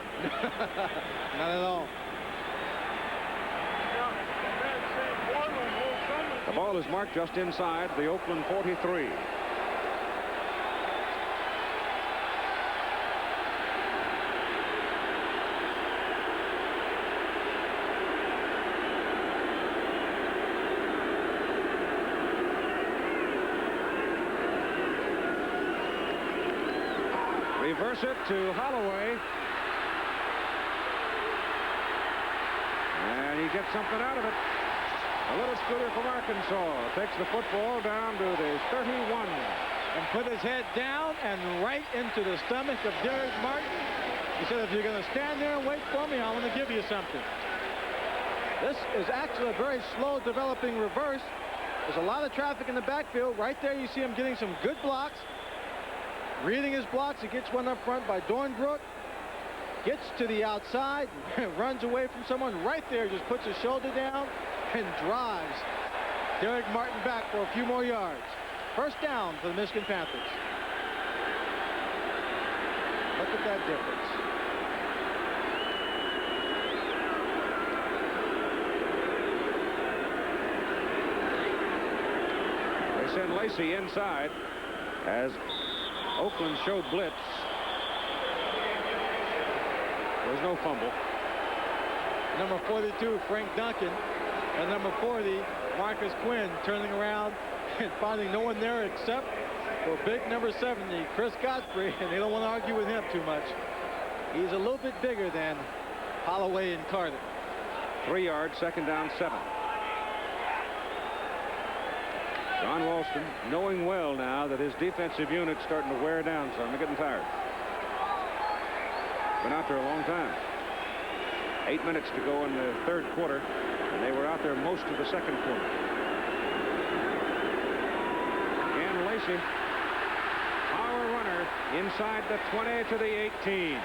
Speaker 13: Not at all.
Speaker 10: The ball is marked just inside the Oakland 43. Reverse it to Holloway. And he gets something out of it. A little scooter from Arkansas takes the football down to the 31.
Speaker 13: And put his head down and right into the stomach of Derek Martin. He said, if you're going to stand there and wait for me, I'm going to give you something. This is actually a very slow developing reverse. There's a lot of traffic in the backfield. Right there you see him getting some good blocks. Reading his blocks, he gets one up front by Dornbrook. Gets to the outside, runs away from someone right there, just puts his shoulder down and drives Derek Martin back for a few more yards. First down for the Michigan Panthers. Look at that difference.
Speaker 10: They send Lacey inside as Oakland showed blitz. There's no fumble.
Speaker 13: Number 42, Frank Duncan, and number 40, Marcus Quinn, turning around and finding no one there except for big number 70, Chris Godfrey, and they don't want to argue with him too much. He's a little bit bigger than Holloway and Carter.
Speaker 10: 3 yards, second down 7. John Walston, knowing well now that his defensive unit's starting to wear down some. They're getting tired. Been out there a long time. 8 minutes to go in the third quarter, and they were out there most of the second quarter. And Lacey, power runner inside the 20 to the 18.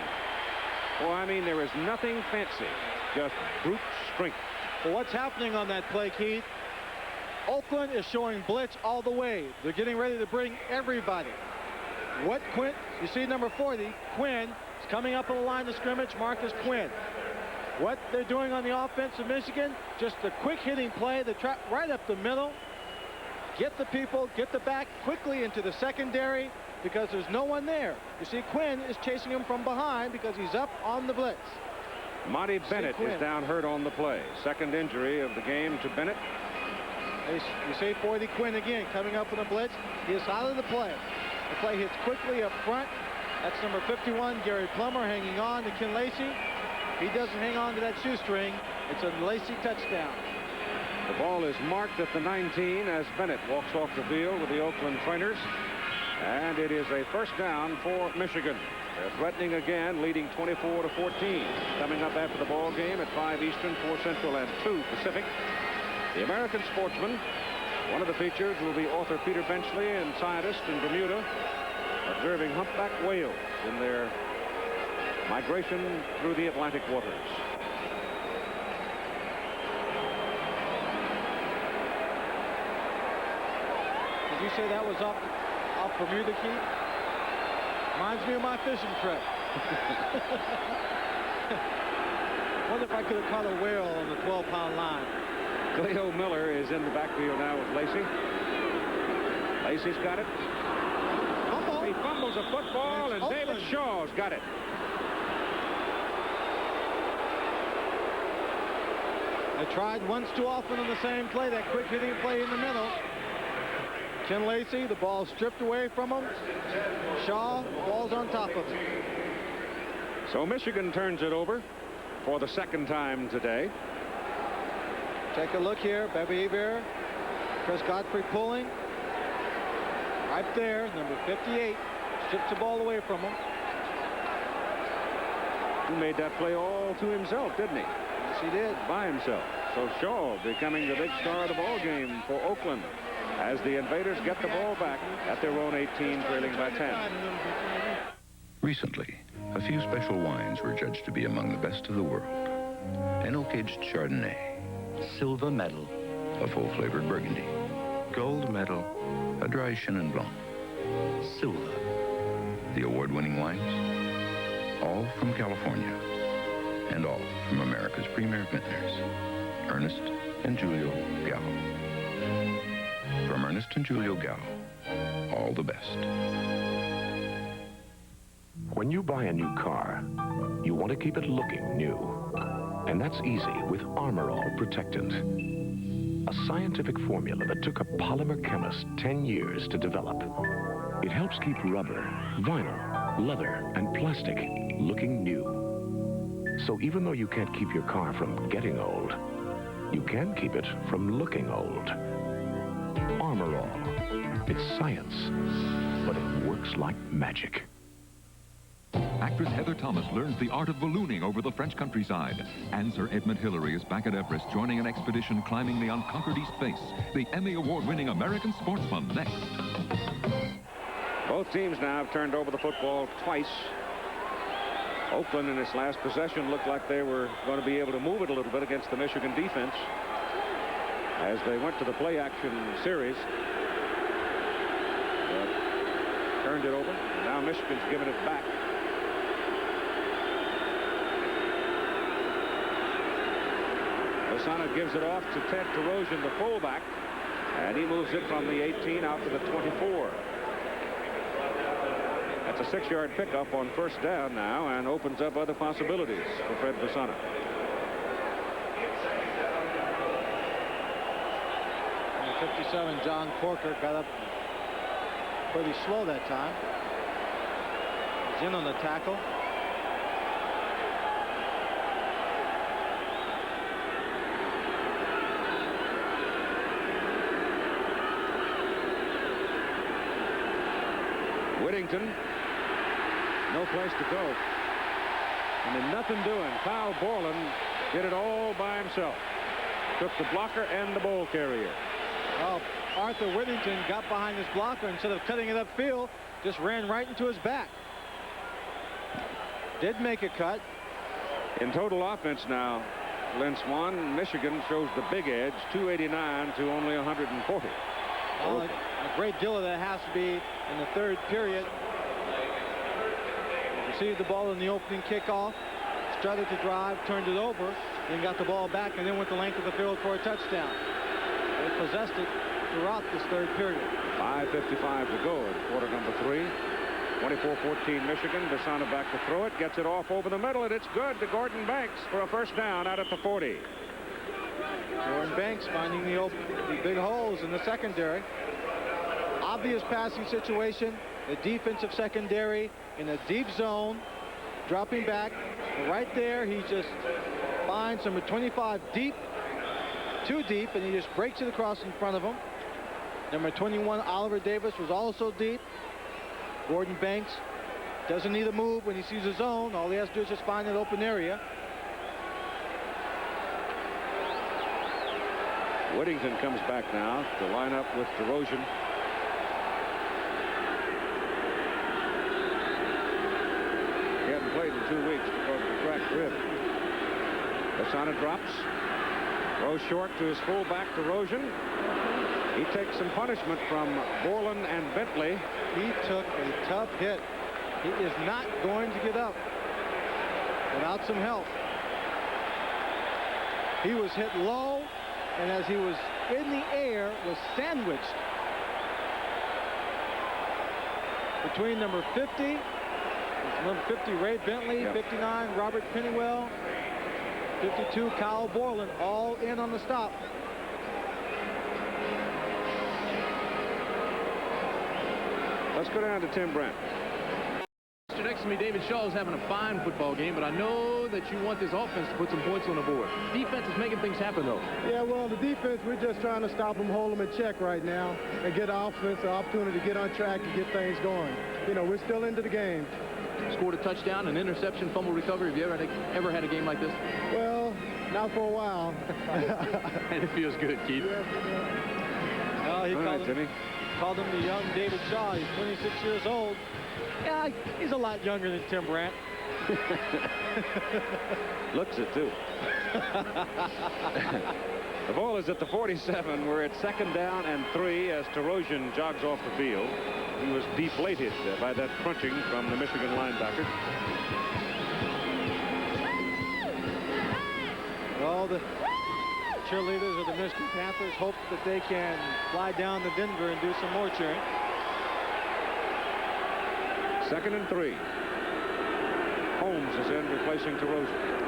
Speaker 10: Well, I mean, there is nothing fancy, just brute strength.
Speaker 13: Well, what's happening on that play, Keith? Oakland is showing blitz all the way. They're getting ready to bring everybody. What Quinn, you see number 40, Quinn, is coming up on the line of scrimmage, Marcus Quinn. What they're doing on the offense of Michigan, just a quick hitting play, the trap right up the middle. Get the people, get the back quickly into the secondary because there's no one there. You see Quinn is chasing him from behind because he's up on the blitz.
Speaker 10: Monty Bennett is down hurt on the play. Second injury of the game to Bennett.
Speaker 13: You see 40 Quinn again coming up on the blitz. He is out of the play. The play hits quickly up front. That's number 51, Gary Plummer, hanging on to Ken Lacey. He doesn't hang on to that shoestring. It's a Lacey touchdown.
Speaker 10: The ball is marked at the 19 as Bennett walks off the field with the Oakland trainers. And it is a first down for Michigan. They're threatening again, leading 24 to 14. Coming up after the ball game at 5 Eastern, 4 Central, and 2 Pacific. The American Sportsman. One of the features will be author Peter Benchley and scientist in Bermuda observing humpback whales in their migration through the Atlantic waters.
Speaker 13: you say that was up Bermuda Key? Reminds me of my fishing trip. Wonder if I could have caught a whale on the 12-pound line.
Speaker 10: Cleo Miller is in the backfield now with Lacey. Lacey's got it. He fumbles a football, and David Shaw's got it.
Speaker 13: I tried once too often on the same play, that quick hitting play in the middle. Ken Lacey, the ball stripped away from him. Shaw falls on top of him.
Speaker 10: So Michigan turns it over for the second time today.
Speaker 13: Take a look here. Bebe Aver, Chris Godfrey pulling. Right there, number 58. Strips the ball away from him.
Speaker 10: He made that play all to himself, didn't he?
Speaker 13: Yes, he did.
Speaker 10: By himself. So Shaw becoming the big star of the ball game for Oakland as the Invaders get the ball back at their own 18, trailing by 10.
Speaker 22: Recently, a few special wines were judged to be among the best of the world. An oak-aged Chardonnay.
Speaker 5: Silver medal.
Speaker 22: A full-flavored Burgundy.
Speaker 5: Gold medal.
Speaker 22: A dry Chenin Blanc.
Speaker 5: Silver.
Speaker 22: The award-winning wines, all from California, and all from America's premier vintners, Ernest and Julio Gallo. From Ernest and Julio Gallo, all the best.
Speaker 1: When you buy a new car, you want to keep it looking new. And that's easy with Armor All Protectant. A scientific formula that took a polymer chemist 10 years to develop. It helps keep rubber, vinyl, leather, and plastic looking new. So even though you can't keep your car from getting old, you can keep it from looking old. Armor All. It's science, but it works like magic.
Speaker 24: Actress Heather Thomas learns the art of ballooning over the French countryside. And Sir Edmund Hillary is back at Everest, joining an expedition climbing the unconquered East Face. The Emmy Award-winning American sportsman next.
Speaker 10: Both teams now have turned over the football twice. Oakland in its last possession looked like they were going to be able to move it a little bit against the Michigan defense as they went to the play-action series. But turned it over. Now Michigan's given it back. Lasana gives it off to Ted Terosian, the fullback, and he moves it from the 18 out to the 24. That's a 6-yard pickup on first down now and opens up other possibilities for Fred Lasana.
Speaker 13: And 57, John Corker got up pretty slow that time. He's in on the tackle.
Speaker 10: Whittington, no place to go. And then nothing doing. Kyle Borland did it all by himself. Took the blocker and the ball carrier.
Speaker 13: Well, Arthur Whittington got behind his blocker. Instead of cutting it upfield, just ran right into his back. Did make a cut.
Speaker 10: In total offense now, Lynn Swan, Michigan shows the big edge, 289 to only 140.
Speaker 13: Well, a great deal of that has to be in the third period. Received the ball in the opening kickoff, started to drive, turned it over, then got the ball back, and then went the length of the field for a touchdown. They possessed it throughout this third period.
Speaker 10: 5:55 to go in quarter number 3. 24-14 Michigan. Lasana back to throw it, gets it off over the middle, and it's good to Gordon Banks for a first down out at the 40.
Speaker 13: Gordon Banks finding the big holes in the secondary. Obvious passing situation. The defensive secondary in a deep zone, dropping back. And right there, he just finds number 25 deep, too deep, and he just breaks it across in front of him. Number 21, Oliver Davis, was also deep. Gordon Banks doesn't need a move when he sees a zone. All he has to do is just find an open area.
Speaker 10: Whittington comes back now to line up with Terosian. He hadn't played in 2 weeks because of the cracked rib. Lasana drops. Throws short to his fullback, Terosian. He takes some punishment from Borland and Bentley.
Speaker 13: He took a tough hit. He is not going to get up without some help. He was hit low, and as he was in the air, was sandwiched between number 50, number 50 Ray Bentley, 59 Robert Pennywell, 52 Kyle Borland, all in on the stop.
Speaker 10: Let's go down to Tim Brent.
Speaker 14: Next to me, David Shaw is having a fine football game, but I know that you want this offense to put some points on the board. Defense is making things happen, though.
Speaker 6: Yeah, well, the defense, we're just trying to stop them, hold them in check right now, and get our offense an opportunity to get on track and get things going. You know, we're still into the game.
Speaker 14: Scored a touchdown, an interception, fumble recovery. Have you ever had a game like this?
Speaker 6: Well, not for a while.
Speaker 14: And it feels good, Keith.
Speaker 13: Well, he called him the young David Shaw. He's 26 years old. Yeah, he's a lot younger than Tim Brant.
Speaker 10: Looks it, too. The ball is at the 47. We're at 2nd down and 3 as Terosian jogs off the field. He was deflated by that crunching from the Michigan linebacker.
Speaker 13: Well, the cheerleaders of the Michigan Panthers hope that they can fly down to Denver and do some more cheering.
Speaker 10: 2nd and 3. Holmes is in, replacing Terosian.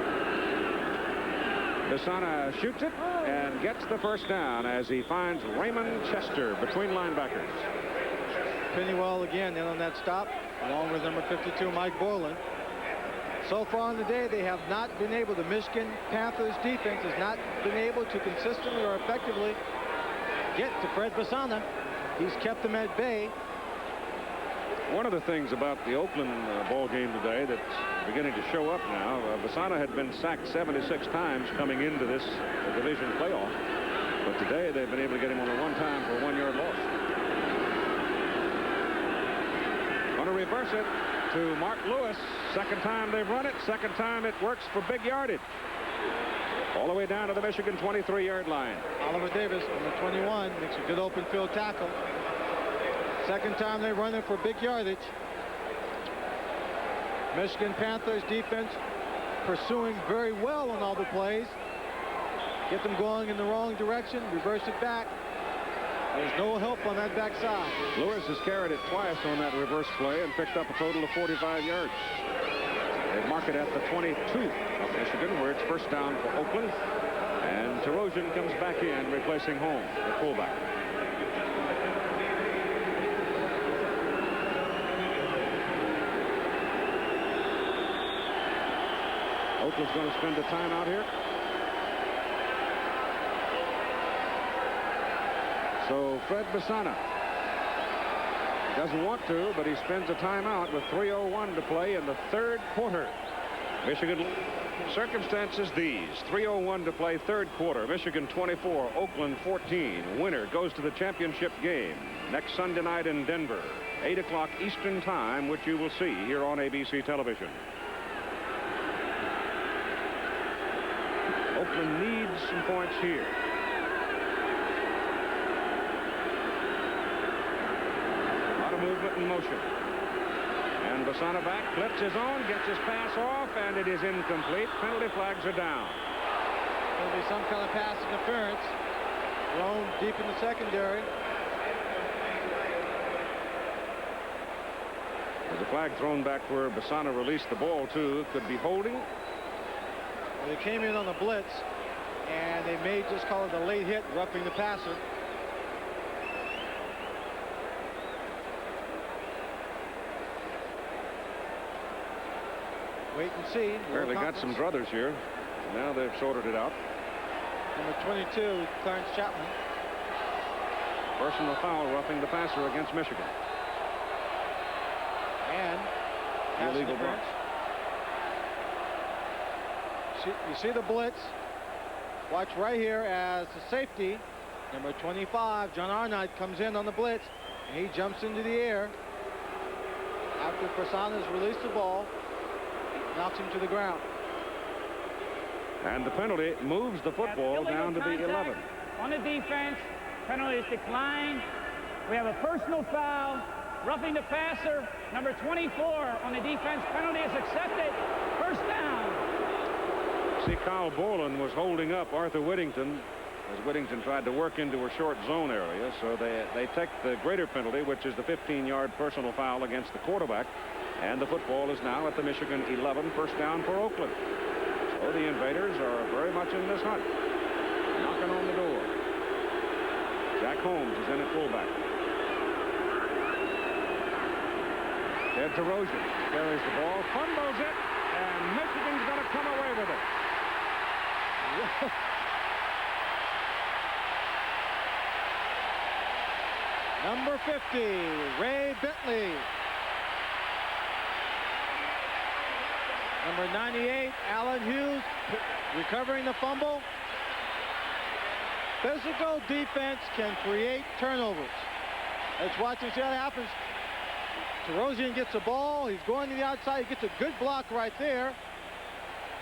Speaker 10: Besana shoots it and gets the first down as he finds Raymond Chester between linebackers.
Speaker 13: Pennywell again in on that stop, along with number 52, Mike Borland. So far in the day, they have not been able, the Michigan Panthers defense has not been able to consistently or effectively get to Fred Besana. He's kept them at bay.
Speaker 10: One of the things about the Oakland ball game today that's beginning to show up now, Besana had been sacked 76 times coming into this division playoff, but today they've been able to get him only one time for a 1-yard loss. Going to reverse it to Mark Lewis. Second time they've run it. Second time it works for big yardage. All the way down to the Michigan 23-yard line.
Speaker 13: Oliver Davis, number 21, makes a good open field tackle. Second time they run it for big yardage. Michigan Panthers defense pursuing very well on all the plays. Get them going in the wrong direction, reverse it back. There's no help on that backside.
Speaker 10: Lewis has carried it twice on that reverse play and picked up a total of 45 yards. They mark it at the 22 of Michigan, where it's first down for Oakland. And Terosian comes back in, replacing Holmes, the fullback. Oakland's going to spend a timeout here. So Fred Besana doesn't want to, but he spends a timeout with 3:01 to play in the third quarter. Michigan circumstances these. 3:01 to play, third quarter. Michigan 24, Oakland 14. Winner goes to the championship game next Sunday night in Denver, 8 o'clock Eastern time, which you will see here on ABC television. Oakland needs some points here. A lot of movement and motion. And Besana back, flips his own, gets his pass off, and it is incomplete. Penalty flags are down.
Speaker 13: There'll be some kind of pass interference. Thrown deep in the secondary.
Speaker 10: There's a flag thrown back where Besana released the ball, too. Could be holding.
Speaker 13: They came in on a blitz, and they may just call it a late hit, roughing the passer. Wait and see.
Speaker 10: Apparently got some druthers here. Now they've sorted it out.
Speaker 13: Number 22, Clarence Chapman.
Speaker 10: Personal foul roughing the passer against Michigan.
Speaker 13: And
Speaker 10: illegal block.
Speaker 13: You see the blitz. Watch right here as the safety, number 25, John Arnott, comes in on the blitz. And he jumps into the air. After Besana's released the ball, knocks him to the ground.
Speaker 10: And the penalty moves the football down to the 11.
Speaker 12: On the defense, Penalty is declined. We have a personal foul. Roughing the passer. Number 24 on the defense. Penalty is accepted. First down.
Speaker 10: See, Kyle Boland was holding up Arthur Whittington as Whittington tried to work into a short zone area. So they take the greater penalty, which is the 15-yard personal foul against the quarterback. And the football is now at the Michigan 11. First down for Oakland. So the Invaders are very much in this hunt. Knocking on the door. Jack Holmes is in at fullback. Ted Terosian carries the ball, fumbles it, and Michigan's going to come away with it.
Speaker 13: Number 50, Ray Bentley. Number 98, Alan Hughes, recovering the fumble. Physical defense can create turnovers. Let's watch and see how it happens. Terosian gets the ball. He's going to the outside. He gets a good block right there.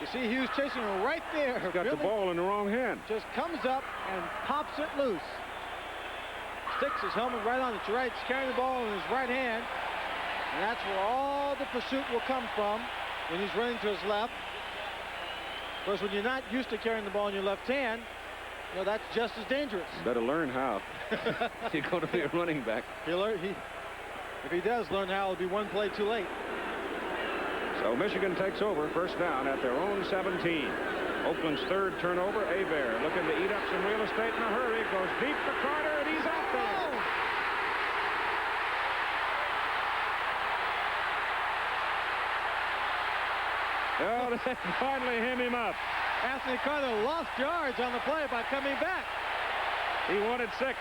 Speaker 13: You see Hughes chasing him right there.
Speaker 10: He's got the ball in the wrong hand.
Speaker 13: Just comes up and pops it loose. Sticks his helmet right on its right. He's carrying the ball in his right hand. And that's where all the pursuit will come from when he's running to his left. Of course, when you're not used to carrying the ball in your left hand, you know, that's just as dangerous.
Speaker 10: Better learn how. You're going to be a running back.
Speaker 13: If he does learn how, it'll be one play too late.
Speaker 10: So Michigan takes over first down at their own 17. Oakland's third turnover. Hebert looking to eat up some real estate in a hurry. Goes deep to Carter, and he's out there. Oh, they finally hem him up.
Speaker 13: Anthony Carter lost yards on the play by coming back.
Speaker 10: He wanted 6.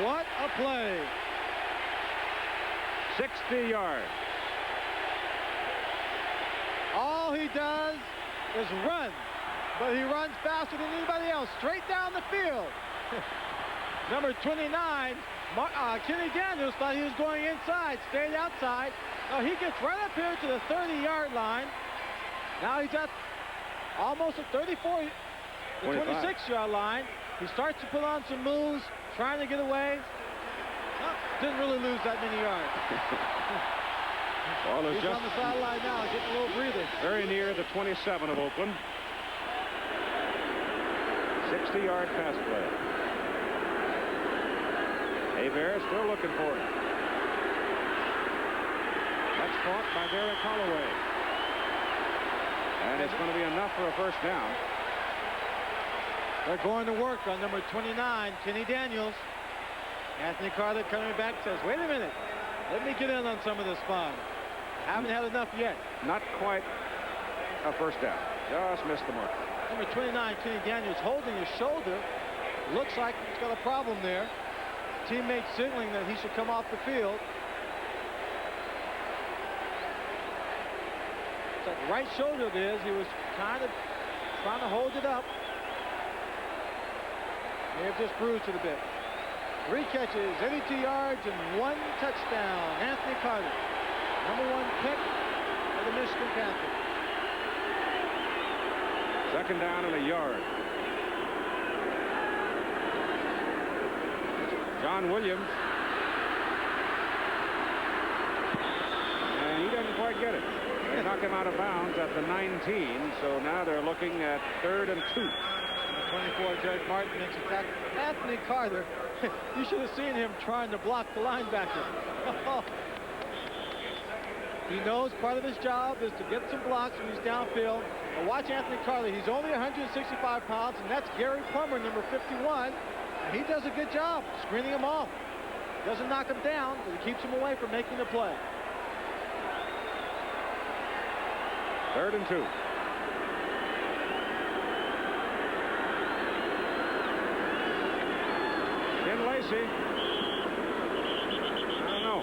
Speaker 13: What a play.
Speaker 10: 60 yards.
Speaker 13: All he does is run, but he runs faster than anybody else, straight down the field. Number 29, Kenny Daniels thought he was going inside, stayed outside. No, he gets right up here to the 30-yard line. Now he's at almost a 34, the 26-yard line. He starts to put on some moves, trying to get away. Didn't really lose that many yards. He's on the sideline now, getting a little breather.
Speaker 10: Very near the 27 of Oakland. 60-yard pass play. Hebert still looking for it. That's caught by Derek Holloway. And it's going to be enough for a first down.
Speaker 13: They're going to work on number 29, Kenny Daniels. Anthony Carter coming back says, wait a minute, let me get in on some of this fun. Haven't had enough yet.
Speaker 10: Not quite a first down. Just missed the mark.
Speaker 13: Number 29, Kenny Daniels, holding his shoulder. Looks like he's got a problem there. Teammate signaling that he should come off the field. It's that right shoulder of his. He was kind of trying to hold it up. May have just bruised it a bit. 3 catches, 82 yards, and 1 touchdown. Anthony Carter, #1 pick for the Michigan Panthers.
Speaker 10: Second down and a yard. John Williams. And he doesn't quite get it. They knock him out of bounds at the 19, so now they're looking at 3rd and 2.
Speaker 13: 24, Jared Martin makes a tackle. Anthony Carter, you should have seen him trying to block the linebacker. He knows part of his job is to get some blocks when he's downfield. But watch Anthony Carter. He's only 165 pounds, and that's Gary Plummer, number 51. And he does a good job screening him off. Doesn't knock him down, but he keeps him away from making the play.
Speaker 10: 3rd and 2. Lacey. I don't know.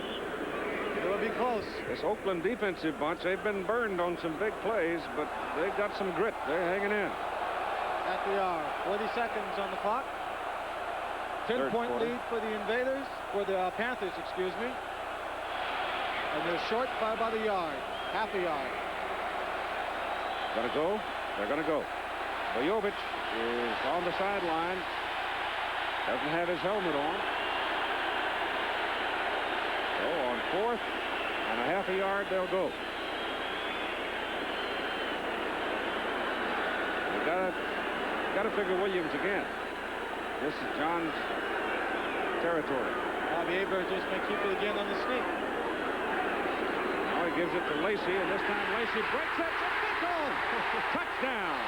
Speaker 13: It'll be close.
Speaker 10: This Oakland defensive bunch, they've been burned on some big plays, but they've got some grit. They're hanging in.
Speaker 13: At the hour. 40 seconds on the clock. 10-point lead for the Invaders, for the Panthers, excuse me. And they're short by about a yard, half a yard.
Speaker 10: Gonna go. They're gonna go. Bojovic is on the sideline. Doesn't have his helmet on. So on 4th and a half a yard, they'll go. We gotta figure Williams again. This is John's territory.
Speaker 13: Bobby Aber just may keep it again on the sneak.
Speaker 10: Now he gives it to Lacey, and this time Lacey breaks it. Touchdown.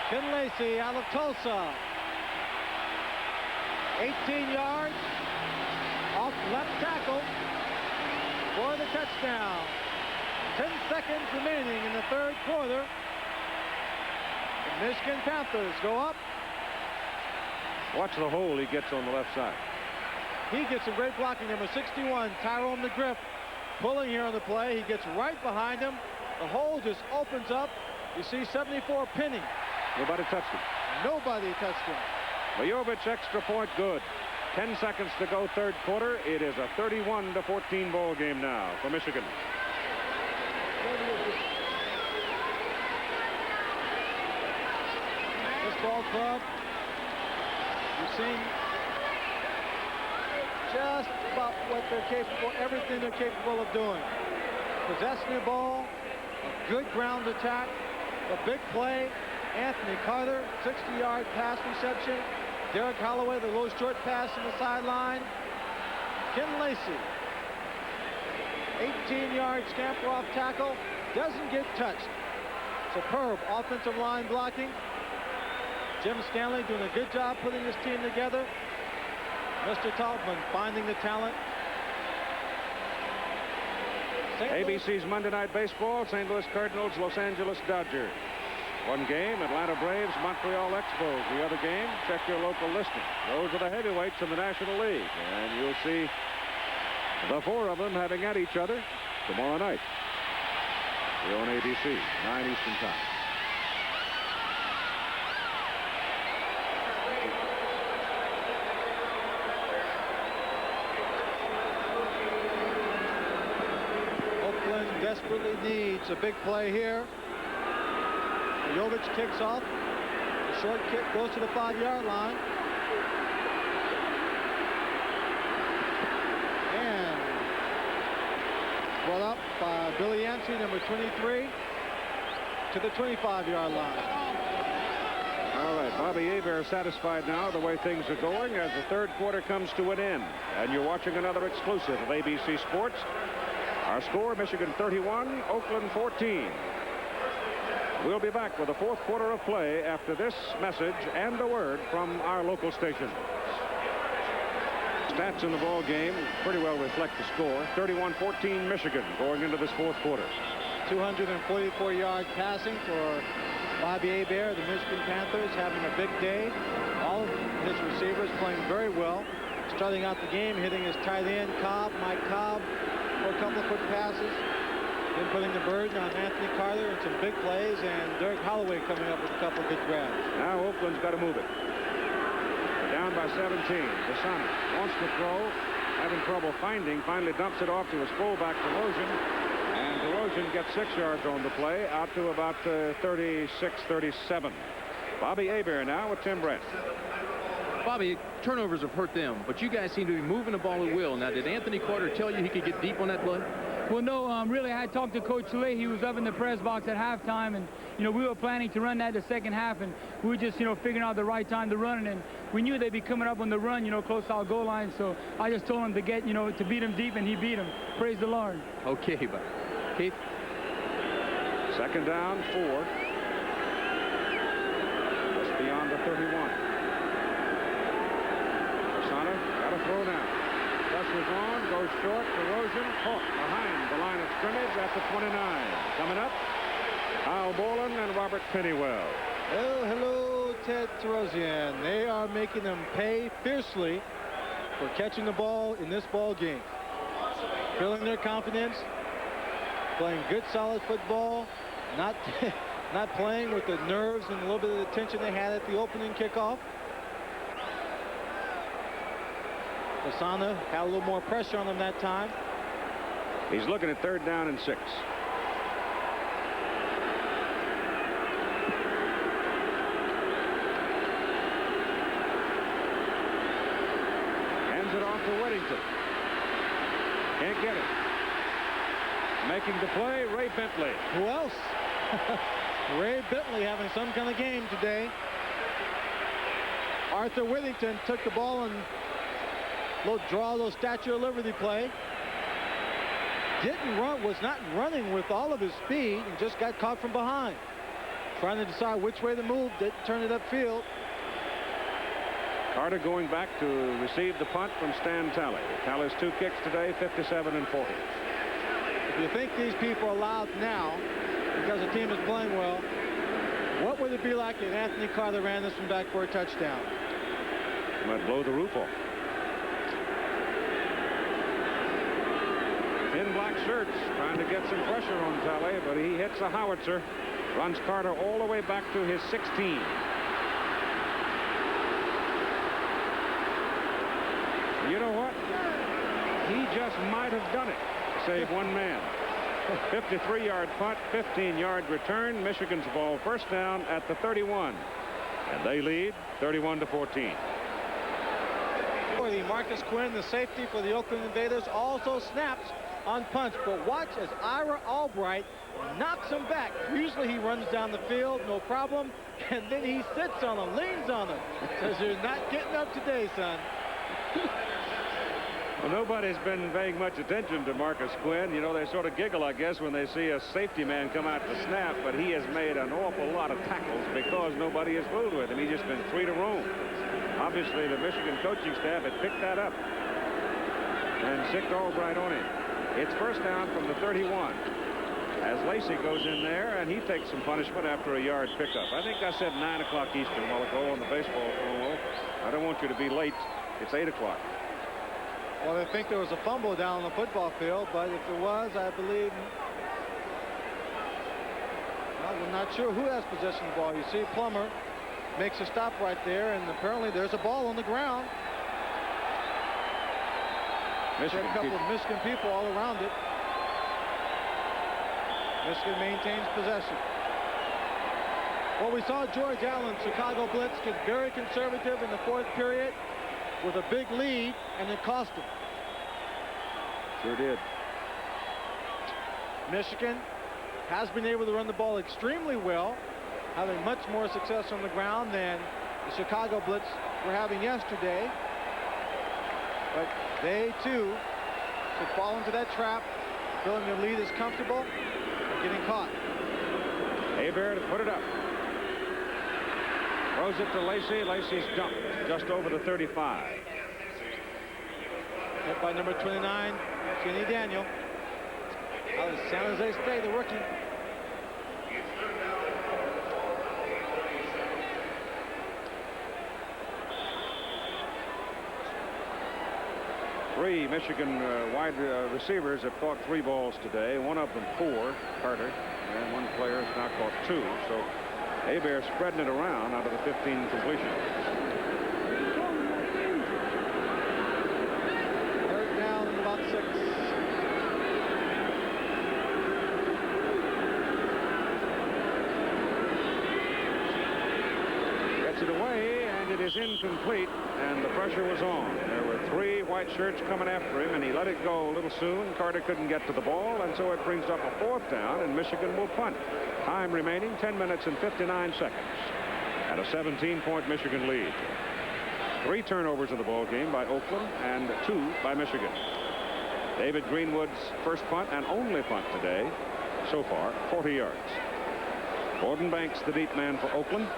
Speaker 13: Ken Lacey out of Tulsa. 18 yards off left tackle for the touchdown. 10 seconds remaining in the third quarter. The Michigan Panthers go up.
Speaker 10: Watch the hole he gets on the left side.
Speaker 13: He gets some great blocking. Number 61, Tyrone McGriff, pulling here on the play. He gets right behind him. The hole just opens up. You see 74 pinning.
Speaker 10: Nobody touched him.
Speaker 13: Nobody touched him.
Speaker 10: Bojovic extra point good. 10 seconds to go third quarter. It is a 31-14 ball game now for Michigan.
Speaker 13: This ball club, you've seen just about what they're capable, everything they're capable of doing. Possessing the ball, a good ground attack, a big play. Anthony Carter, 60-yard pass reception. Derek Holloway, the low short pass on the sideline. Ken Lacey, 18-yard scamper off tackle, doesn't get touched. Superb offensive line blocking. Jim Stanley doing a good job putting his team together. Mr. Taubman finding the talent.
Speaker 10: ABC's Monday Night Baseball, St. Louis Cardinals, Los Angeles Dodgers. One game, Atlanta Braves, Montreal Expos. The other game, check your local listing. Those are the heavyweights in the National League. And you'll see the 4 of them having at each other tomorrow night. Here on ABC, 9 Eastern Time.
Speaker 13: Oakland desperately needs a big play here. Jovic kicks off. The short kick goes to the 5-yard line. And brought up by Billy Yancey, number 23, to the 25-yard line.
Speaker 10: All right, Bobby Aber satisfied now the way things are going as the third quarter comes to an end. And you're watching another exclusive of ABC Sports. Our score, Michigan 31, Oakland 14. We'll be back with the fourth quarter of play after this message and a word from our local station. Stats in the ball game pretty well reflect the score. 31-14 Michigan going into this fourth quarter.
Speaker 13: 244-yard passing for Bobby Aber. The Michigan Panthers having a big day. All of his receivers playing very well. Starting out the game, hitting his tight end, Mike Cobb, for a couple of quick passes. Then putting the burden on Anthony Carter and some big plays, and Derek Holloway coming up with a couple of good grabs.
Speaker 10: Now Oakland's got to move it. They're down by 17. DeSana wants to throw, having trouble finding, finally dumps it off to his fullback, DeRozan. And DeRozan gets 6 yards on the play, out to about 36-37. Bobby Aber now with Tim Brett.
Speaker 14: Bobby, turnovers have hurt them, but you guys seem to be moving the ball at will. Now, did Anthony Carter tell you he could get deep on that play?
Speaker 16: Well, no, really, I had talked to Coach Saleh. He was up in the press box at halftime, and, we were planning to run that the second half, and we were just, figuring out the right time to run it, and we knew they'd be coming up on the run, close to our goal line, so I just told him to get, to beat him deep, and he beat him. Praise the Lord.
Speaker 14: Okay, but Keith?
Speaker 10: Second down, 4. Just beyond the 31. DeSana got a throw now. Pressure's on, goes short, DeRozan caught behind the line of scrimmage at the 29. Coming up, Kyle Boland and Robert Pennywell.
Speaker 13: Oh, hello, Ted Terosian. They are making them pay fiercely for catching the ball in this ball game. Building their confidence, playing good, solid football, not not playing with the nerves and a little bit of the tension they had at the opening kickoff. Fasana had a little more pressure on him that time.
Speaker 10: He's looking at 3rd down and 6. Hands it off to Whittington. Can't get it. Making the play, Ray Bentley.
Speaker 13: Who else? Ray Bentley having some kind of game today. Arthur Whittington took the ball and draw those Statue of Liberty play. Didn't run, was not running with all of his speed and just got caught from behind. Trying to decide which way to move, didn't turn it upfield.
Speaker 10: Carter going back to receive the punt from Stan Talley. Talley's 2 kicks today, 57 and 40.
Speaker 13: If you think these people are allowed now because the team is playing well, what would it be like if Anthony Carter ran this from back for a touchdown?
Speaker 10: Might blow the roof off. Thin black shirts trying to get some pressure on Talley, but he hits a howitzer. Runs Carter all the way back to his 16. You know what? He just might have done it to save one man. 53-yard punt, 15-yard return. Michigan's ball, 1st down at the 31. And they lead 31-14.
Speaker 13: Marcus Quinn, the safety for the Oakland Invaders, also snaps on punts. But watch as Ira Albright knocks him back. Usually he runs down the field, no problem. And then he sits on him, leans on him. Says, "You're not getting up today, son."
Speaker 10: Well, nobody's been paying much attention to Marcus Quinn. You know, they sort of giggle, I guess, when they see a safety man come out to snap, but he has made an awful lot of tackles because nobody has fooled with him. He's just been free to roam. Obviously, the Michigan coaching staff had picked that up and sicked Albright on him. It's 1st down from the 31 as Lacey goes in there, and he takes some punishment after a yard pickup. I think I said 9 o'clock Eastern while ago on the baseball promo. I don't want you to be late. It's 8 o'clock.
Speaker 13: Well, I think there was a fumble down on the football field, but if there was, I believe, well, we're not sure who has possession of the ball. You see Plummer makes a stop right there, and apparently there's a ball on the ground. Michigan, a couple of Michigan people all around it. Michigan maintains possession. Well, we saw George Allen, Chicago Blitz, get very conservative in the 4th period with a big lead, and it cost him.
Speaker 10: Sure did.
Speaker 13: Michigan has been able to run the ball extremely well, having much more success on the ground than the Chicago Blitz were having yesterday. But they, too, should fall into that trap, feeling the lead is comfortable and getting caught.
Speaker 10: Hebert to put it up. Throws it to Lacey. Lacey's dumped just over the 35.
Speaker 13: Hit by number 29, Kenny Daniel. Out of San Jose State, the rookie.
Speaker 10: Three Michigan wide receivers have caught 3 balls today. One of them 4, Carter, and one player has now caught 2. So Hebert spreading it around out of the 15 completions.
Speaker 13: 3rd down and about 6.
Speaker 10: Gets it away, and it is incomplete, and the pressure was on. There were 3 white shirts coming after him, and he let it go a little soon. Carter couldn't get to the ball, and so it brings up a 4th down, and Michigan will punt. Time remaining 10 minutes and 59 seconds. At a 17-point Michigan lead. 3 turnovers in the ball game by Oakland and 2 by Michigan. David Greenwood's first punt and only punt today, so far, 40 yards. Gordon Banks, the deep man for Oakland.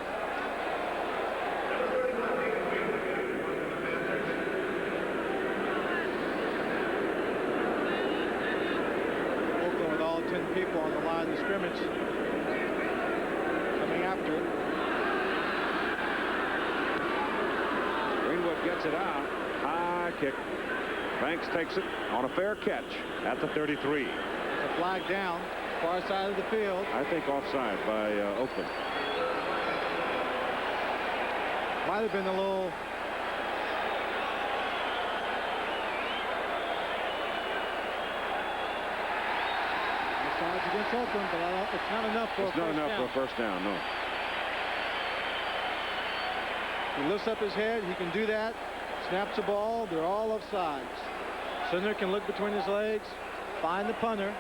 Speaker 13: Oakland with all 10 people on the line of scrimmage. Coming after it.
Speaker 10: Greenwood gets it out. High kick. Banks takes it on a fair catch at the 33.
Speaker 13: It's a flag down. far side of the field.
Speaker 10: I think offside by Oakland.
Speaker 13: Might have been a little... Offsides against Oakland, but it's not enough for a first down.
Speaker 10: It's not enough for a first down, no.
Speaker 13: He lifts up his head. He can do that. Snaps the ball. They're all offsides. Center can look between his legs, find the punter,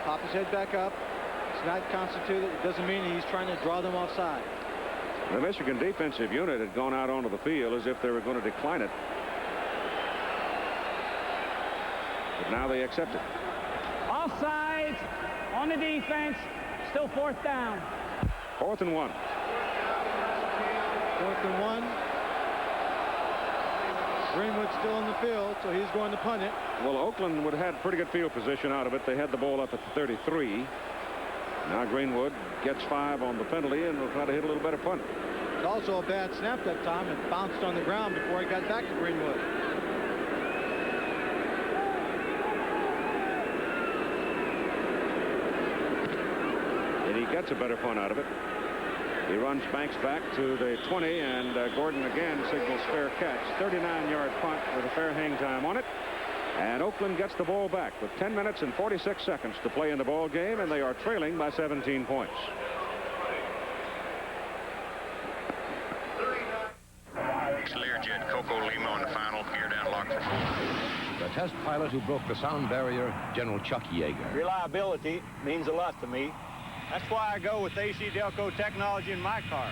Speaker 13: pop his head back up. It's not constituted. It doesn't mean he's trying to draw them offside.
Speaker 10: The Michigan defensive unit had gone out onto the field as if they were going to decline it. But now they accept it.
Speaker 12: Offsides on the defense. Still 4th down.
Speaker 10: 4th and 1.
Speaker 13: 4th and 1. Greenwood's still in the field, so he's going to punt it.
Speaker 10: Well, Oakland would have had pretty good field position out of it. They had the ball up at the 33. Now Greenwood gets 5 on the penalty and will try to hit a little better punt.
Speaker 13: It's also a bad snap that time. It bounced on the ground before it got back to Greenwood.
Speaker 10: And he gets a better punt out of it. He runs Banks back to the 20, and Gordon again signals fair catch. 39-yard punt with a fair hang time on it. And Oakland gets the ball back with 10 minutes and 46 seconds to play in the ball game, and they are trailing by 17 points.
Speaker 21: Learjet, Coco Lima on the final, gear down, lock for 4.
Speaker 7: The test pilot who broke the sound barrier, General Chuck Yeager.
Speaker 23: Reliability means a lot to me. That's why I go with AC Delco technology in my car.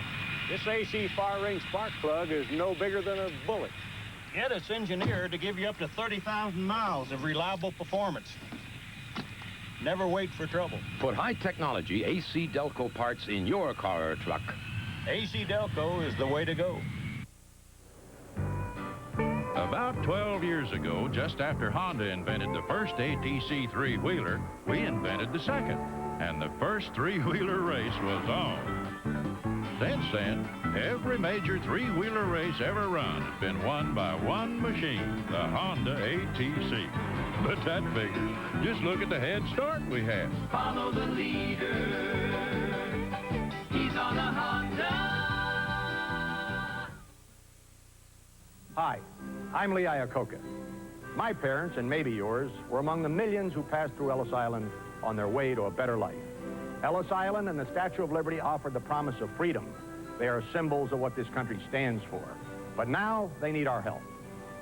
Speaker 23: This AC far-range spark plug is no bigger than a bullet. Yet it's engineered to give you up to 30,000 miles of reliable performance. Never wait for trouble.
Speaker 7: Put high technology AC Delco parts in your car or truck.
Speaker 23: AC Delco is the way to go.
Speaker 8: About 12 years ago, just after Honda invented the first ATC three-wheeler, we invented the second. And the first three-wheeler race was on. Since then, every major three-wheeler race ever run has been won by one machine, the Honda ATC. But that figures. Just look at the head start we had.
Speaker 18: Follow the leader. He's on a Honda.
Speaker 9: Hi, I'm Lee Iacocca. My parents, and maybe yours, were among the millions who passed through Ellis Island on their way to a better life. Ellis Island and the Statue of Liberty offer the promise of freedom. They are symbols of what this country stands for. But now they need our help.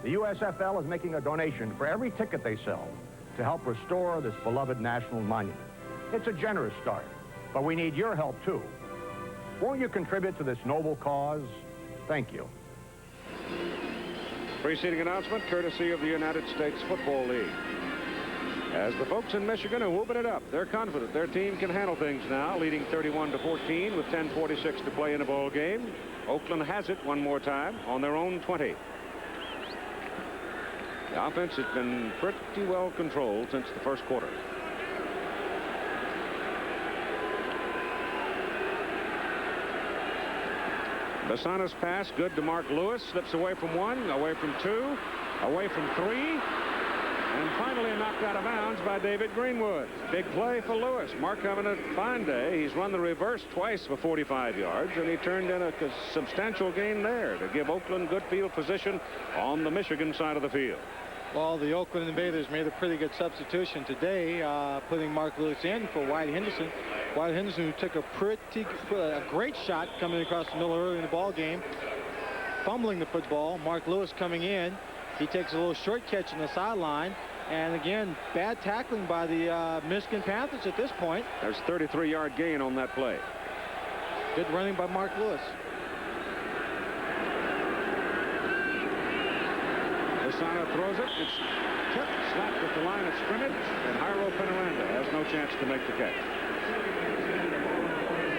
Speaker 9: The USFL is making a donation for every ticket they sell to help restore this beloved national monument. It's a generous start, but we need your help too. Won't you contribute to this noble cause? Thank you.
Speaker 10: Preceding announcement courtesy of the United States Football League. As the folks in Michigan are whooping it up, they're confident their team can handle things now, leading 31-14 with 10:46 to play in the ball game. Oakland has it one more time on their own 20. The offense has been pretty well controlled since the first quarter. Basana's pass good to Mark Lewis, slips away from 1, away from 2, away from 3. And finally knocked out of bounds by David Greenwood. Big play for Lewis. Mark having a fine day. He's run the reverse twice for 45 yards, and he turned in a substantial gain there to give Oakland good field position on the Michigan side of the field.
Speaker 13: Well, the Oakland Invaders made a pretty good substitution today, putting Mark Lewis in for Wyatt Henderson. Wyatt Henderson, who took a great shot coming across the middle early in the ball game, fumbling the football. Mark Lewis coming in. He takes a little short catch on the sideline. And again, bad tackling by the Michigan Panthers at this point.
Speaker 10: There's a 33-yard gain on that play.
Speaker 13: Good running by Mark Lewis.
Speaker 10: Basana throws it. It's tipped, slapped at the line of scrimmage, and Jairo Penaranda has no chance to make the catch.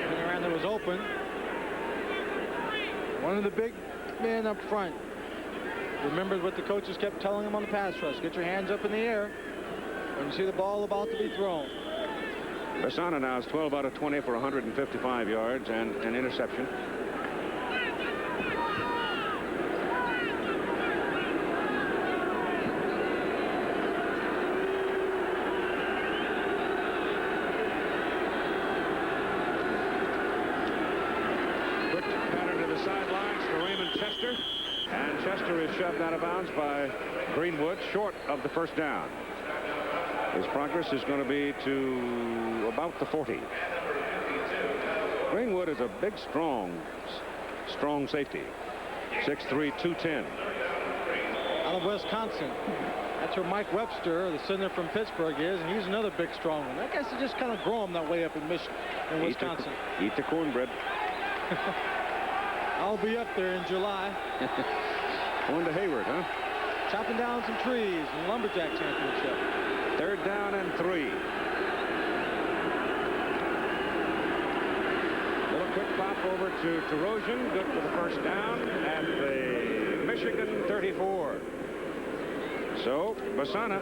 Speaker 13: Penaranda was open. One of the big men up front remembered what the coaches kept telling him on the pass rush. Get your hands up in the air when you see the ball about to be thrown.
Speaker 10: Basana now is 12 out of 20 for 155 yards and an interception. passer is shoved out of bounds by Greenwood, short of the first down. His progress is going to be to about the 40. Greenwood is a big, strong safety. 6'3", 210.
Speaker 13: Out of Wisconsin. That's where Mike Webster, the center from Pittsburgh, is, and he's another big, strong one. I guess they just kind of grow him that way up in Wisconsin.
Speaker 10: Eat the cornbread.
Speaker 13: I'll be up there in July.
Speaker 10: Going to Hayward, huh?
Speaker 13: Chopping down some trees in the Lumberjack Championship.
Speaker 10: 3rd down and 3. Little quick pop over to Terosian. Good for the first down at the Michigan 34. So, Basana,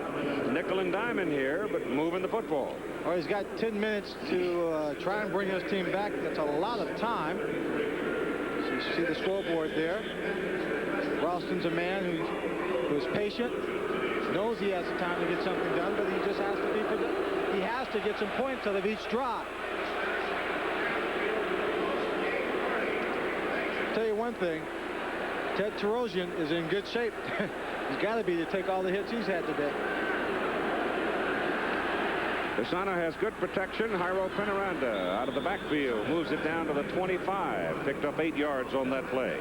Speaker 10: nickel and dime in here, but moving the football.
Speaker 13: Well, he's got 10 minutes to try and bring his team back. That's a lot of time. So you see the scoreboard there. Ralston's a man who's patient, knows he has the time to get something done, but he just has to be he has to get some points out of each drive. I'll tell you one thing, Ted Terosian is in good shape. He's got to be to take all the hits he's had today.
Speaker 10: Basana has good protection. Jairo Penaranda out of the backfield moves it down to the 25. Picked up 8 yards on that play.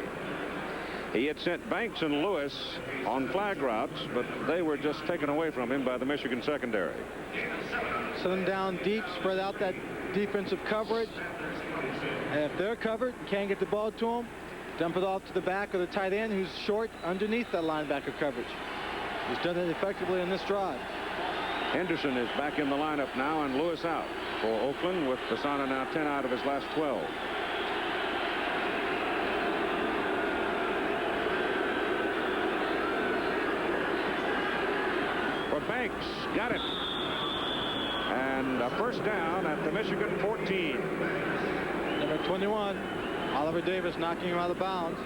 Speaker 10: He had sent Banks and Lewis on flag routes, but they were just taken away from him by the Michigan secondary.
Speaker 13: Send them down deep, spread out that defensive coverage. And if they're covered, can't get the ball to them, dump it off to the back of the tight end who's short underneath that linebacker coverage. He's done it effectively in this drive.
Speaker 10: Henderson is back in the lineup now, and Lewis out for Oakland, with Basana now 10 out of his last 12. For Banks, got it. And a first down at the Michigan 14.
Speaker 13: Number 21, Oliver Davis knocking him out of bounds.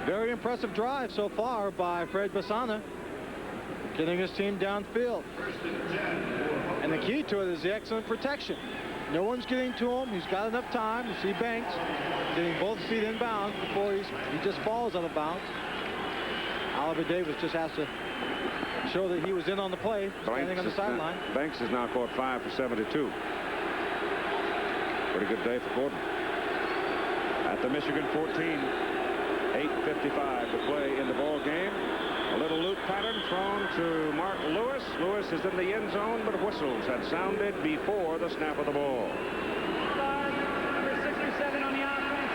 Speaker 13: Very impressive drive so far by Fred Basana, getting his team downfield. And the key to it is the excellent protection. No one's getting to him. He's got enough time. You see Banks getting both feet in bounds before he just falls out of bounds. Oliver Davis just has to show that he was in on the play, standing on the sideline.
Speaker 10: Banks has now caught 5 for 72. Pretty good day for Gordon. At the Michigan 14, 8:55 to play in the ball game. A little loop pattern thrown to Mark Lewis. Lewis is in the end zone, but whistles had sounded before the snap of the ball.
Speaker 12: Number 6 or 7 on the offense.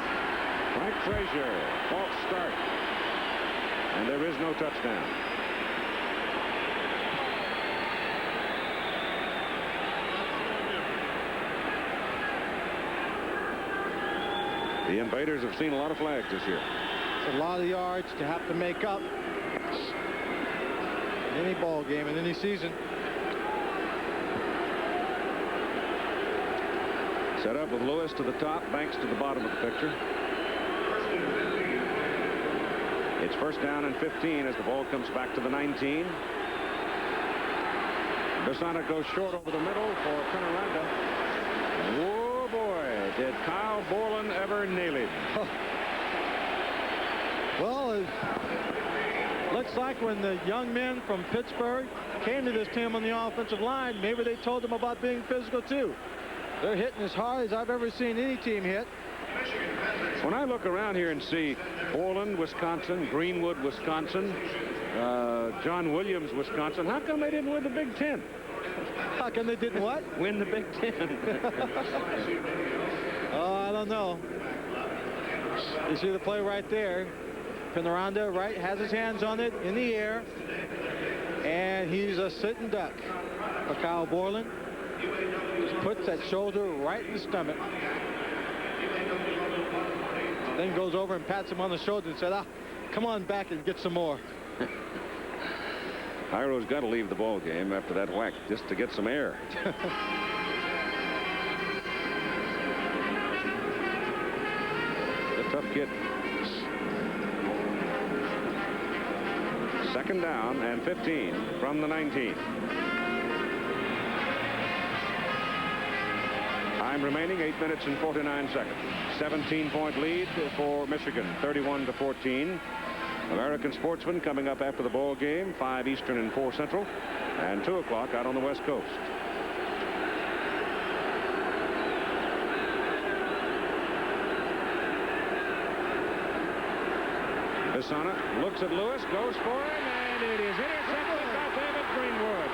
Speaker 10: Frank Frazier, false start. And there is no touchdown. The Invaders have seen a lot of flags this year.
Speaker 13: It's a lot of yards to have to make up in any ball game in any season.
Speaker 10: Set up with Lewis to the top, Banks to the bottom of the picture. It's first down and 15 as the ball comes back to the 19. Basana goes short over the middle for Penaranda. Whoa, boy, did Kyle Borland ever nail him?
Speaker 13: Well, it looks like when the young men from Pittsburgh came to this team on the offensive line, maybe they told them about being physical too. They're hitting as hard as I've ever seen any team hit.
Speaker 10: When I look around here and see Borland, Wisconsin, Greenwood, Wisconsin, John Williams, Wisconsin, how come they didn't win the Big Ten?
Speaker 13: How come they didn't what?
Speaker 10: Win the Big Ten.
Speaker 13: Oh, I don't know. You see the play right there. Penaranda, right, has his hands on it in the air. And he's a sitting duck for Kyle Borland. Just puts that shoulder right in the stomach. Then goes over and pats him on the shoulder and said, come on back and get some more.
Speaker 10: Jairo's got to leave the ball game after that whack just to get some air. A tough kid. Second down and 15 from the 19. Time remaining 8 minutes and 49 seconds. 17-point lead for Michigan, 31-14. American Sportsman coming up after the ball game, 5 Eastern and 4 Central, and 2 o'clock out on the West Coast. Pisana looks at Lewis, goes for him, and it is intercepted by David Greenwood.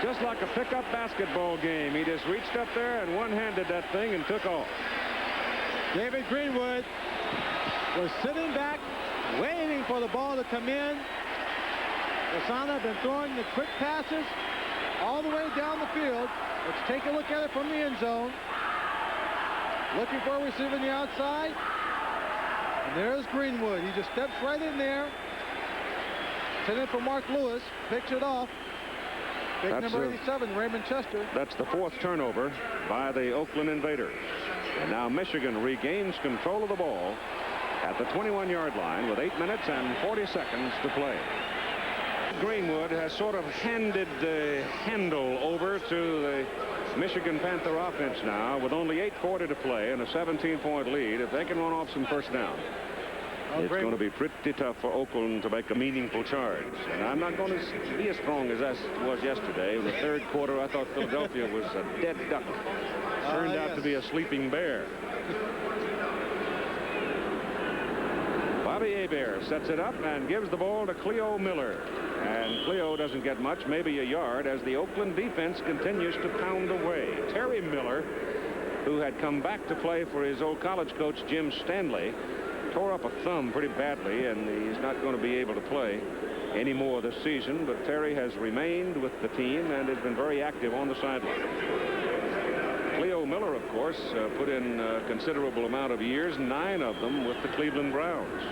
Speaker 10: Just like a pickup basketball game, he just reached up there and one-handed that thing and took off.
Speaker 13: David Greenwood was sitting back, waiting for the ball to come in. Pisana been throwing the quick passes all the way down the field. Let's take a look at it from the end zone. Looking for a receiver on the outside. And there's Greenwood. He just steps right in there. Sent for Mark Lewis. Picks it off. Big number 87, Raymond Chester.
Speaker 10: That's the 4th turnover by the Oakland Invaders. And now Michigan regains control of the ball at the 21-yard line with 8 minutes and 40 seconds to play. Greenwood has sort of handed the handle over to the Michigan Panther offense now with only 8:40 to play and a 17-point lead. If they can run off some first down, it's going to be pretty tough for Oakland to make a meaningful charge. And I'm not going to be as strong as I was yesterday. In the 3rd quarter, I thought Philadelphia was a dead duck. Turned out to be a sleeping bear. Bobby Hebert sets it up and gives the ball to Cleo Miller. And Cleo doesn't get much, maybe a yard, as the Oakland defense continues to pound away. Terry Miller, who had come back to play for his old college coach, Jim Stanley, tore up a thumb pretty badly, and he's not going to be able to play anymore this season. But Terry has remained with the team and has been very active on the sideline. Cleo Miller, of course, put in a considerable amount of years, 9 of them with the Cleveland Browns.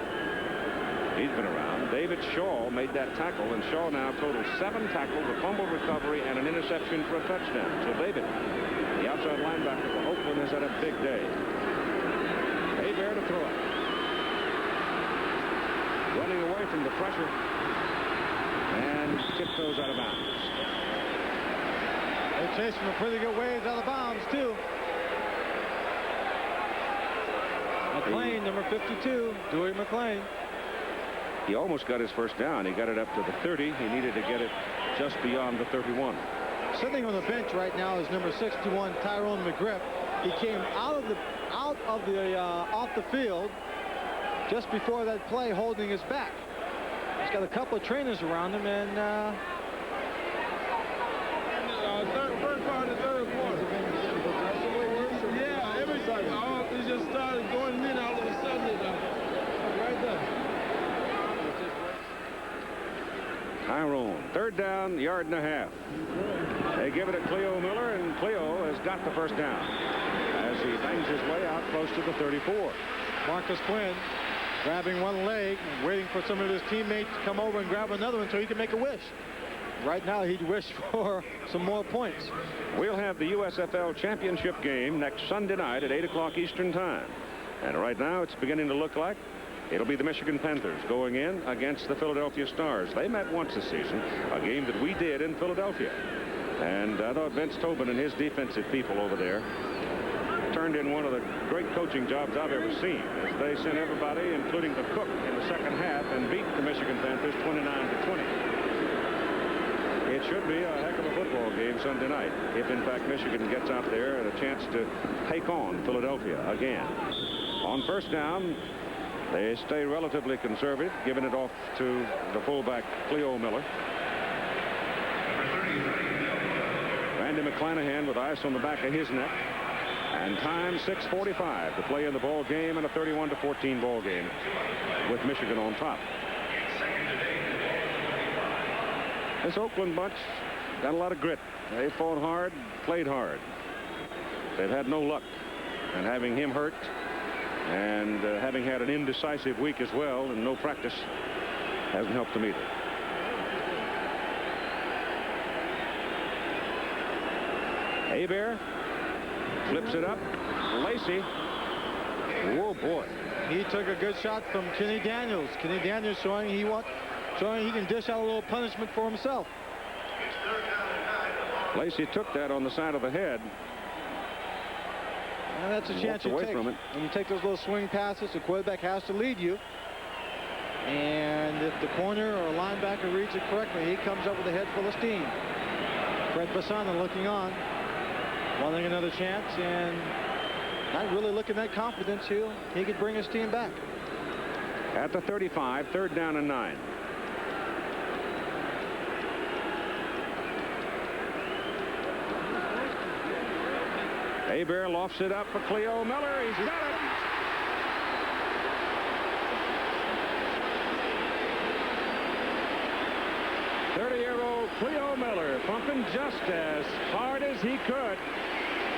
Speaker 10: He's been around. David Shaw made that tackle, and Shaw now totals 7 tackles, a fumble recovery, and an interception for a touchdown. So David, the outside linebacker for Oakland, has had a big day. Hebert to throw it. Running away from the pressure, and tiptoes out of bounds.
Speaker 13: They're chasing a pretty good ways out of bounds, too. McLean, number 52, Dewey McLean.
Speaker 10: He almost got his first down. He got it up to the 30. He needed to get it just beyond the 31.
Speaker 13: Sitting on the bench right now is number 61, Tyrone McGriff. He came off the field just before that play, holding his back. He's got a couple of trainers around him, and
Speaker 6: first part of the 3rd quarter. Yeah, everything. It just started going in all of a sudden. Right there.
Speaker 10: Tyrone, 3rd down, 1.5 yards. They give it to Cleo Miller, and Cleo has got the first down as he bangs his way out close to the 34.
Speaker 13: Marcus Quinn grabbing one leg and waiting for some of his teammates to come over and grab another one so he can make a wish. Right now, he'd wish for some more points.
Speaker 10: We'll have the USFL championship game next Sunday night at 8 o'clock Eastern time. And right now, it's beginning to look like it'll be the Michigan Panthers going in against the Philadelphia Stars. They met once this season, a game that we did in Philadelphia. And I thought Vince Tobin and his defensive people over there turned in one of the great coaching jobs I've ever seen, as they sent everybody, including the cook, in the 2nd half and beat the Michigan Panthers 29-20. It should be a heck of a football game Sunday night, if in fact Michigan gets out there and a chance to take on Philadelphia again. On first down, they stay relatively conservative, giving it off to the fullback, Cleo Miller. Randy McClanahan with ice on the back of his neck. And time 6:45 to play in the ball game, and a 31-14 ball game with Michigan on top. This Oakland bunch got a lot of grit. They fought hard, played hard. They've had no luck. And having him hurt and having had an indecisive week as well and no practice hasn't helped them either. Hebert flips it up. Lacey. Oh, boy.
Speaker 13: He took a good shot from Kenny Daniels. Kenny Daniels showing he can dish out a little punishment for himself.
Speaker 10: Lacey took that on the side of the head.
Speaker 13: And that's a chance you take. When you take those little swing passes, the quarterback has to lead you. And if the corner or linebacker reads it correctly, he comes up with a head full of steam. Fred Basana looking on, wanting another chance, and not really looking that confident. He could bring his team back.
Speaker 10: At the 35, 3rd down and 9. Hebert lofts it up for Cleo Miller. He's got it. Thirty-year-old Cleo Miller pumping just as hard as he could.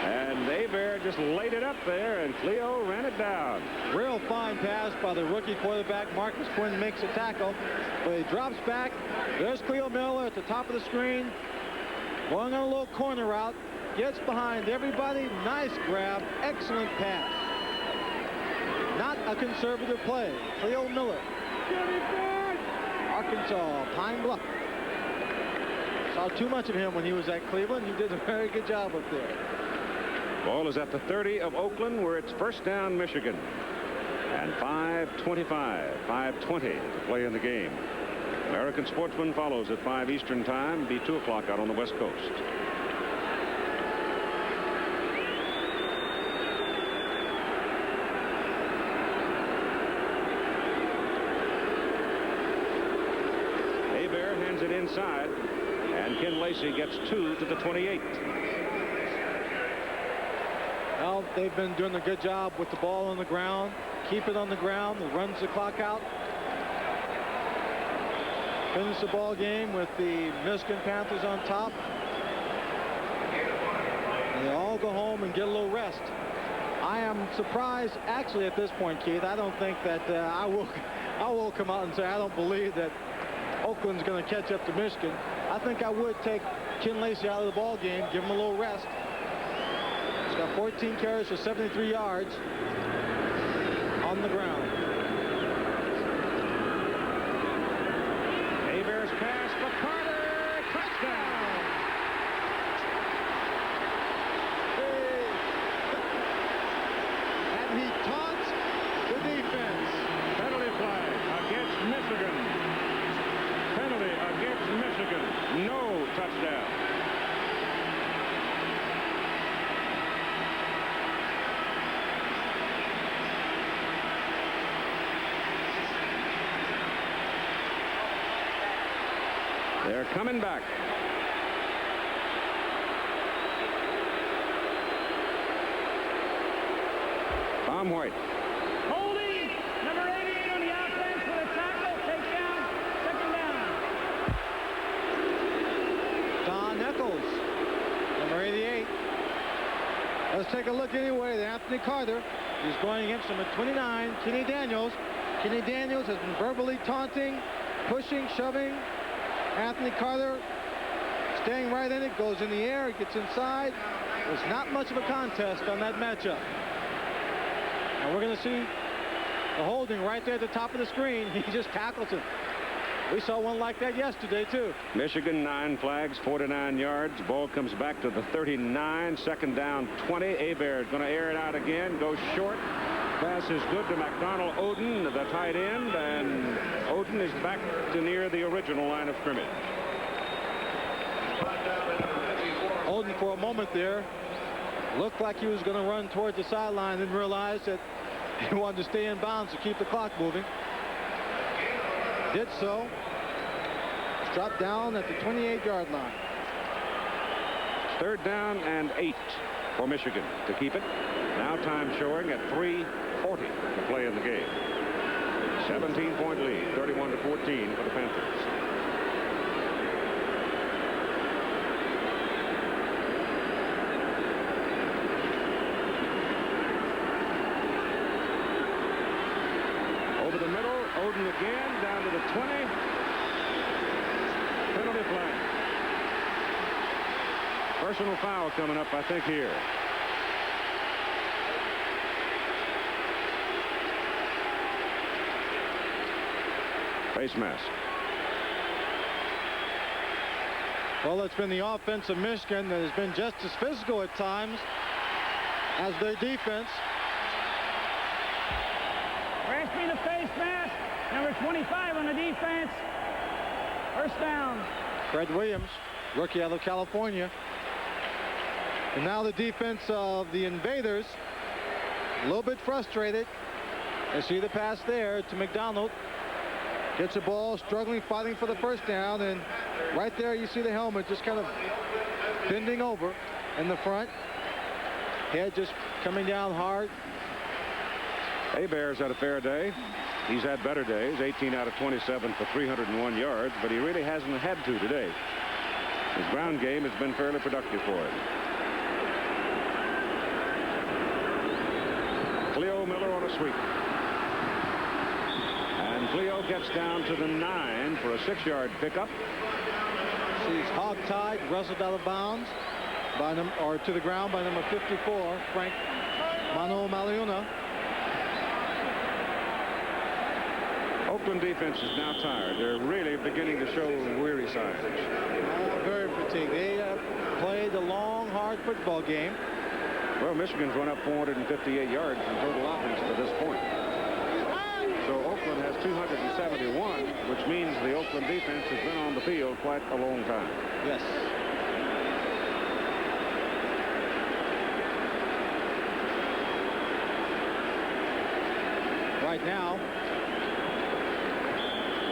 Speaker 10: And Hebert just laid it up there, and Cleo ran it down.
Speaker 13: Real fine pass by the rookie quarterback. Marcus Quinn makes a tackle, but he drops back. There's Cleo Miller at the top of the screen, going on a little corner route. Gets behind everybody. Nice grab. Excellent pass. Not a conservative play. Cleo Miller. Arkansas, Pine Bluff. Saw too much of him when he was at Cleveland. He did a very good job up there.
Speaker 10: Ball is at the 30 of Oakland, where it's 1st down Michigan. And 5:25, 5:20 to play in the game. American Sportsman follows at 5 Eastern time. Be 2 o'clock out on the West Coast. Hebert hands it inside, and Ken Lacey gets 2 to the 28.
Speaker 13: Well, they've been doing a good job with the ball on the ground. Keep it on the ground. It runs the clock out. Finish the ball game with the Michigan Panthers on top. And they all go home and get a little rest. I am surprised, actually, at this point, Keith. I don't think that I will come out and say I don't believe that Oakland's going to catch up to Michigan. I think I would take Ken Lacey out of the ball game, give him a little rest. He's got 14 carries for 73 yards on the ground.
Speaker 10: Hebert's pass for Carter. Touchdown.
Speaker 13: And he taunts the defense.
Speaker 10: Penalty flag against Michigan. Penalty against Michigan. No touchdown. They're coming back. Tom White.
Speaker 12: Holding, number 88 on the offense for the tackle. Takedown, 2nd down.
Speaker 13: Don Eccles, number 88. Let's take a look anyway at Anthony Carter. He's going against him at 29, Kenny Daniels. Kenny Daniels has been verbally taunting, pushing, shoving. Anthony Carter staying right in it, goes in the air, gets inside. There's not much of a contest on that matchup. And we're going to see the holding right there at the top of the screen. He just tackles him. We saw one like that yesterday, too.
Speaker 10: Michigan, 9 flags, 49 yards. Ball comes back to the 39. 2nd down, 20. Hebert going to air it out again. Goes short. Pass is good to McDonald Oden, the tight end, and Oden is back to near the original line of scrimmage.
Speaker 13: Oden, for a moment there, looked like he was going to run towards the sideline, and realized that he wanted to stay in bounds to keep the clock moving. Did so. Dropped down at the 28-yard line.
Speaker 10: 3rd down and 8 for Michigan to keep it. Now time showing at 3:40 to play in the game. 17-point lead, 31-14 for the Panthers. Over the middle, Oden again, down to the 20. Penalty flag. Personal foul coming up, I think, here. Face mask.
Speaker 13: Well, it's been the offense of Michigan that has been just as physical at times as their defense.
Speaker 12: Grasping the face mask, number 25 on the defense. First down.
Speaker 13: Fred Williams, rookie out of California. And now the defense of the Invaders, a little bit frustrated. They see the pass there to McDonald. Gets the ball, struggling, fighting for the first down. And right there you see the helmet just kind of bending over in the front. Head just coming down hard.
Speaker 10: Hebert's had a fair day. He's had better days, 18 out of 27 for 301 yards, but he really hasn't had to today. His ground game has been fairly productive for him. Cleo Miller on a sweep. And Cleo gets down to the 9 for a 6-yard pickup.
Speaker 13: She's hog-tied, wrestled out of bounds by to the ground by number 54, Frank Manuel Maliuna.
Speaker 10: Oakland defense is now tired. They're really beginning to show weary signs.
Speaker 13: Very fatigued. They played a long, hard football game.
Speaker 10: Well, Michigan's run up 458 yards in total offense to this point. So Oakland has 271, which means the Oakland defense has been on the field quite a long time.
Speaker 13: Yes. Right now,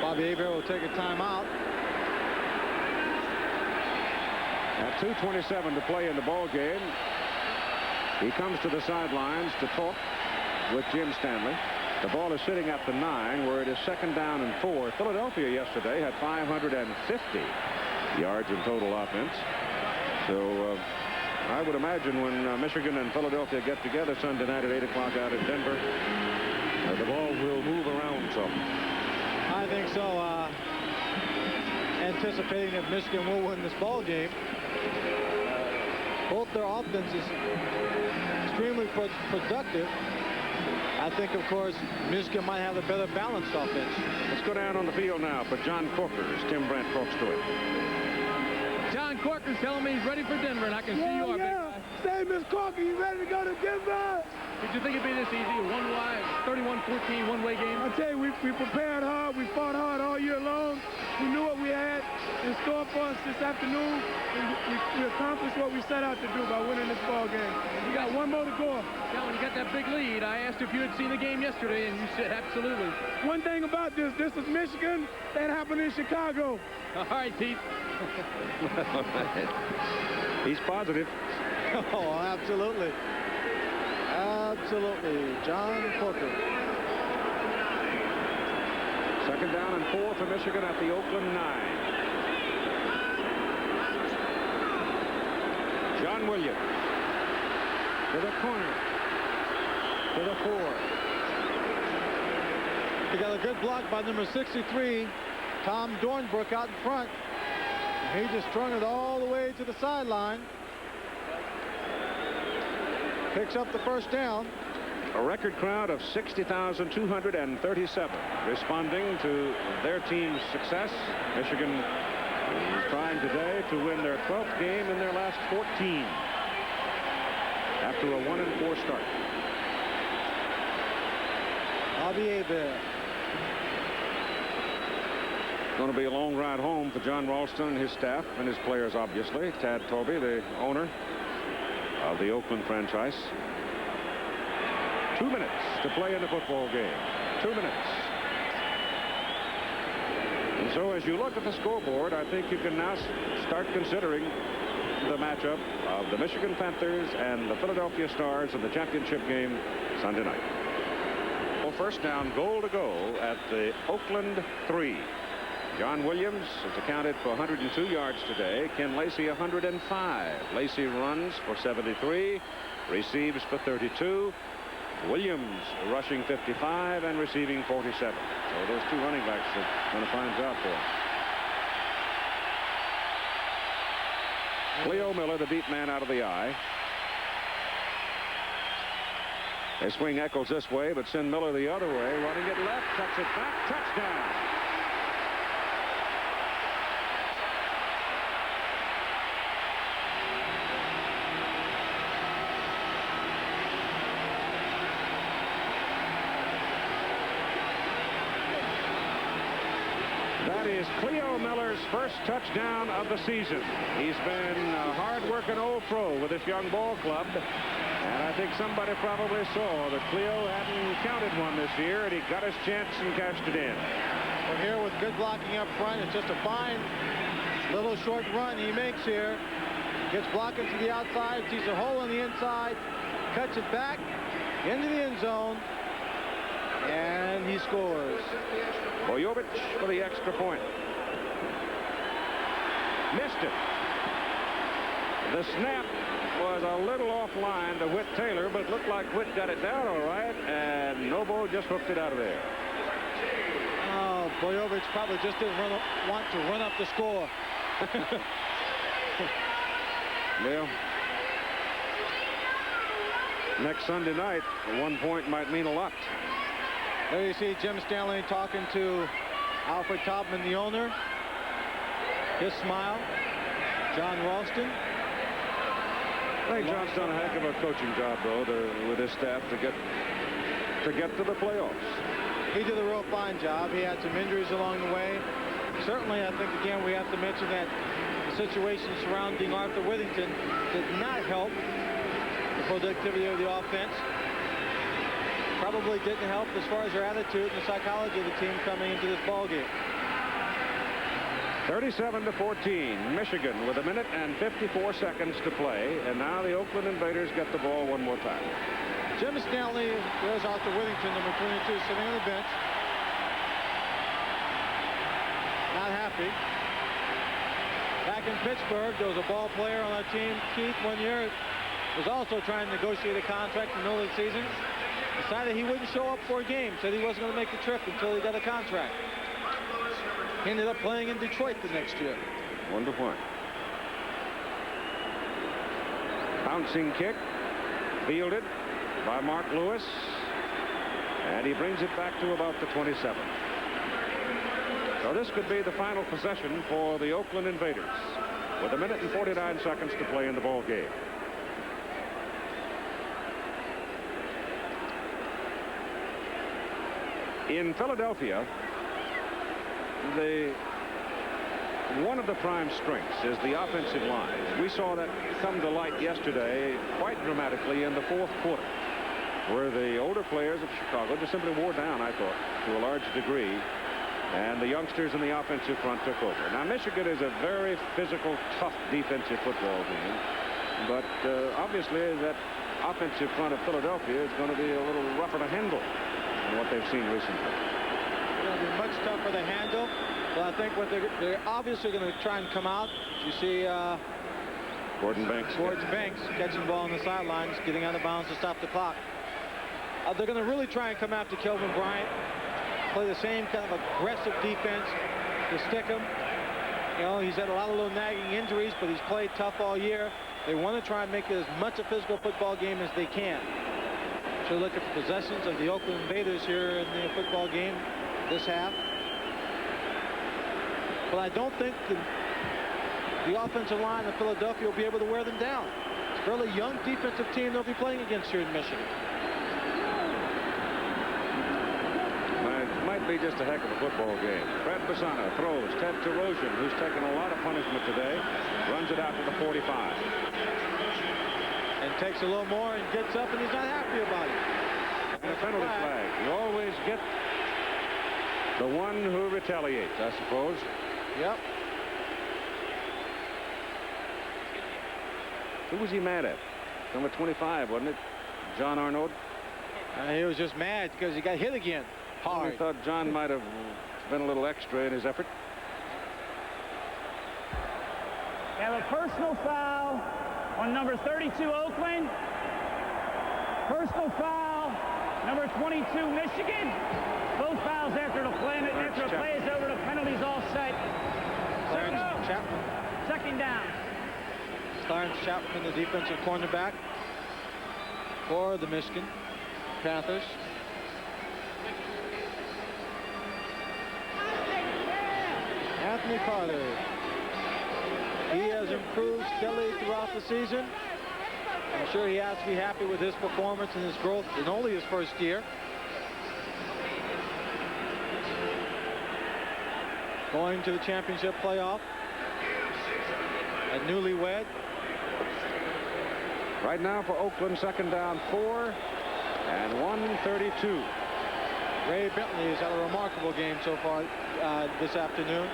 Speaker 13: Bobby Hebert will take a timeout.
Speaker 10: At 2:27 to play in the ball game, he comes to the sidelines to talk with Jim Stanley. The ball is sitting at the 9, where it is 2nd down and 4. Philadelphia yesterday had 550 yards in total offense. So I would imagine when Michigan and Philadelphia get together Sunday night at 8 o'clock out in Denver, the ball will move around some.
Speaker 13: I think so. Anticipating that Michigan will win this ball game. Both their offenses extremely productive. I think, of course, Michigan might have a better balanced offense.
Speaker 10: Let's go down on the field now for John Corker as Tim Brandt talks to him.
Speaker 2: John Corker's telling me he's ready for Denver, and I can see you are, big guy.
Speaker 6: Say, Miss Corker, you ready to go to Denver?
Speaker 2: Did you think it'd be this easy? A 31-14 one-way game?
Speaker 6: I tell you, we prepared hard. We fought hard all year long. We knew what we had in store for us this afternoon. We accomplished what we set out to do by winning this ball game. We got one more to go.
Speaker 2: Yeah, when you got that big lead, I asked if you had seen the game yesterday, and you said absolutely.
Speaker 6: One thing about this is Michigan. That happened in Chicago.
Speaker 2: All right, Pete.
Speaker 10: He's positive.
Speaker 13: Oh, absolutely. Absolutely. John Corker.
Speaker 10: 2nd down and 4 for Michigan at the Oakland 9. John Williams to the corner, to the 4.
Speaker 13: He got a good block by number 63, Tom Dornbrook, out in front. He just strung it all the way to the sideline. Picks up the first down.
Speaker 10: A record crowd of 60,237 responding to their team's success. Michigan is trying today to win their 12th game in their last 14 after a 1-4 start.
Speaker 13: Bobby Hebert.
Speaker 10: Going to be a long ride home for John Ralston and his staff and his players, obviously. Tad Torby, the owner of the Oakland franchise. 2 minutes to play in the football game. 2 minutes. And so as you look at the scoreboard, I think you can now start considering the matchup of the Michigan Panthers and the Philadelphia Stars in the championship game Sunday night. Well, first down, goal to go at the Oakland 3. John Williams has accounted for 102 yards today. Ken Lacey 105. Lacey runs for 73, receives for 32. Williams rushing 55 and receiving 47. So those two running backs are going to find job for him. Cleo Miller, the deep man out of the eye. They swing Eccles this way, but send Miller the other way. Running it left, cuts it back, touchdown. That is Cleo Miller's first touchdown of the season. He's been a hard-working old pro with this young ball club. And I think somebody probably saw that Cleo hadn't counted one this year, and he got his chance and cashed it in.
Speaker 13: Well, here with good blocking up front, it's just a fine little short run he makes here. Gets blocking to the outside, sees a hole on the inside, cuts it back into the end zone, and he scores.
Speaker 10: Bojovic for the extra point. Missed it. The snap was a little offline to Whit Taylor, but it looked like Whit got it down all right, and Nobo just hooked it out of there.
Speaker 13: Oh, Bojovic probably just didn't want to run up the score.
Speaker 10: Well, next Sunday night, 1 point might mean a lot.
Speaker 13: There you see Jim Stanley talking to Alfred Taubman, the owner. His smile. John Ralston.
Speaker 10: I think John's done a heck of a coaching job, though, with his staff to get to the playoffs.
Speaker 13: He did a real fine job. He had some injuries along the way. Certainly, I think, again, we have to mention that the situation surrounding Arthur Whittington did not help the productivity of the offense. Probably didn't help as far as their attitude and the psychology of the team coming into this ballgame.
Speaker 10: 37-14, Michigan with 1 minute and 54 seconds to play, and now the Oakland Invaders get the ball one more time.
Speaker 13: Jim Stanley, there's Arthur Whittington, number 22, sitting on the bench. Not happy. Back in Pittsburgh, there was a ball player on our team, Keith, one year, was also trying to negotiate a contract in the middle of the season. Decided he wouldn't show up for a game, said he wasn't going to make the trip until he got a contract. He ended up playing in Detroit the next year.
Speaker 10: 1 point. Bouncing kick, fielded by Mark Lewis, and he brings it back to about the 27. So this could be the final possession for the Oakland Invaders with 1 minute and 49 seconds to play in the ball game. In Philadelphia, one of the prime strengths is the offensive line. We saw that come to light yesterday quite dramatically in the fourth quarter, where the older players of Chicago just simply wore down, I thought, to a large degree, and the youngsters in the offensive front took over. Now, Michigan is a very physical, tough defensive football team, but obviously that offensive front of Philadelphia is going to be a little rougher to handle than what they've seen recently.
Speaker 13: It'll be much tougher to handle, but I think what they're obviously going to try and come out. You see
Speaker 10: Gordon Banks
Speaker 13: catching the ball on the sidelines, getting out of bounds to stop the clock. They're going to really try and come after Kelvin Bryant, play the same kind of aggressive defense to stick him. You know, he's had a lot of little nagging injuries, but he's played tough all year. They want to try and make it as much a physical football game as they can. So look at the possessions of the Oakland Invaders here in the football game this half. But I don't think the offensive line of Philadelphia will be able to wear them down. It's a fairly young defensive team they'll be playing against here in Michigan.
Speaker 10: It might be just a heck of a football game. Fred Basana throws. Ted Terosian, who's taken a lot of punishment today, runs it out to the 45.
Speaker 13: And takes a little more and gets up, and he's not happy about it.
Speaker 10: And a penalty flag. You always get the one who retaliates, I suppose.
Speaker 13: Yep.
Speaker 10: Who was he mad at? Number 25, wasn't it? John Arnold?
Speaker 13: He was just mad because he got hit again. Hard.
Speaker 10: I thought John might have been a little extra in his effort.
Speaker 12: We have a personal foul on number 32, Oakland. Personal foul, number 22, Michigan. Both fouls after the play is over. The penalty's all set. Second down.
Speaker 13: Clarence Chapman, the defensive cornerback for the Michigan Panthers. Anthony Carter. He has improved steadily throughout the season. I'm sure he has to be happy with his performance and his growth in only his first year. going to the championship playoff. A newlywed.
Speaker 10: Right now for Oakland, second down 4 and 1:32.
Speaker 13: Ray Bentley has had a remarkable game so far this afternoon.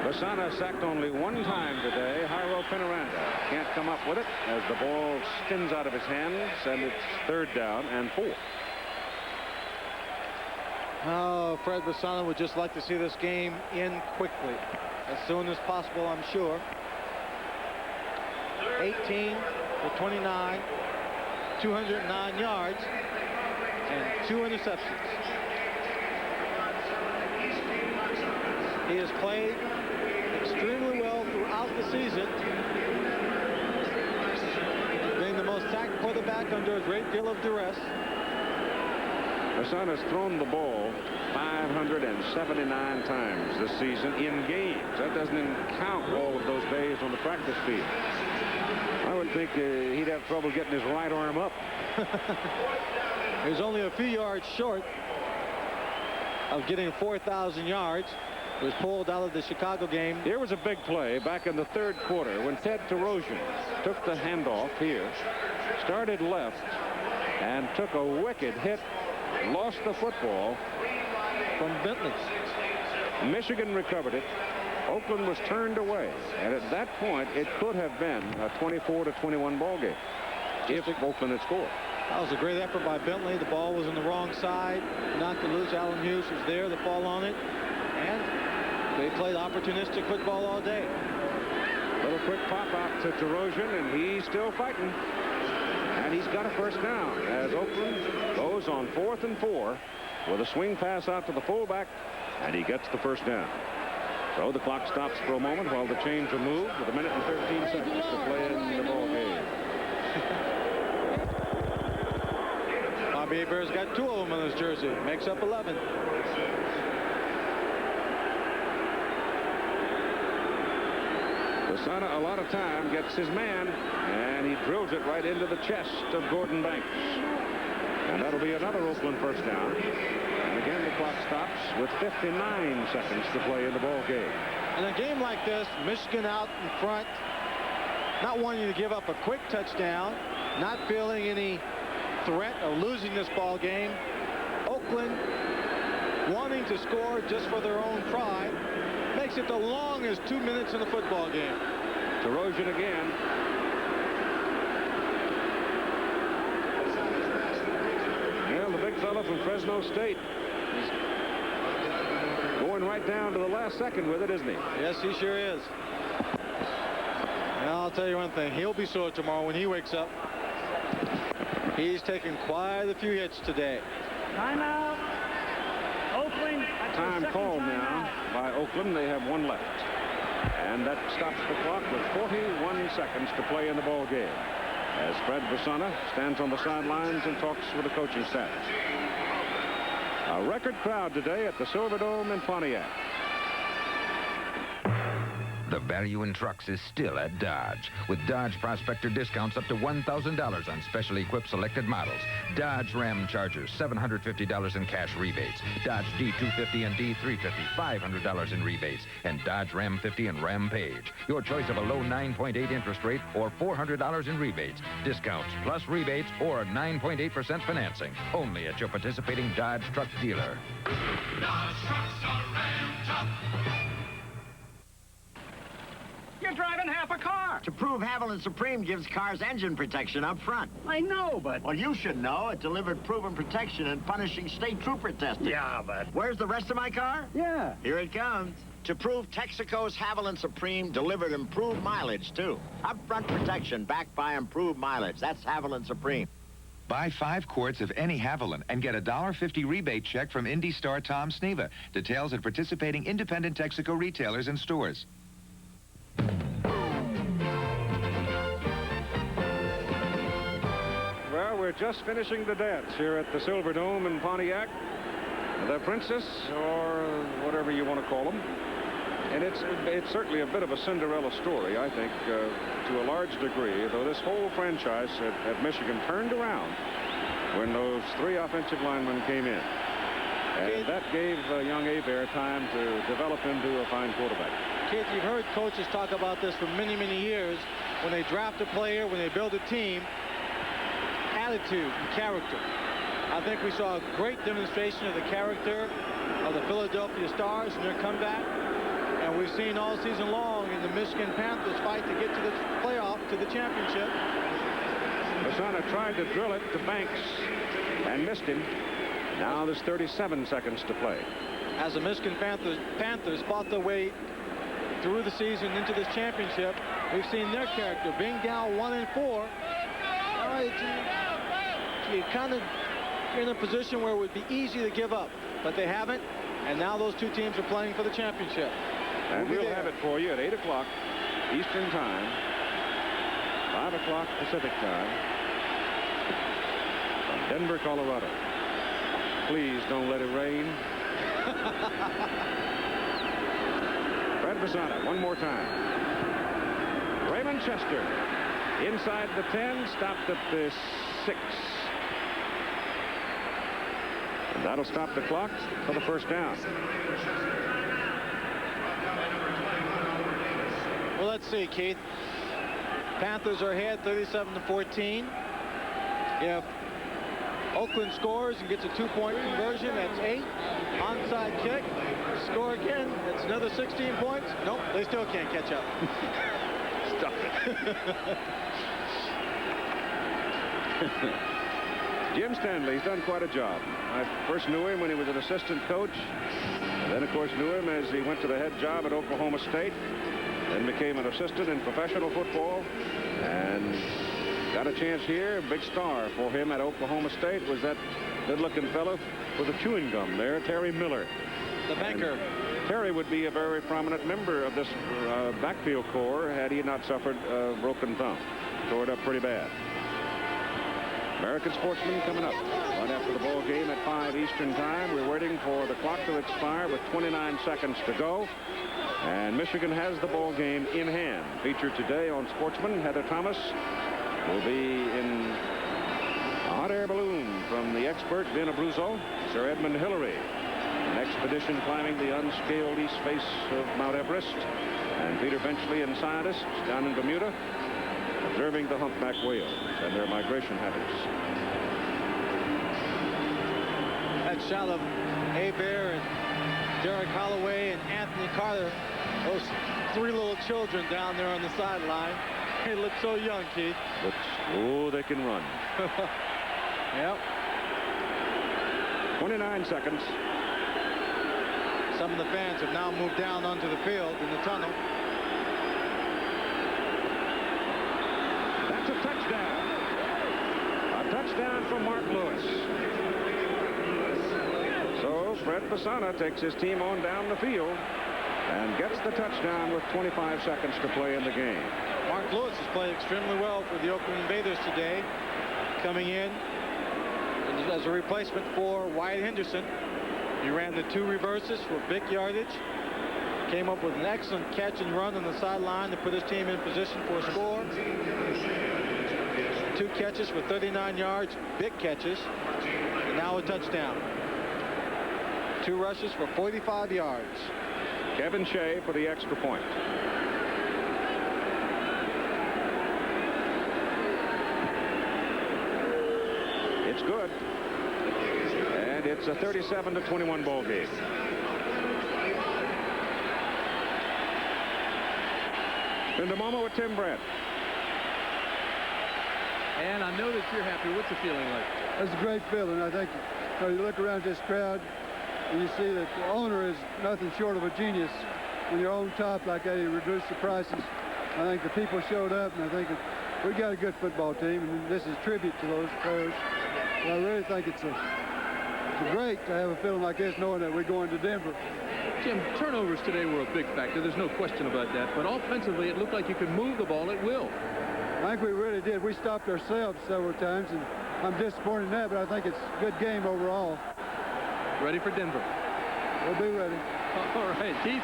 Speaker 10: Basana sacked only one time today. Jairo Penaranda can't come up with it as the ball spins out of his hands, and it's third down and 4.
Speaker 13: Oh, Fred Basana would just like to see this game end quickly, as soon as possible, I'm sure. 18 for 29, 209 yards, and 2 interceptions. He has played extremely well throughout the season, being the most sacked quarterback under a great deal of duress.
Speaker 10: Basana's thrown the ball 579 times this season in games. That doesn't even count all of those days on the practice field. I would think he'd have trouble getting his right arm up.
Speaker 13: He was only a few yards short of getting 4,000 yards. He was pulled out of the Chicago game.
Speaker 10: Here was a big play back in the third quarter when Ted Terosian took the handoff here, started left, and took a wicked hit, lost the football
Speaker 13: from Bentley.
Speaker 10: Michigan recovered it. Oakland was turned away, and at that point it could have been a 24-21 ball game if Oakland had scored.
Speaker 13: That was a great effort by Bentley. The ball was on the wrong side, knocked it loose. Alan Hughes was there to fall on it, and they played opportunistic football all day.
Speaker 10: Little quick pop out to Terosian, and he's still fighting, and he's got a first down as Oakland goes on 4th and 4 with a swing pass out to the fullback, and he gets the first down. So the clock stops for a moment while the chains are moved with 1 minute and 13 seconds to play in the ball game.
Speaker 13: Bobby Bear's got 2 of them on his jersey. Makes up 11.
Speaker 10: Basana a lot of time gets his man, and he drills it right into the chest of Gordon Banks. And that'll be another Oakland first down. And again, the clock stops with 59 seconds to play in the ball game.
Speaker 13: In a game like this, Michigan out in front, not wanting to give up a quick touchdown, not feeling any threat of losing this ball game. Oakland wanting to score just for their own pride, makes it the longest 2 minutes in the football game.
Speaker 10: Terosian again. Well, the big fella from Fresno State is going right down to the last second with it, isn't he?
Speaker 13: Yes, he sure is. And I'll tell you one thing, he'll be sore tomorrow when he wakes up. He's taken quite a few hits today.
Speaker 12: Timeout. Oakland.
Speaker 10: Time called now by Oakland. They have 1 left. And that stops the clock with 41 seconds to play in the ball game, as Fred Basana stands on the sidelines and talks with the coaching staff. A record crowd today at the Silverdome in Pontiac.
Speaker 7: The value in trucks is still at Dodge, with Dodge Prospector discounts up to $1,000 on specially equipped selected models. Dodge Ram Chargers, $750 in cash rebates. Dodge D250 and D350, $500 in rebates. And Dodge Ram 50 and Ram Page. Your choice of a low 9.8 interest rate or $400 in rebates. Discounts plus rebates or 9.8% financing. Only at your participating Dodge truck dealer.
Speaker 18: Dodge trucks are Ram tough.
Speaker 11: You're driving half a car. To prove Haviland Supreme gives cars engine protection up front.
Speaker 12: I know, but...
Speaker 11: Well, you should know. It delivered proven protection in punishing state trooper testing.
Speaker 12: Yeah, but...
Speaker 11: Where's the rest of my car?
Speaker 12: Yeah.
Speaker 11: Here it comes. To prove Texaco's Haviland Supreme delivered improved mileage, too. Upfront protection backed by improved mileage. That's Haviland Supreme.
Speaker 15: Buy 5 quarts of any Haviland and get a $1.50 rebate check from Indy star Tom Sneva. Details at participating independent Texaco retailers and stores.
Speaker 10: Well, we're just finishing the dance here at the Silverdome in Pontiac. The Princess, or whatever you want to call them. And it's certainly a bit of a Cinderella story, I think, to a large degree, though this whole franchise at Michigan turned around when those 3 offensive linemen came in. And that gave young Hebert time to develop into a fine quarterback.
Speaker 13: Keith, you've heard coaches talk about this for many, many years. When they draft a player, when they build a team, attitude and character. I think we saw a great demonstration of the character of the Philadelphia Stars and their comeback. And we've seen all season long in the Michigan Panthers fight to get to the playoff, to the championship.
Speaker 10: Fasana tried to drill it to Banks and missed him. Now there's 37 seconds to play.
Speaker 13: As the Michigan Panthers fought their way through the season into this championship, we've seen their character being down 1-4. You kind of in a position where it would be easy to give up, but they haven't. And now those two teams are playing for the championship.
Speaker 10: And we'll have it for you at 8 o'clock Eastern Time, 5 o'clock Pacific Time, from Denver, Colorado. Please don't let it rain. Fred Fasana, one more time. Raymond Chester, inside the 10, stopped at the 6. And that'll stop the clock for the first down.
Speaker 13: Well, let's see, Keith. Panthers are ahead 37-14. If Oakland scores and gets a 2-point conversion, that's 8. Onside kick, score again, that's another 16 points. Nope, they still can't catch up.
Speaker 10: Stop it. Jim Stanley's done quite a job. I first knew him when he was an assistant coach. And then, of course, knew him as he went to the head job at Oklahoma State. Then became an assistant in professional football. And got a chance here. Big star for him at Oklahoma State was that good-looking fellow with the chewing gum there, Terry Miller.
Speaker 13: The banker.
Speaker 10: And Terry would be a very prominent member of this backfield corps had he not suffered a broken thumb. Tore it up pretty bad. American Sportsman coming up right after the ball game at 5 Eastern Time. We're waiting for the clock to expire with 29 seconds to go. And Michigan has the ball game in hand. Featured today on Sportsman, Heather Thomas will be in a hot air balloon from the expert Vin Abruzzo, Sir Edmund Hillary, an expedition climbing the unscaled east face of Mount Everest, and Peter Benchley and scientists down in Bermuda observing the humpback whales and their migration habits.
Speaker 13: That shot of Hebert and Derek Holloway and Anthony Carter, those 3 little children down there on the sideline. They look so young, Keith.
Speaker 10: Oh, they can run.
Speaker 13: Yep.
Speaker 10: 29 seconds.
Speaker 13: Some of the fans have now moved down onto the field in the tunnel.
Speaker 10: That's a touchdown. A touchdown from Mark Lewis. So Fred Fasana takes his team on down the field and gets the touchdown with 25 seconds to play in the game.
Speaker 13: Mark Lewis has played extremely well for the Oakland Invaders today, coming in as a replacement for Wyatt Henderson. He ran the 2 reverses for big yardage, came up with an excellent catch and run on the sideline to put his team in position for a score. 2 catches for 39 yards, big catches, and now a touchdown. 2 rushes for 45 yards.
Speaker 10: Kevin Shea for the extra point. It's good. And it's a 37-21 ball game. In the moment with Tim Brett.
Speaker 2: And I know that you're happy. What's the feeling like?
Speaker 6: It's a great feeling. I think you look around this crowd and you see that the owner is nothing short of a genius. When you're on top like that, you reduce the prices. I think the people showed up, and I think we got a good football team, and this is a tribute to those players. And I really think it's great to have a feeling like this, knowing that we're going to Denver.
Speaker 2: Jim, turnovers today were a big factor. There's no question about that. But offensively, it looked like you could move the ball at will.
Speaker 6: I think we really did. We stopped ourselves several times, and I'm disappointed in that, but I think it's a good game overall.
Speaker 2: Ready for Denver?
Speaker 6: We'll be ready.
Speaker 2: All right, Keith.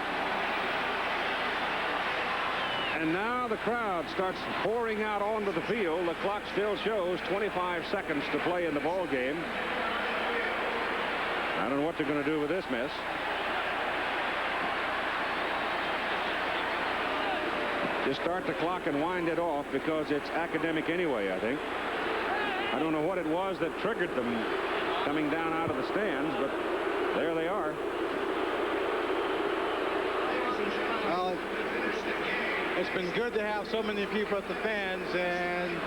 Speaker 10: And now the crowd starts pouring out onto the field. The clock still shows 25 seconds to play in the ball game. I don't know what they're going to do with this mess. Just start the clock and wind it off because it's academic anyway, I think. I don't know what it was that triggered them coming down out of the stands, but there they are.
Speaker 13: Well, it's been good to have so many people at the fans,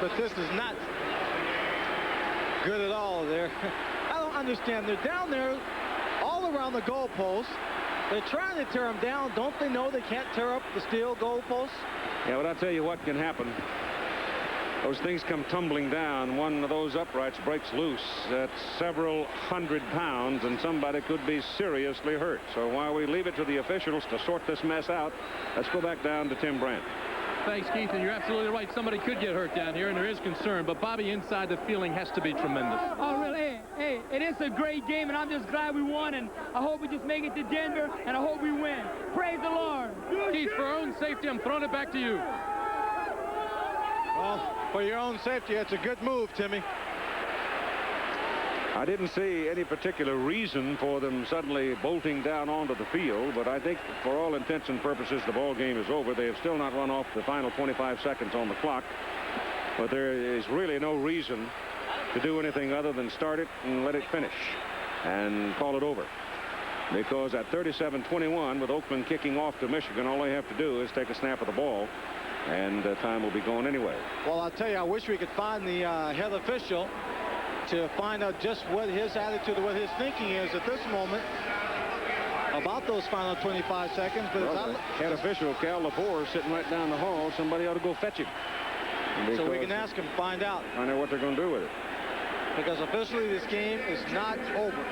Speaker 13: but this is not good at all there. I don't understand. They're down there all around the goalposts. They're trying to tear them down. Don't they know they can't tear up the steel goalposts?
Speaker 10: Yeah, but I'll tell you what can happen. Those things come tumbling down. One of those uprights breaks loose at several hundred pounds, and somebody could be seriously hurt. So while we leave it to the officials to sort this mess out, let's go back down to Tim Brandt.
Speaker 2: Thanks, Keith, and you're absolutely right. Somebody could get hurt down here, and there is concern. But, Bobby, inside the feeling has to be tremendous.
Speaker 16: Oh, really? Hey, it is a great game, and I'm just glad we won, and I hope we just make it to Denver, and I hope we win. Praise the Lord.
Speaker 2: Keith, for our own safety, I'm throwing it back to you.
Speaker 13: Well, for your own safety, it's a good move, Timmy.
Speaker 10: I didn't see any particular reason for them suddenly bolting down onto the field, but I think for all intents and purposes the ball game is over. They have still not run off the final 25 seconds on the clock, but there is really no reason to do anything other than start it and let it finish and call it over, because at 37-21 with Oakland kicking off to Michigan, all they have to do is take a snap of the ball and time will be gone anyway.
Speaker 13: Well, I'll tell you, I wish we could find the head official to find out just what his attitude, what his thinking is at this moment about those final 25 seconds. But
Speaker 10: well, the head official, Cal Lepore, sitting right down the hall. Somebody ought to go fetch him.
Speaker 13: So we can ask him, find out.
Speaker 10: Find out what they're going to do with it.
Speaker 13: Because officially this game is not over.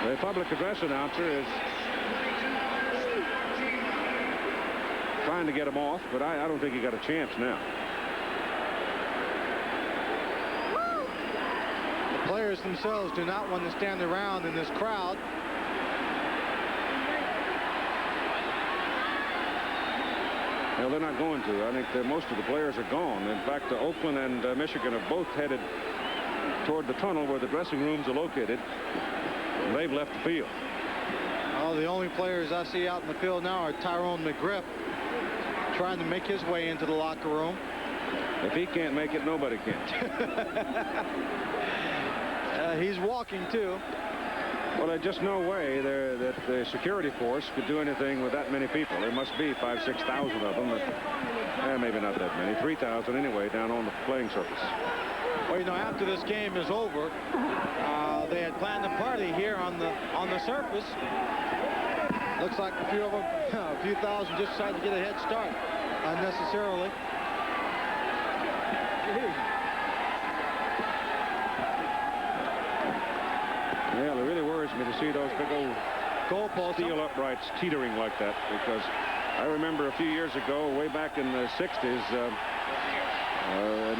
Speaker 10: The public address announcer is trying to get him off, but I don't think he got a chance now.
Speaker 13: The players themselves do not want to stand around in this crowd.
Speaker 10: Well, they're not going to. I think that most of the players are gone. In fact, Oakland and Michigan have both headed toward the tunnel where the dressing rooms are located. And they've left the field.
Speaker 13: Oh, the only players I see out in the field now are Tyrone McGriff, trying to make his way into the locker room.
Speaker 10: If he can't make it, nobody can.
Speaker 13: He's walking too.
Speaker 10: Well, there's just no way that the security force could do anything with that many people. There must be 5,000 to 6,000 of them. Maybe not that many. 3,000 anyway down on the playing surface.
Speaker 13: Well, you know, after this game is over, they had planned a party here on the surface. Looks like a few of them, a few thousand, just decided to get a head start unnecessarily.
Speaker 10: Yeah, it really worries me to see those big old
Speaker 13: goalpost
Speaker 10: steel uprights teetering like that, because I remember a few years ago, way back in the 60s,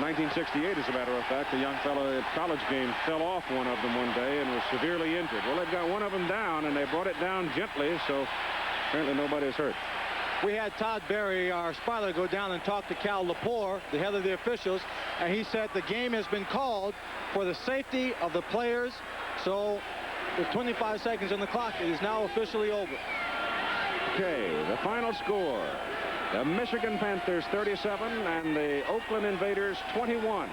Speaker 10: 1968, as a matter of fact, a young fellow at college game fell off one of them one day and was severely injured. Well, they've got one of them down, and they brought it down gently, so apparently nobody's hurt.
Speaker 13: We had Todd Berry, our spotter, go down and talk to Cal Lepore, the head of the officials, and he said the game has been called for the safety of the players. So with 25 seconds on the clock, it is now officially over.
Speaker 10: Okay, the final score. The Michigan Panthers 37 and the Oakland Invaders 21.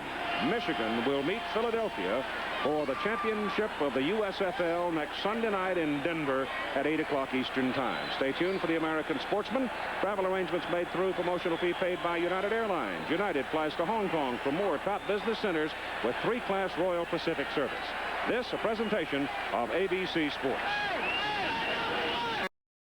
Speaker 10: Michigan will meet Philadelphia for the championship of the USFL next Sunday night in Denver at 8 o'clock Eastern Time. Stay tuned for the American Sportsman. Travel arrangements made through promotional fee paid by United Airlines. United flies to Hong Kong for more top business centers with 3-class Royal Pacific service. This a presentation of ABC Sports.